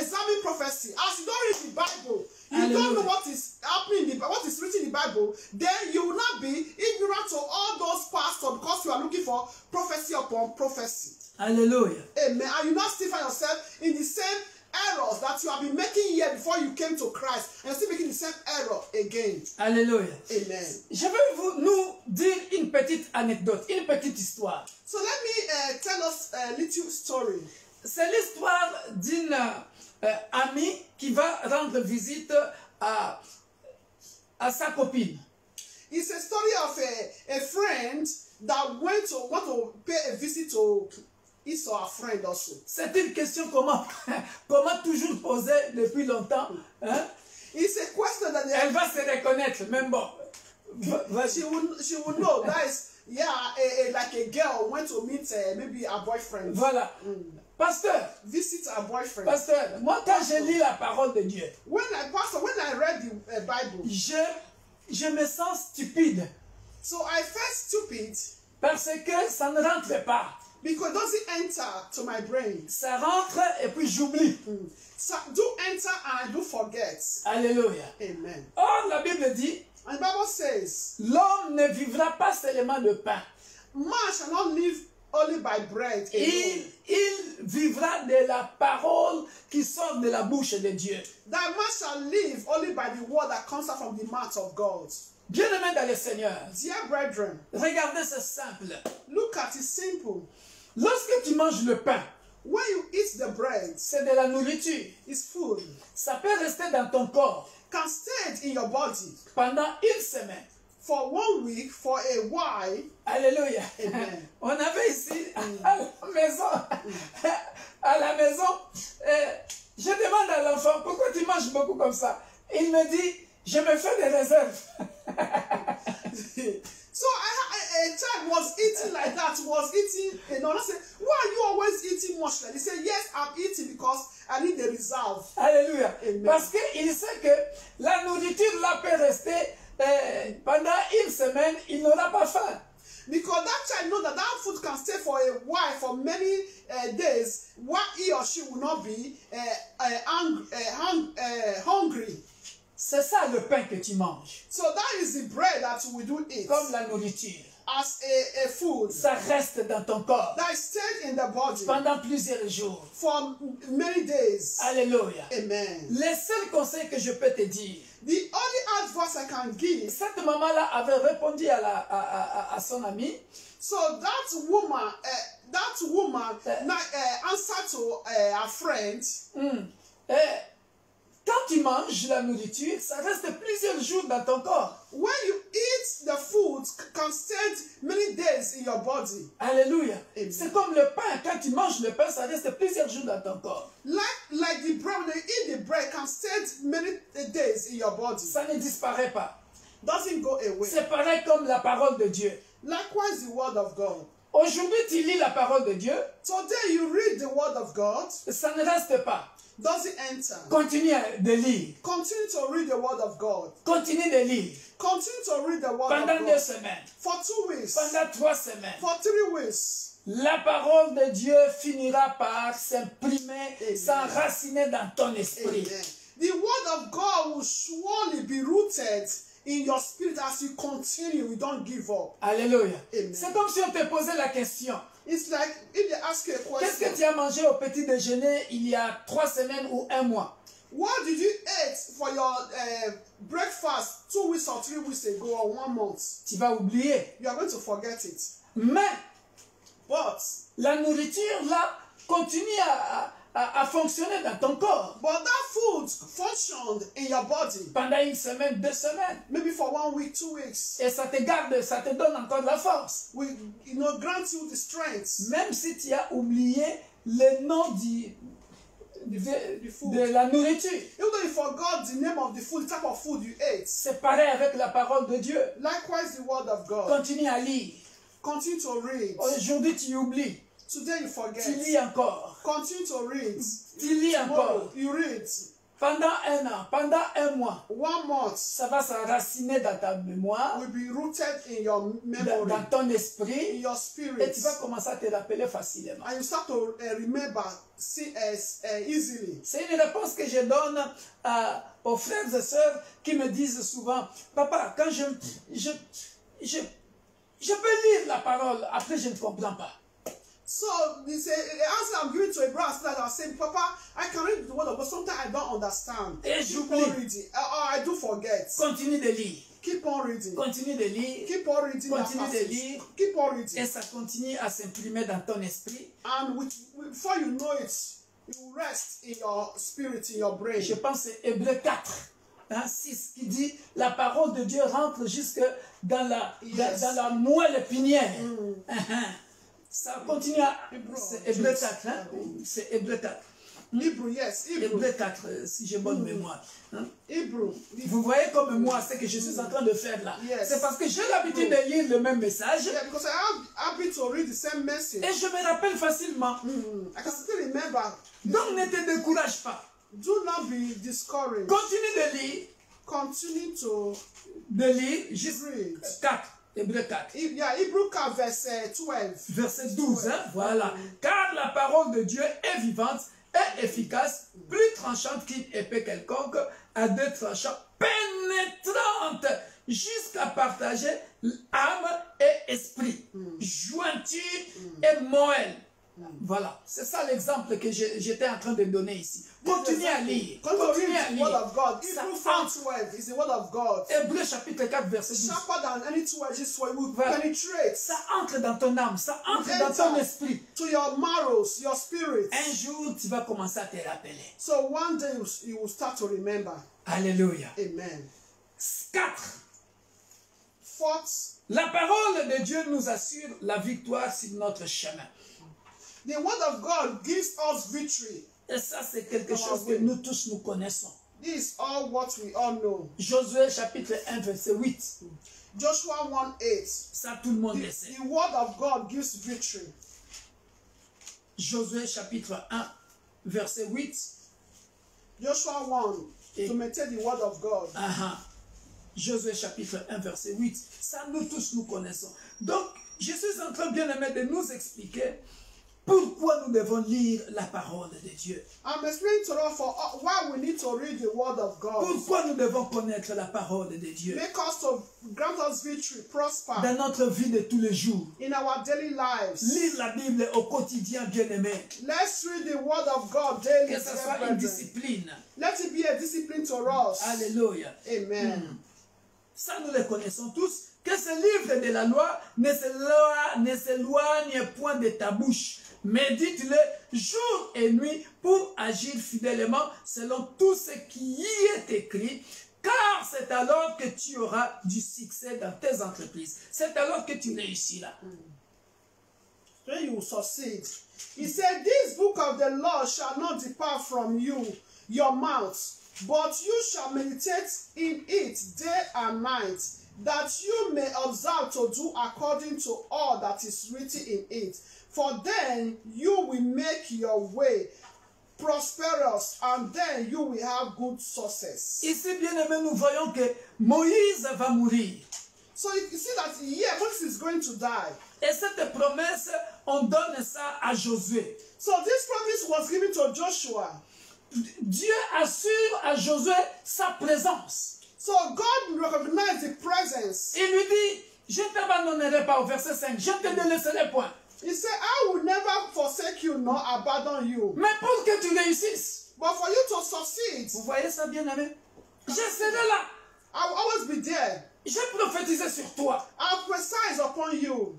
Speaker 2: examine prophecy. As you don't read the Bible, you don't know what is happening, what is written in the Bible, then you will not be ignorant to all those pastors because you are looking for prophecy upon prophecy.
Speaker 1: Hallelujah.
Speaker 2: Amen. And you not still find yourself in the same errors that you have been making here before you came to Christ, and you're still making the same error again.
Speaker 1: Alléluia.
Speaker 2: Amen.
Speaker 1: Je vais nous dire une petite anecdote, une petite histoire.
Speaker 2: So let me tell us a little story.
Speaker 1: C'est l'histoire d'une amie qui va rendre visite à sa copine.
Speaker 2: It's a story of a friend that want to pay a visit to his or her friend also.
Speaker 1: C'est une question comment toujours poser depuis longtemps. Hein?
Speaker 2: It's a question that
Speaker 1: elle va se reconnaître, même bon.
Speaker 2: She will know. That is, like a girl went to meet maybe her boyfriend.
Speaker 1: Voilà. Pasteur,
Speaker 2: visit her boyfriend.
Speaker 1: Pasteur, moi quand je lis la parole de Dieu,
Speaker 2: when I read the Bible,
Speaker 1: je me sens stupide.
Speaker 2: So I felt stupid.
Speaker 1: Parce que ça ne rentre pas.
Speaker 2: Because it doesn't enter to my brain.
Speaker 1: Ça rentre et puis j'oublie.
Speaker 2: So do enter and I do forget.
Speaker 1: Alléluia.
Speaker 2: Amen.
Speaker 1: Or la Bible dit,
Speaker 2: and the Bible says,
Speaker 1: l'homme ne vivra pas seulement de pain.
Speaker 2: Man shall not live only by bread alone.
Speaker 1: Il vivra de la parole qui sort de la bouche de Dieu.
Speaker 2: That man shall live only by the word that comes out from the mouth of God.
Speaker 1: Bien-aimés dans le Seigneur,
Speaker 2: dear brethren,
Speaker 1: regardez, c'est simple.
Speaker 2: Look at it, simple.
Speaker 1: Lorsque tu manges le pain,
Speaker 2: when you eat the bread,
Speaker 1: c'est de la nourriture.
Speaker 2: It's food.
Speaker 1: Ça peut rester dans ton corps.
Speaker 2: Can stay in your body.
Speaker 1: Pendant une semaine.
Speaker 2: For 1 week, for a while.
Speaker 1: Alléluia.
Speaker 2: Amen.
Speaker 1: On avait ici à la maison, je demande à l'enfant, pourquoi tu manges beaucoup comme ça? Il me dit, je me fais des réserves.
Speaker 2: So a child was eating like that, I said, why are you always eating much like that? He said, yes, I'm eating because I need the reserve.
Speaker 1: Alléluia.
Speaker 2: Amen.
Speaker 1: Parce qu'il sait que la nourriture là peut rester pendant une semaine, il n'aura pas faim.
Speaker 2: Because that child knows that food can stay for a while, for many days, while he or she will not be hungry.
Speaker 1: C'est ça le pain que tu manges.
Speaker 2: So that is the bread that we do eat.
Speaker 1: Comme la nourriture.
Speaker 2: As a food.
Speaker 1: Ça reste dans ton corps.
Speaker 2: That stays in the body.
Speaker 1: Pendant plusieurs jours.
Speaker 2: For many days.
Speaker 1: Alléluia.
Speaker 2: Amen.
Speaker 1: Les seuls conseils que je peux te dire.
Speaker 2: The only advice I can give.
Speaker 1: Cette maman-là avait répondu à son ami.
Speaker 2: So that woman answered to her friend.
Speaker 1: Quand tu manges la nourriture, ça reste plusieurs jours dans ton corps.
Speaker 2: When you eat the food, can stay many days in your body.
Speaker 1: Alléluia. C'est comme le pain. Quand tu manges le pain, ça reste plusieurs jours dans ton corps.
Speaker 2: Like the bread, when you eat the bread, can stay many days in your body.
Speaker 1: Ça ne disparaît pas.
Speaker 2: Doesn't go away.
Speaker 1: C'est pareil comme la parole de Dieu.
Speaker 2: Likewise, the word of God.
Speaker 1: Aujourd'hui, tu lis la parole de Dieu.
Speaker 2: Today, you read the word of God.
Speaker 1: Ça ne reste pas.
Speaker 2: doesn't enter,
Speaker 1: continue de lire.
Speaker 2: continue to read the word of God.
Speaker 1: Continue de lire.
Speaker 2: Continue to read the word
Speaker 1: Pendant
Speaker 2: of
Speaker 1: 2
Speaker 2: God.
Speaker 1: semaines.
Speaker 2: For 2 weeks.
Speaker 1: Pendant 3 semaines.
Speaker 2: For 3 weeks.
Speaker 1: La parole de Dieu finira par s'imprimer, s'enraciner dans ton esprit.
Speaker 2: Amen. The word of God will surely be rooted in your spirit as you continue. You don't give up.
Speaker 1: Alléluia.
Speaker 2: Amen.
Speaker 1: C'est comme si on te posait la question.
Speaker 2: It's like if they ask you a
Speaker 1: Qu'est-ce
Speaker 2: question.
Speaker 1: que tu as mangé au petit déjeuner il y a 3 semaines ou 1 mois?
Speaker 2: What did you eat for your breakfast 2 weeks or 3 weeks ago or 1 month?
Speaker 1: Tu vas oublier.
Speaker 2: You are going to forget it.
Speaker 1: Mais
Speaker 2: But
Speaker 1: la nourriture là continue à fonctionner dans ton corps.
Speaker 2: that food functioned in your body.
Speaker 1: Pendant 1 semaine, 2 semaines.
Speaker 2: Maybe for 1 week, 2 weeks.
Speaker 1: Et ça te garde, ça te donne encore de la force.
Speaker 2: We, grant you the strength.
Speaker 1: Même si tu as oublié le nom de la nourriture.
Speaker 2: Even though you forgot the name of the food, the type of food you ate.
Speaker 1: C'est pareil avec la parole de Dieu.
Speaker 2: Likewise, the word of God.
Speaker 1: Continue à lire.
Speaker 2: Continue to read.
Speaker 1: Aujourd'hui, tu oublies.
Speaker 2: Today you forget.
Speaker 1: Tu lis encore.
Speaker 2: Continue to read.
Speaker 1: Tu lis encore.
Speaker 2: You read.
Speaker 1: Pendant 1 an, pendant 1 mois,
Speaker 2: 1 month
Speaker 1: ça va s'enraciner dans ta mémoire,
Speaker 2: will be rooted in your memory,
Speaker 1: dans ton
Speaker 2: in
Speaker 1: esprit,
Speaker 2: your
Speaker 1: et
Speaker 2: spirit,
Speaker 1: tu vas commencer à te rappeler facilement.
Speaker 2: and you start to remember easily.
Speaker 1: C'est une réponse que je donne aux frères et sœurs qui me disent souvent, papa, quand je peux lire la parole, après je ne comprends pas.
Speaker 2: So they say, the answer I'm giving to a brother that I'm saying, Papa, I can read the word of God. Sometimes I don't understand.
Speaker 1: Et
Speaker 2: Keep
Speaker 1: j'oublie.
Speaker 2: on reading. Or I do forget.
Speaker 1: Continue de lire.
Speaker 2: Keep on reading.
Speaker 1: Continue de lire.
Speaker 2: Keep on reading that
Speaker 1: Continue de
Speaker 2: passage.
Speaker 1: lire.
Speaker 2: Keep on reading.
Speaker 1: Et ça continue à s'imprimer dans ton esprit.
Speaker 2: And before you know it, it will rest in your spirit, in your brain.
Speaker 1: Je pense que c'est Hébreux 4, 6 qui dit la parole de Dieu rentre jusque dans la moelle épinière. Ça continue à. C'est Hébreux 4. C'est Hébreux 4.
Speaker 2: Hebrew, yes.
Speaker 1: Hébreux 4, si j'ai bonne mémoire.
Speaker 2: Hebrew.
Speaker 1: Vous voyez comme moi, ce que je suis en train de faire là.
Speaker 2: Yes.
Speaker 1: C'est parce que j'ai l'habitude de lire le même message.
Speaker 2: Yeah, because I have habit to read the same message.
Speaker 1: Et je me rappelle facilement.
Speaker 2: I can still remember.
Speaker 1: Donc ne te décourage pas.
Speaker 2: Do not be discouraged.
Speaker 1: Continue de lire.
Speaker 2: Continue to
Speaker 1: De lire jusqu'à
Speaker 2: read.
Speaker 1: 4. Hébreux 4.
Speaker 2: Yeah, Hebrew 4 verse 12.
Speaker 1: Verset 12, voilà. Car la parole de Dieu est vivante et efficace, plus tranchante qu'une épée quelconque, à 2 tranchants, pénétrante, jusqu'à partager âme et esprit, jointure et moelle. Voilà, c'est ça l'exemple que j'étais en train de donner ici. Continuez à lire. Continuez à
Speaker 2: The word
Speaker 1: lire.
Speaker 2: of God.
Speaker 1: Ça
Speaker 2: Hebrew
Speaker 1: entre.
Speaker 2: 4:12 is the word of God.
Speaker 1: Hébreux chapitre 4, verset 12.
Speaker 2: Sharper than any two-edged sword, it will
Speaker 1: Voilà.
Speaker 2: penetrate
Speaker 1: Ça entre dans ton âme, ça entre dans ton esprit.
Speaker 2: to your marrows, your spirit.
Speaker 1: Un jour, tu vas commencer à te rappeler.
Speaker 2: So one day you will start to remember.
Speaker 1: Alléluia.
Speaker 2: Amen.
Speaker 1: 4.
Speaker 2: Fourth,
Speaker 1: La parole de Dieu nous assure la victoire sur notre chemin.
Speaker 2: the word of God gives us victory.
Speaker 1: Et ça, c'est quelque chose que nous tous nous connaissons.
Speaker 2: This is all what we all know.
Speaker 1: Josué chapitre 1, verset 8.
Speaker 2: Joshua 1:8.
Speaker 1: Ça, tout le monde le sait.
Speaker 2: The word of God gives victory.
Speaker 1: Josué chapitre 1, verset 8.
Speaker 2: Joshua 1,
Speaker 1: Et-
Speaker 2: to maintain the word of God.
Speaker 1: Josué chapitre 1, verset 8. Ça, nous tous nous connaissons. Donc, je suis en train, bien aimé, de nous expliquer pourquoi nous devons lire la parole de Dieu.
Speaker 2: I'm explaining to us for why we need to read the word of God.
Speaker 1: Pourquoi nous devons connaître la parole de Dieu
Speaker 2: Make us to grant us victory, prosper
Speaker 1: dans notre vie de tous les jours.
Speaker 2: in our daily lives.
Speaker 1: Lire la Bible au quotidien, bien aimé.
Speaker 2: Let's read the word of God daily.
Speaker 1: Que ce
Speaker 2: dear
Speaker 1: soit une
Speaker 2: brethren.
Speaker 1: discipline.
Speaker 2: Let it be a discipline to us.
Speaker 1: Alléluia.
Speaker 2: Amen.
Speaker 1: Ça, nous le connaissons tous. Que ce livre de la loi ne s'éloigne point de ta bouche. Médite-le jour et nuit pour agir fidèlement selon tout ce qui y est écrit. Car c'est alors que tu auras du succès dans tes entreprises. C'est alors que tu réussiras.
Speaker 2: Then you will succeed. He said, this book of the law shall not depart from you, your mouth, but you shall meditate in it day and night, that you may observe to do according to all that is written in it. For then you will make your way prosperous, and then you will have good success.
Speaker 1: Ici, bien aimé, nous voyons que Moïse va mourir.
Speaker 2: So you see that here Moses is going to die.
Speaker 1: Et cette promesse, on donne ça à Josué.
Speaker 2: So this promise was given to Joshua.
Speaker 1: Dieu assure à Josué sa présence.
Speaker 2: So God recognized the presence.
Speaker 1: Il lui dit, je ne t'abandonnerai pas au verset 5, je ne te délaisserai point.
Speaker 2: He said, I will never forsake you nor abandon you.
Speaker 1: Mais pour que tu réussisses,
Speaker 2: But for you to succeed,
Speaker 1: vous voyez ça bien aimé? Je serai là.
Speaker 2: I will always be there.
Speaker 1: Je prophétiserai sur toi.
Speaker 2: I'll prophesy upon you.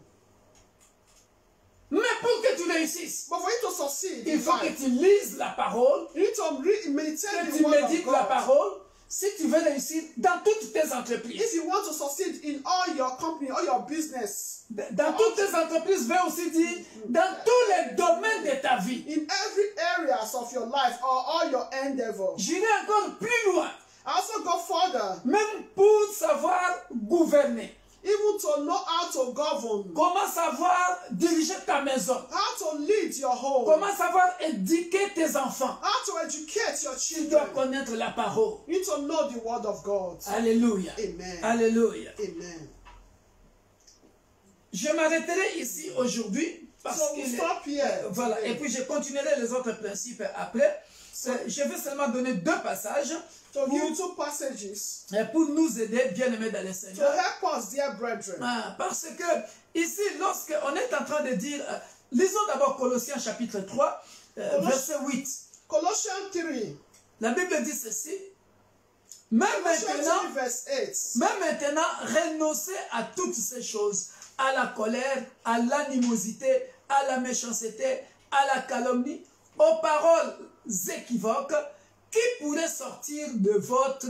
Speaker 1: Mais pour que tu réussisses,
Speaker 2: But for you to succeed,
Speaker 1: il faut que
Speaker 2: life,
Speaker 1: tu lises la parole,
Speaker 2: you need to meditate
Speaker 1: que
Speaker 2: the
Speaker 1: tu
Speaker 2: word of
Speaker 1: médites la
Speaker 2: God.
Speaker 1: parole, si tu veux réussir dans toutes tes entreprises.
Speaker 2: If you want to succeed in all your company, all your business,
Speaker 1: Dans toutes tes entreprises, veut aussi dire dans tous les domaines de ta vie.
Speaker 2: in every areas of your life or all your endeavors.
Speaker 1: J'irai encore plus loin,
Speaker 2: I also go further,
Speaker 1: même pour savoir gouverner.
Speaker 2: even to know how to govern,
Speaker 1: Comment savoir diriger ta maison.
Speaker 2: how to lead your home,
Speaker 1: Comment savoir éduquer tes enfants.
Speaker 2: how to educate your
Speaker 1: Tu dois
Speaker 2: children.
Speaker 1: connaître la parole.
Speaker 2: You need to know the word of God.
Speaker 1: Alléluia.
Speaker 2: Amen.
Speaker 1: Alléluia.
Speaker 2: Amen.
Speaker 1: Je m'arrêterai ici aujourd'hui parce
Speaker 2: So
Speaker 1: que
Speaker 2: we stop here.
Speaker 1: voilà, et puis je continuerai les autres principes après. Je vais seulement donner deux passages
Speaker 2: To give two passages
Speaker 1: pour nous aider, bien-aimés dans le
Speaker 2: to
Speaker 1: Seigneur.
Speaker 2: help us, dear brethren.
Speaker 1: Parce que ici, lorsqu'on est en train de dire, lisons d'abord Colossiens chapitre 3, verset 8.
Speaker 2: Colossians 3.
Speaker 1: La Bible dit ceci. Même
Speaker 2: Colossians 3
Speaker 1: maintenant,
Speaker 2: verse 8.
Speaker 1: même maintenant, renoncez à toutes ces choses, à la colère, à l'animosité, à la méchanceté, à la calomnie, aux paroles équivoques qui pourraient sortir de votre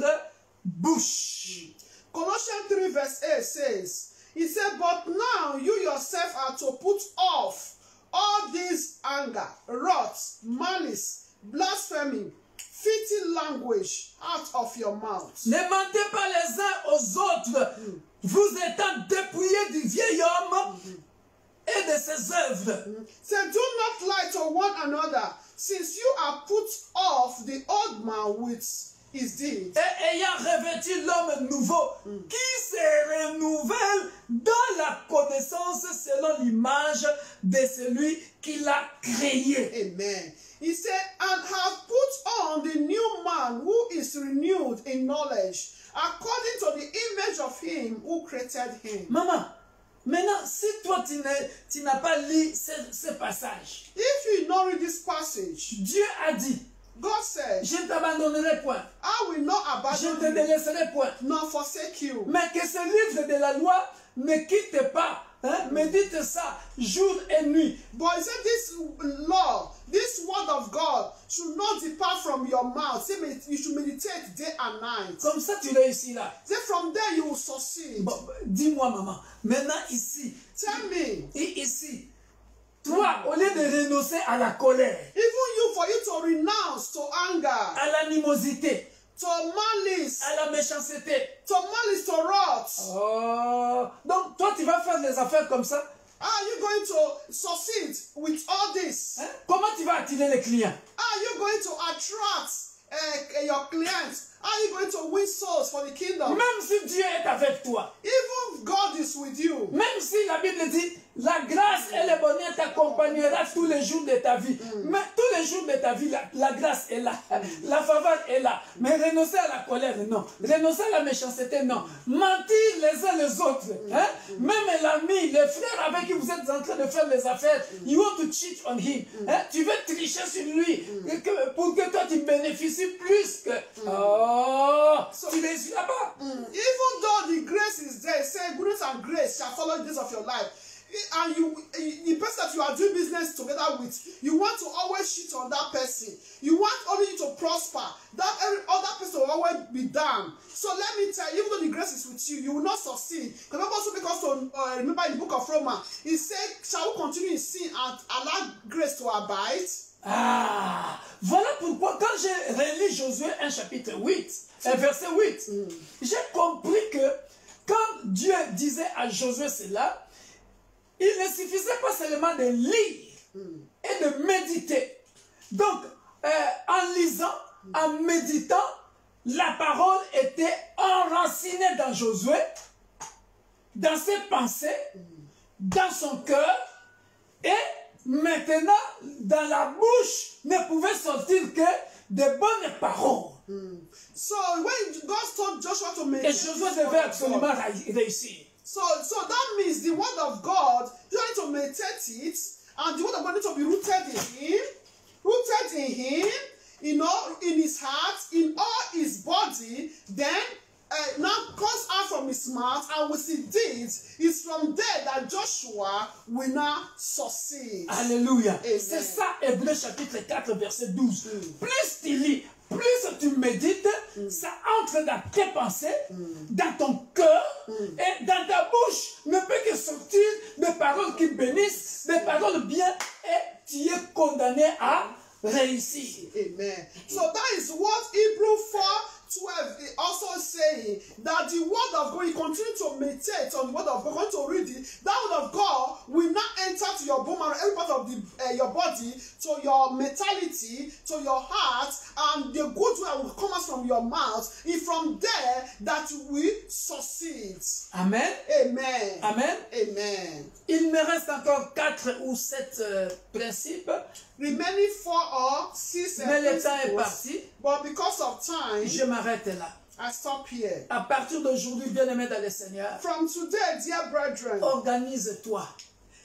Speaker 1: bouche.
Speaker 2: Colossians 3 verse 8 says, he said, but now you yourself are to put off all this anger, wrath, malice, blasphemy, filthy language out of your mouth.
Speaker 1: Ne mentez pas les uns aux autres, vous étant dépouillés du vieil homme et de ses œuvres.
Speaker 2: Say, do not lie to one another, since you are put off the old man with his deeds.
Speaker 1: Et ayant revêtu l'homme nouveau qui se renouvelle dans la connaissance selon l'image de celui qui l'a créé.
Speaker 2: Amen. He said, and have put on the new man who is renewed in knowledge, according to the image of him who created him.
Speaker 1: Maman, maintenant, si toi tu n'as pas lu ce passage,
Speaker 2: If you not read this passage,
Speaker 1: Dieu a dit,
Speaker 2: God said,
Speaker 1: je ne t'abandonnerai point,
Speaker 2: I will not
Speaker 1: je ne te
Speaker 2: abandon you,
Speaker 1: délaisserai point.
Speaker 2: nor forsake you.
Speaker 1: Mais que ce livre de la loi ne quitte pas, médite ça jour et nuit.
Speaker 2: But he said, this law, this word of God, should not depart from your mouth. Say, you should meditate day and night.
Speaker 1: Comme ça, tu réussiras.
Speaker 2: Say, from there you will succeed.
Speaker 1: Bon, dis-moi, maman, maintenant ici,
Speaker 2: Tell me,
Speaker 1: ici, toi, au lieu de renoncer à la colère,
Speaker 2: even you, for you to renounce to anger,
Speaker 1: à l'animosité,
Speaker 2: to malice,
Speaker 1: à la méchanceté,
Speaker 2: to malice, to wrath,
Speaker 1: oh, donc toi, tu vas faire des affaires comme ça.
Speaker 2: are you going to succeed with all this?
Speaker 1: Hein? Comment tu vas attirer les clients?
Speaker 2: Are you going to attract your clients? Are you going to win souls for the kingdom?
Speaker 1: Même si Dieu est avec toi,
Speaker 2: Even if God is with you,
Speaker 1: même si la Bible dit la grâce et le bonheur t'accompagnera tous les jours de ta vie. Mais tous les jours de ta vie, la grâce est là. La faveur est là. Mais renoncer à la colère, non. Renoncer à la méchanceté, non. Mentir les uns les autres. Hein? Même l'ami, le frère avec qui vous êtes en train de faire les affaires, you want to cheat on him. Hein? Tu veux tricher sur lui pour que toi tu bénéficies plus que... Oh, tu ne réussiras pas.
Speaker 2: even though the grace is there, say goodness and grace shall follow the days of your life. And the person that you are doing business together with, you want to always cheat on that person. You want only you to prosper. That every other person will always be down. So let me tell you, even though the grace is with you, you will not succeed. Because also because to remember in the book of Romans, it said, shall we continue in sin and allow grace to abide?
Speaker 1: Ah, voilà pourquoi quand j'ai relu Josué 1 chapitre 8, verset 8, j'ai compris que quand Dieu disait à Josué cela, il ne suffisait pas seulement de lire et de méditer. Donc, en lisant, en méditant, la parole était enracinée dans Josué, dans ses pensées, dans son cœur, et maintenant, dans la bouche, ne pouvait sortir que de bonnes paroles.
Speaker 2: So when God told Joshua to make
Speaker 1: Et Josué devait absolument réussir.
Speaker 2: So that means the word of God, you need to meditate it, and the word of God needs to be rooted in him, you know, in his heart, in all his body, then now comes out from his mouth, and with his deeds, it's from there that Joshua will now succeed.
Speaker 1: Alléluia. C'est ça, Hébreux chapitre 4, verset 12. Plus tu lis, plus tu médites, ça entre dans tes pensées, dans ton cœur, et dans ta bouche ne peut que sortir des paroles qui bénissent, des paroles bien, et tu es condamné à réussir.
Speaker 2: Amen. So that is what Hebrews 4:12 is also saying, that the word of God, you continue to meditate on the word of God, continue to read it, that word of God will not enter to your bone marrow, every part of your body, to your mentality, to your heart, and the good word will come out from your mouth. It's from there that you will succeed.
Speaker 1: Amen.
Speaker 2: Amen.
Speaker 1: Amen.
Speaker 2: Amen.
Speaker 1: Il me reste encore 4 ou 7 principes.
Speaker 2: Remaining 4 or 6
Speaker 1: Mais le temps est
Speaker 2: principles,
Speaker 1: parti.
Speaker 2: but because of time,
Speaker 1: Je m'arrête là.
Speaker 2: I stop here.
Speaker 1: À partir d'aujourd'hui, bien-aimé dans le Seigneur,
Speaker 2: From today, dear brethren,
Speaker 1: organise-toi.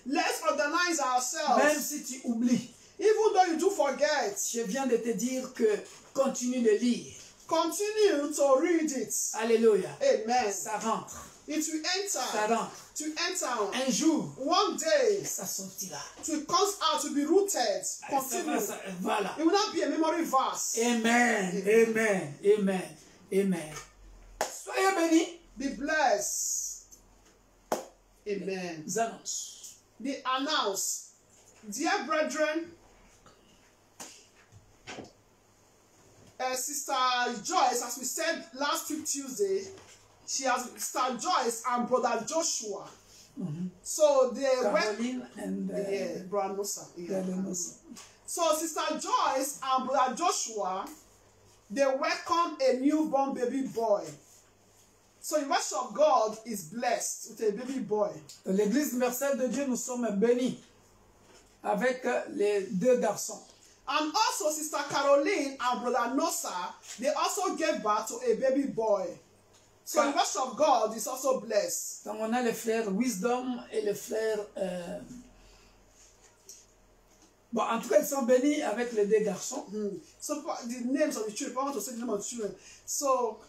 Speaker 2: let's organize ourselves.
Speaker 1: Même si tu oublies,
Speaker 2: Even though you do forget,
Speaker 1: je viens de te dire que continue de lire.
Speaker 2: continue to read it.
Speaker 1: Alléluia.
Speaker 2: Amen.
Speaker 1: Ça rentre.
Speaker 2: It will
Speaker 1: Ça
Speaker 2: enter.
Speaker 1: rentre.
Speaker 2: To enter.
Speaker 1: Un jour,
Speaker 2: One day,
Speaker 1: ça sortira.
Speaker 2: it comes out to be rooted.
Speaker 1: Ça
Speaker 2: Continue.
Speaker 1: va, voilà.
Speaker 2: It will not be a memory verse.
Speaker 1: Amen. Amen. Amen. Amen. Soyez bénis.
Speaker 2: Be blessed. Amen.
Speaker 1: Les annonces.
Speaker 2: The announce. Dear brethren, Sister Joyce, as we said last week Tuesday, she has Sister Joyce and Brother Joshua. So they went.
Speaker 1: Caroline and
Speaker 2: Yeah, Brother Musa. Yeah.
Speaker 1: Musa.
Speaker 2: So Sister Joyce and Brother Joshua, they welcome a newborn baby boy. So the worship of God is blessed with a baby boy.
Speaker 1: Dans l'église universelle de Dieu, nous sommes bénis avec les 2 garçons.
Speaker 2: And also Sister Caroline and Brother Nosa, they also gave birth to a baby boy. So the worship of God is also blessed.
Speaker 1: Donc on a le frère Wisdom et le frère... Bon, en tout cas, ils sont bénis avec les 2 garçons.
Speaker 2: So the names of the children, I want to say the name of the children. So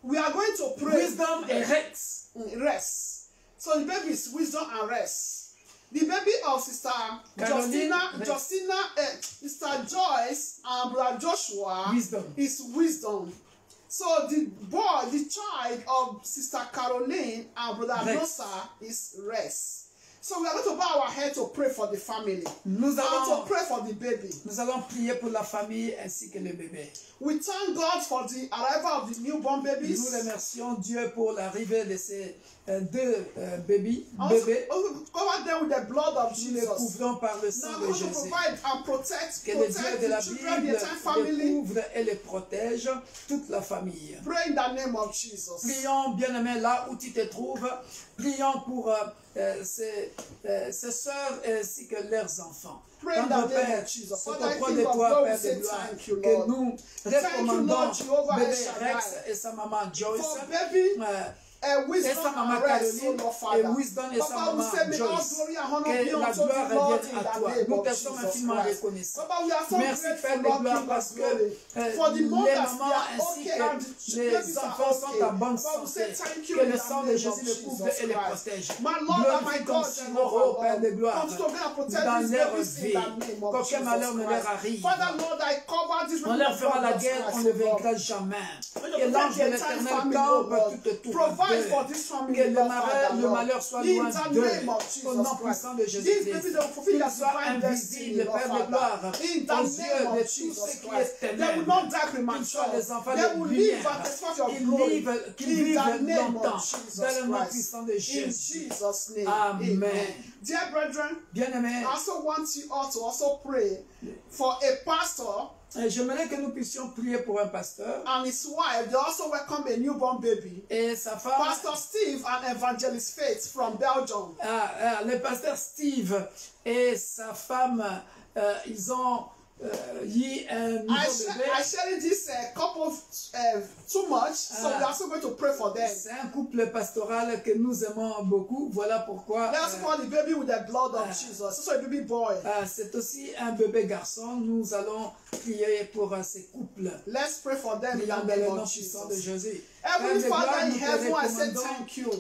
Speaker 2: we are going to pray.
Speaker 1: Wisdom et Rex.
Speaker 2: Rest. So the baby is wisdom and rest. The baby of Sister Justina, Sister Joyce and Brother Joshua
Speaker 1: Wisdom.
Speaker 2: is wisdom. So the boy, the child of Sister Caroline and Brother
Speaker 1: Rex.
Speaker 2: Nosa is rest. So we are going to bow our head to pray for the family.
Speaker 1: Nous
Speaker 2: And
Speaker 1: allons,
Speaker 2: to pray for the baby.
Speaker 1: nous allons prier pour la famille ainsi que le bébé.
Speaker 2: We thank God for the arrival of the newborn babies.
Speaker 1: Nous remercions Dieu pour l'arrivée de ces 2 bébés.
Speaker 2: Also, cover them with the blood of
Speaker 1: Nous les
Speaker 2: Jesus.
Speaker 1: couvrons par le
Speaker 2: Now
Speaker 1: sang
Speaker 2: we
Speaker 1: de
Speaker 2: want to
Speaker 1: Jésus.
Speaker 2: provide and protect
Speaker 1: Que le Dieu de la
Speaker 2: the children, the
Speaker 1: Bible
Speaker 2: entire
Speaker 1: les
Speaker 2: family.
Speaker 1: couvre et les protège, toute la famille.
Speaker 2: Pray in the name of Jesus.
Speaker 1: Prions, bien-aimé, là où tu te trouves. Prions pour ces sœurs ainsi que leurs enfants.
Speaker 2: Pray in
Speaker 1: Tendre
Speaker 2: the name
Speaker 1: Père,
Speaker 2: of Jesus.
Speaker 1: c'est
Speaker 2: Father,
Speaker 1: auprès
Speaker 2: King
Speaker 1: de
Speaker 2: of
Speaker 1: toi,
Speaker 2: glory,
Speaker 1: Père
Speaker 2: say
Speaker 1: de gloire,
Speaker 2: thank you,
Speaker 1: que
Speaker 2: Lord.
Speaker 1: nous
Speaker 2: Thank you,
Speaker 1: recommandons
Speaker 2: Lord Jehovah
Speaker 1: bébé
Speaker 2: El Shaddai.
Speaker 1: Rex et sa maman Joyce.
Speaker 2: For baby,
Speaker 1: Et
Speaker 2: wisdom
Speaker 1: sa maman
Speaker 2: and rest,
Speaker 1: Caroline,
Speaker 2: oh Lord
Speaker 1: et
Speaker 2: Father.
Speaker 1: Wisdom et sa
Speaker 2: Papa, we
Speaker 1: maman
Speaker 2: say may all
Speaker 1: Joyce.
Speaker 2: glory and honor
Speaker 1: Que
Speaker 2: be
Speaker 1: la
Speaker 2: unto
Speaker 1: gloire
Speaker 2: the Lord
Speaker 1: revienne
Speaker 2: in
Speaker 1: à
Speaker 2: the
Speaker 1: toi.
Speaker 2: name
Speaker 1: Nous
Speaker 2: of
Speaker 1: te sommes
Speaker 2: Jesus
Speaker 1: infiniment
Speaker 2: Christ.
Speaker 1: reconnaissants.
Speaker 2: Papa, we are so
Speaker 1: Merci
Speaker 2: grateful,
Speaker 1: Père de
Speaker 2: Lord
Speaker 1: gloire
Speaker 2: King
Speaker 1: parce
Speaker 2: of
Speaker 1: que
Speaker 2: glory, for the
Speaker 1: les
Speaker 2: mothers, they
Speaker 1: mamans
Speaker 2: are
Speaker 1: ainsi
Speaker 2: okay and
Speaker 1: que
Speaker 2: the
Speaker 1: les
Speaker 2: babies are
Speaker 1: enfants sont
Speaker 2: okay.
Speaker 1: en bonne
Speaker 2: Papa, we say
Speaker 1: santé.
Speaker 2: thank you
Speaker 1: Que
Speaker 2: in
Speaker 1: le
Speaker 2: the
Speaker 1: sang de
Speaker 2: name of
Speaker 1: Jésus les couvre
Speaker 2: Jesus
Speaker 1: et les
Speaker 2: Christ.
Speaker 1: protège.
Speaker 2: My Lord and my
Speaker 1: Glorifie ton
Speaker 2: God,
Speaker 1: Seigneur,
Speaker 2: Jehovah
Speaker 1: ô Père de
Speaker 2: God,
Speaker 1: gloire,
Speaker 2: continue to be and protect
Speaker 1: dans
Speaker 2: these
Speaker 1: leur
Speaker 2: babies in
Speaker 1: vie.
Speaker 2: the name of
Speaker 1: Qu'aucun
Speaker 2: Jesus
Speaker 1: malheur ne leur
Speaker 2: Christ.
Speaker 1: arrive.
Speaker 2: Father, Lord, I cover this
Speaker 1: On leur fera la guerre, on ne vaincra jamais. Que l'ange de l'Éternel campe tout autour
Speaker 2: Provide for
Speaker 1: d'eux.
Speaker 2: this family,
Speaker 1: Que le
Speaker 2: Lord,
Speaker 1: malheur soit
Speaker 2: in
Speaker 1: loin
Speaker 2: the
Speaker 1: d'eux.
Speaker 2: name of
Speaker 1: Au
Speaker 2: Jesus
Speaker 1: nom
Speaker 2: Christ.
Speaker 1: puissant de
Speaker 2: These
Speaker 1: Jésus-Christ.
Speaker 2: babies will fulfill
Speaker 1: Qu'ils
Speaker 2: their
Speaker 1: soient
Speaker 2: divine destiny,
Speaker 1: invisibles,
Speaker 2: Lord
Speaker 1: Père de
Speaker 2: Father.
Speaker 1: gloire,
Speaker 2: In
Speaker 1: aux
Speaker 2: the
Speaker 1: yeux
Speaker 2: name
Speaker 1: de
Speaker 2: of
Speaker 1: tous
Speaker 2: Jesus
Speaker 1: ceux qui
Speaker 2: Christ.
Speaker 1: est
Speaker 2: They will
Speaker 1: ténèbres.
Speaker 2: not die
Speaker 1: Qu'ils soient
Speaker 2: premature.
Speaker 1: des enfants
Speaker 2: They will
Speaker 1: de
Speaker 2: live
Speaker 1: lumière.
Speaker 2: and testify of your glory.
Speaker 1: Qu'ils
Speaker 2: In
Speaker 1: vivent
Speaker 2: the name
Speaker 1: longtemps
Speaker 2: of Jesus
Speaker 1: dans le nom
Speaker 2: Christ.
Speaker 1: puissant de
Speaker 2: In
Speaker 1: Jésus.
Speaker 2: Jesus' name.
Speaker 1: Amen.
Speaker 2: Dear brethren,
Speaker 1: Bien-aimés,
Speaker 2: I also want you all to also pray for a pastor
Speaker 1: j'aimerais que nous puissions prier pour un pasteur
Speaker 2: and his wife. They also welcome a newborn baby.
Speaker 1: et sa femme.
Speaker 2: Pastor Steve and Evangelist Faith from Belgium.
Speaker 1: Le pasteur Steve et sa femme, ils ont eu un nouveau bébé.
Speaker 2: I shared this couple too much, so we're also going to pray for them.
Speaker 1: C'est un couple pastoral que nous aimons beaucoup. Voilà pourquoi.
Speaker 2: Let's call the baby with the blood of Jesus. It's a baby boy.
Speaker 1: C'est aussi un bébé garçon. Nous allons prier pour ces couples.
Speaker 2: Let's pray for them in
Speaker 1: Dans
Speaker 2: the
Speaker 1: le
Speaker 2: name
Speaker 1: nom
Speaker 2: of
Speaker 1: puissant de
Speaker 2: Jesus.
Speaker 1: Jésus.
Speaker 2: Heavenly
Speaker 1: Père de
Speaker 2: Father
Speaker 1: gloire,
Speaker 2: in
Speaker 1: nous te
Speaker 2: heaven, I say
Speaker 1: recommandons,
Speaker 2: thank you.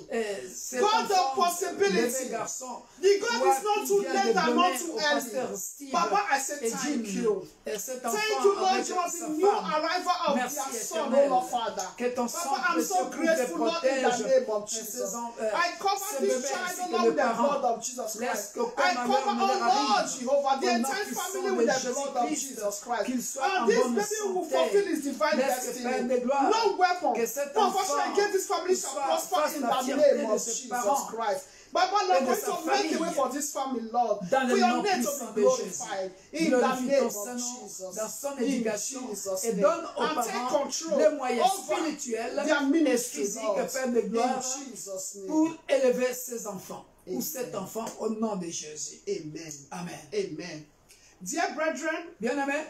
Speaker 1: cet
Speaker 2: God, the
Speaker 1: enfant,
Speaker 2: possibility.
Speaker 1: bébé garçon,
Speaker 2: The God
Speaker 1: toi
Speaker 2: is not
Speaker 1: qui
Speaker 2: too
Speaker 1: viens
Speaker 2: late
Speaker 1: de
Speaker 2: and
Speaker 1: donner
Speaker 2: not too
Speaker 1: au
Speaker 2: early.
Speaker 1: pasteur Steve
Speaker 2: Papa, I say
Speaker 1: et
Speaker 2: thank
Speaker 1: Jim,
Speaker 2: you.
Speaker 1: et cet
Speaker 2: Thank
Speaker 1: enfant
Speaker 2: you, Lord
Speaker 1: avec
Speaker 2: Jesus,
Speaker 1: sa
Speaker 2: the new
Speaker 1: femme.
Speaker 2: arrival of
Speaker 1: Merci,
Speaker 2: their son,
Speaker 1: Éternel,
Speaker 2: oh Lord Father.
Speaker 1: que ton sang
Speaker 2: Papa, I'm so
Speaker 1: précieux couvre et
Speaker 2: grateful, Lord, in
Speaker 1: protège
Speaker 2: the name of
Speaker 1: ces
Speaker 2: Jesus.
Speaker 1: en-
Speaker 2: I cover
Speaker 1: ce
Speaker 2: this
Speaker 1: bébé
Speaker 2: child,
Speaker 1: ainsi
Speaker 2: oh
Speaker 1: que
Speaker 2: Lord,
Speaker 1: le
Speaker 2: with the
Speaker 1: parent.
Speaker 2: blood of Jesus
Speaker 1: Laisse
Speaker 2: Christ.
Speaker 1: qu'aucun
Speaker 2: I
Speaker 1: malheur
Speaker 2: cover,
Speaker 1: ne
Speaker 2: oh
Speaker 1: leur
Speaker 2: Lord,
Speaker 1: arrive.
Speaker 2: Jehovah, the
Speaker 1: Au nom
Speaker 2: entire
Speaker 1: puissant
Speaker 2: family
Speaker 1: de
Speaker 2: with the blood of
Speaker 1: Jésus-Christ,
Speaker 2: Jesus Christ.
Speaker 1: qu'il soit
Speaker 2: And
Speaker 1: en
Speaker 2: this
Speaker 1: bonne
Speaker 2: baby will
Speaker 1: santé.
Speaker 2: fulfill his divine
Speaker 1: Laisse que, Père de
Speaker 2: destiny.
Speaker 1: gloire,
Speaker 2: No weapon,
Speaker 1: que cet
Speaker 2: no
Speaker 1: enfant
Speaker 2: fashion against this family shall
Speaker 1: soit
Speaker 2: prosper
Speaker 1: fasse
Speaker 2: in
Speaker 1: la
Speaker 2: the
Speaker 1: fierté
Speaker 2: name
Speaker 1: de
Speaker 2: of
Speaker 1: ses
Speaker 2: Jesus
Speaker 1: parents
Speaker 2: Christ. Baba,
Speaker 1: et
Speaker 2: Lord,
Speaker 1: de
Speaker 2: going
Speaker 1: sa
Speaker 2: to make a way
Speaker 1: famille.
Speaker 2: for this family, Lord.
Speaker 1: Dans
Speaker 2: For
Speaker 1: le
Speaker 2: your
Speaker 1: nom
Speaker 2: name
Speaker 1: puissant
Speaker 2: to
Speaker 1: de
Speaker 2: be glorified. In the
Speaker 1: Glorifie
Speaker 2: name
Speaker 1: ton
Speaker 2: of
Speaker 1: Saint-Nom
Speaker 2: Jesus.
Speaker 1: dans son
Speaker 2: In
Speaker 1: éducation
Speaker 2: Jesus'
Speaker 1: et
Speaker 2: name.
Speaker 1: donne aux
Speaker 2: And take
Speaker 1: parents
Speaker 2: control
Speaker 1: les moyens
Speaker 2: over
Speaker 1: spirituels
Speaker 2: their
Speaker 1: et
Speaker 2: ministry,
Speaker 1: physiques,
Speaker 2: Lord.
Speaker 1: Père de gloire,
Speaker 2: In Jesus' name.
Speaker 1: pour élever ses enfants
Speaker 2: Amen.
Speaker 1: ou cet enfant au nom de Jésus.
Speaker 2: Amen.
Speaker 1: Amen.
Speaker 2: Amen. Dear brethren,
Speaker 1: Bien-aimés,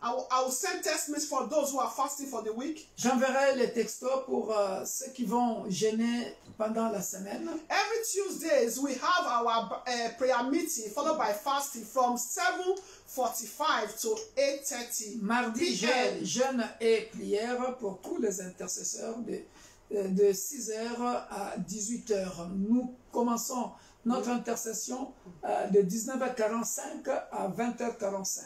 Speaker 2: I will send text messages for those who are fasting for the week.
Speaker 1: j'enverrai les textos pour ceux qui vont jeûner pendant la semaine.
Speaker 2: Every Tuesdays we have our prayer meeting followed by fasting from 7:45 to 8:30
Speaker 1: Mardi,
Speaker 2: p.m.
Speaker 1: jeûne et prière pour tous les intercesseurs de 6h à 18h. Nous commençons notre intercession de 19h45 à 20h45.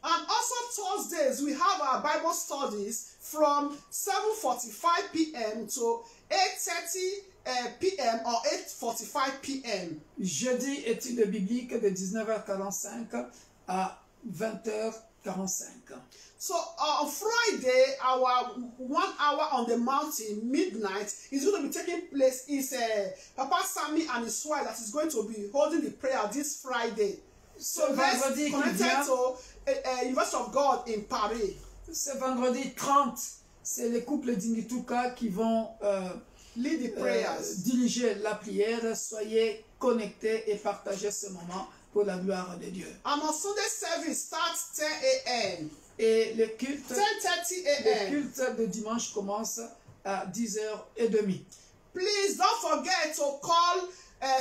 Speaker 2: And also Thursdays we have our Bible studies from 7:45 p.m. to 8:30 p.m. or 8:45 p.m.
Speaker 1: Jeudi, études bibliques de 19h45 à 20h45.
Speaker 2: So on Friday, our 1 hour on the mountain, midnight, is going to be taking place. Is Papa Sammy and his wife that is going to be holding the prayer this Friday. So let's
Speaker 1: vendredi qui
Speaker 2: connected
Speaker 1: vient,
Speaker 2: to University of God in Paris.
Speaker 1: ce vendredi 30, c'est les couples d'Ingituka qui vont
Speaker 2: Lead the prayers.
Speaker 1: diriger la prière. Soyez connectés et partagez ce moment pour la gloire de Dieu.
Speaker 2: And on Sunday service starts 10 a.m.
Speaker 1: Et le culte
Speaker 2: 10:30 a.m.
Speaker 1: de dimanche commence à 10h30.
Speaker 2: Please don't forget to call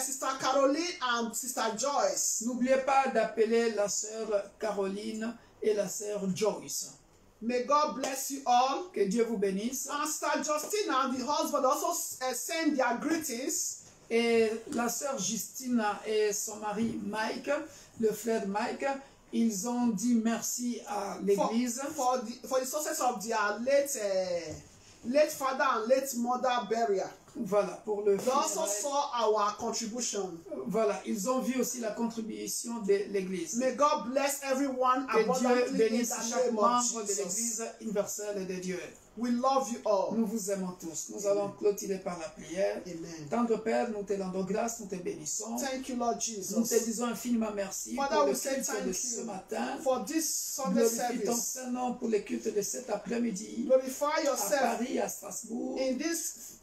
Speaker 2: Sister Caroline and Sister Joyce.
Speaker 1: N'oubliez pas d'appeler la sœur Caroline et la sœur Joyce.
Speaker 2: May God bless you all.
Speaker 1: Que Dieu vous bénisse.
Speaker 2: And Sister Justina and the husband also send their greetings.
Speaker 1: Et la sœur Justina et son mari Mike, le frère Mike, ils ont dit merci à l'église
Speaker 2: For the success of their late father and late mother burial.
Speaker 1: voilà, pour le
Speaker 2: They also
Speaker 1: funérailles.
Speaker 2: saw our contribution.
Speaker 1: Voilà, ils ont vu aussi la contribution de l'église.
Speaker 2: May God bless everyone
Speaker 1: Que Dieu
Speaker 2: abundantly in
Speaker 1: bénisse
Speaker 2: the
Speaker 1: chaque
Speaker 2: name of
Speaker 1: membre de
Speaker 2: Jesus.
Speaker 1: l'église universelle de Dieu.
Speaker 2: We love you all.
Speaker 1: Nous vous aimons tous. Nous allons clôturer par la prière.
Speaker 2: Amen.
Speaker 1: Tendre Père, nous te rendons grâce, nous te bénissons.
Speaker 2: Thank you, Lord
Speaker 1: Nous
Speaker 2: Jesus,
Speaker 1: te disons infiniment merci
Speaker 2: Father,
Speaker 1: pour le
Speaker 2: we say
Speaker 1: culte
Speaker 2: thank
Speaker 1: de
Speaker 2: you
Speaker 1: ce matin.
Speaker 2: for this Sunday
Speaker 1: Glorifie ton
Speaker 2: service.
Speaker 1: Saint-Nom pour le culte de cet après-midi
Speaker 2: Glorify
Speaker 1: à
Speaker 2: yourself
Speaker 1: Paris, à Strasbourg.
Speaker 2: in this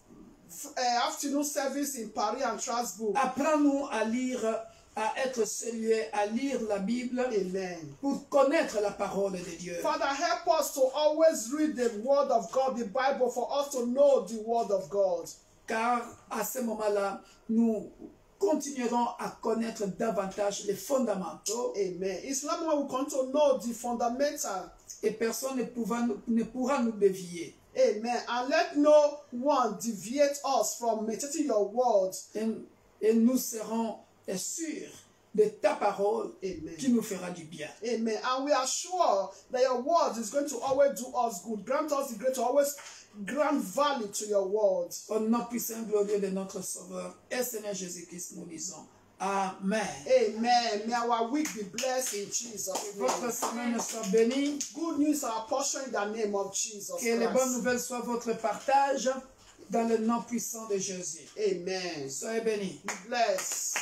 Speaker 2: afternoon service in Paris and Strasbourg.
Speaker 1: Apprends-nous à lire, à être sérieux, à lire la Bible
Speaker 2: Amen.
Speaker 1: pour connaître la parole de Dieu.
Speaker 2: Father, help us to always read the Word of God, the Bible, for us to know the Word of God.
Speaker 1: Car à ce moment-là, nous continuerons à connaître davantage les fondamentaux
Speaker 2: Amen. It's not when we come to know the fundamental.
Speaker 1: et personne ne pourra nous dévier.
Speaker 2: Amen. And let no one deviate us from meditating your word.
Speaker 1: Et nous serons sûrs de ta parole
Speaker 2: Amen.
Speaker 1: qui nous fera du bien.
Speaker 2: Amen. And we are sure that your word is going to always do us good. Grant us the grace to always grant value to your word.
Speaker 1: Au nom puissant et glorieux de notre Sauveur et Seigneur Jésus-Christ, nous disons Amen.
Speaker 2: Amen. May our week be blessed in Jesus'
Speaker 1: Votre
Speaker 2: name.
Speaker 1: semaine soit bénie.
Speaker 2: Good news are our portion in the name of Jesus
Speaker 1: Que les bonnes
Speaker 2: Christ.
Speaker 1: nouvelles soient votre partage dans le nom puissant de Jésus.
Speaker 2: Amen.
Speaker 1: Soyez bénis.
Speaker 2: Be blessed.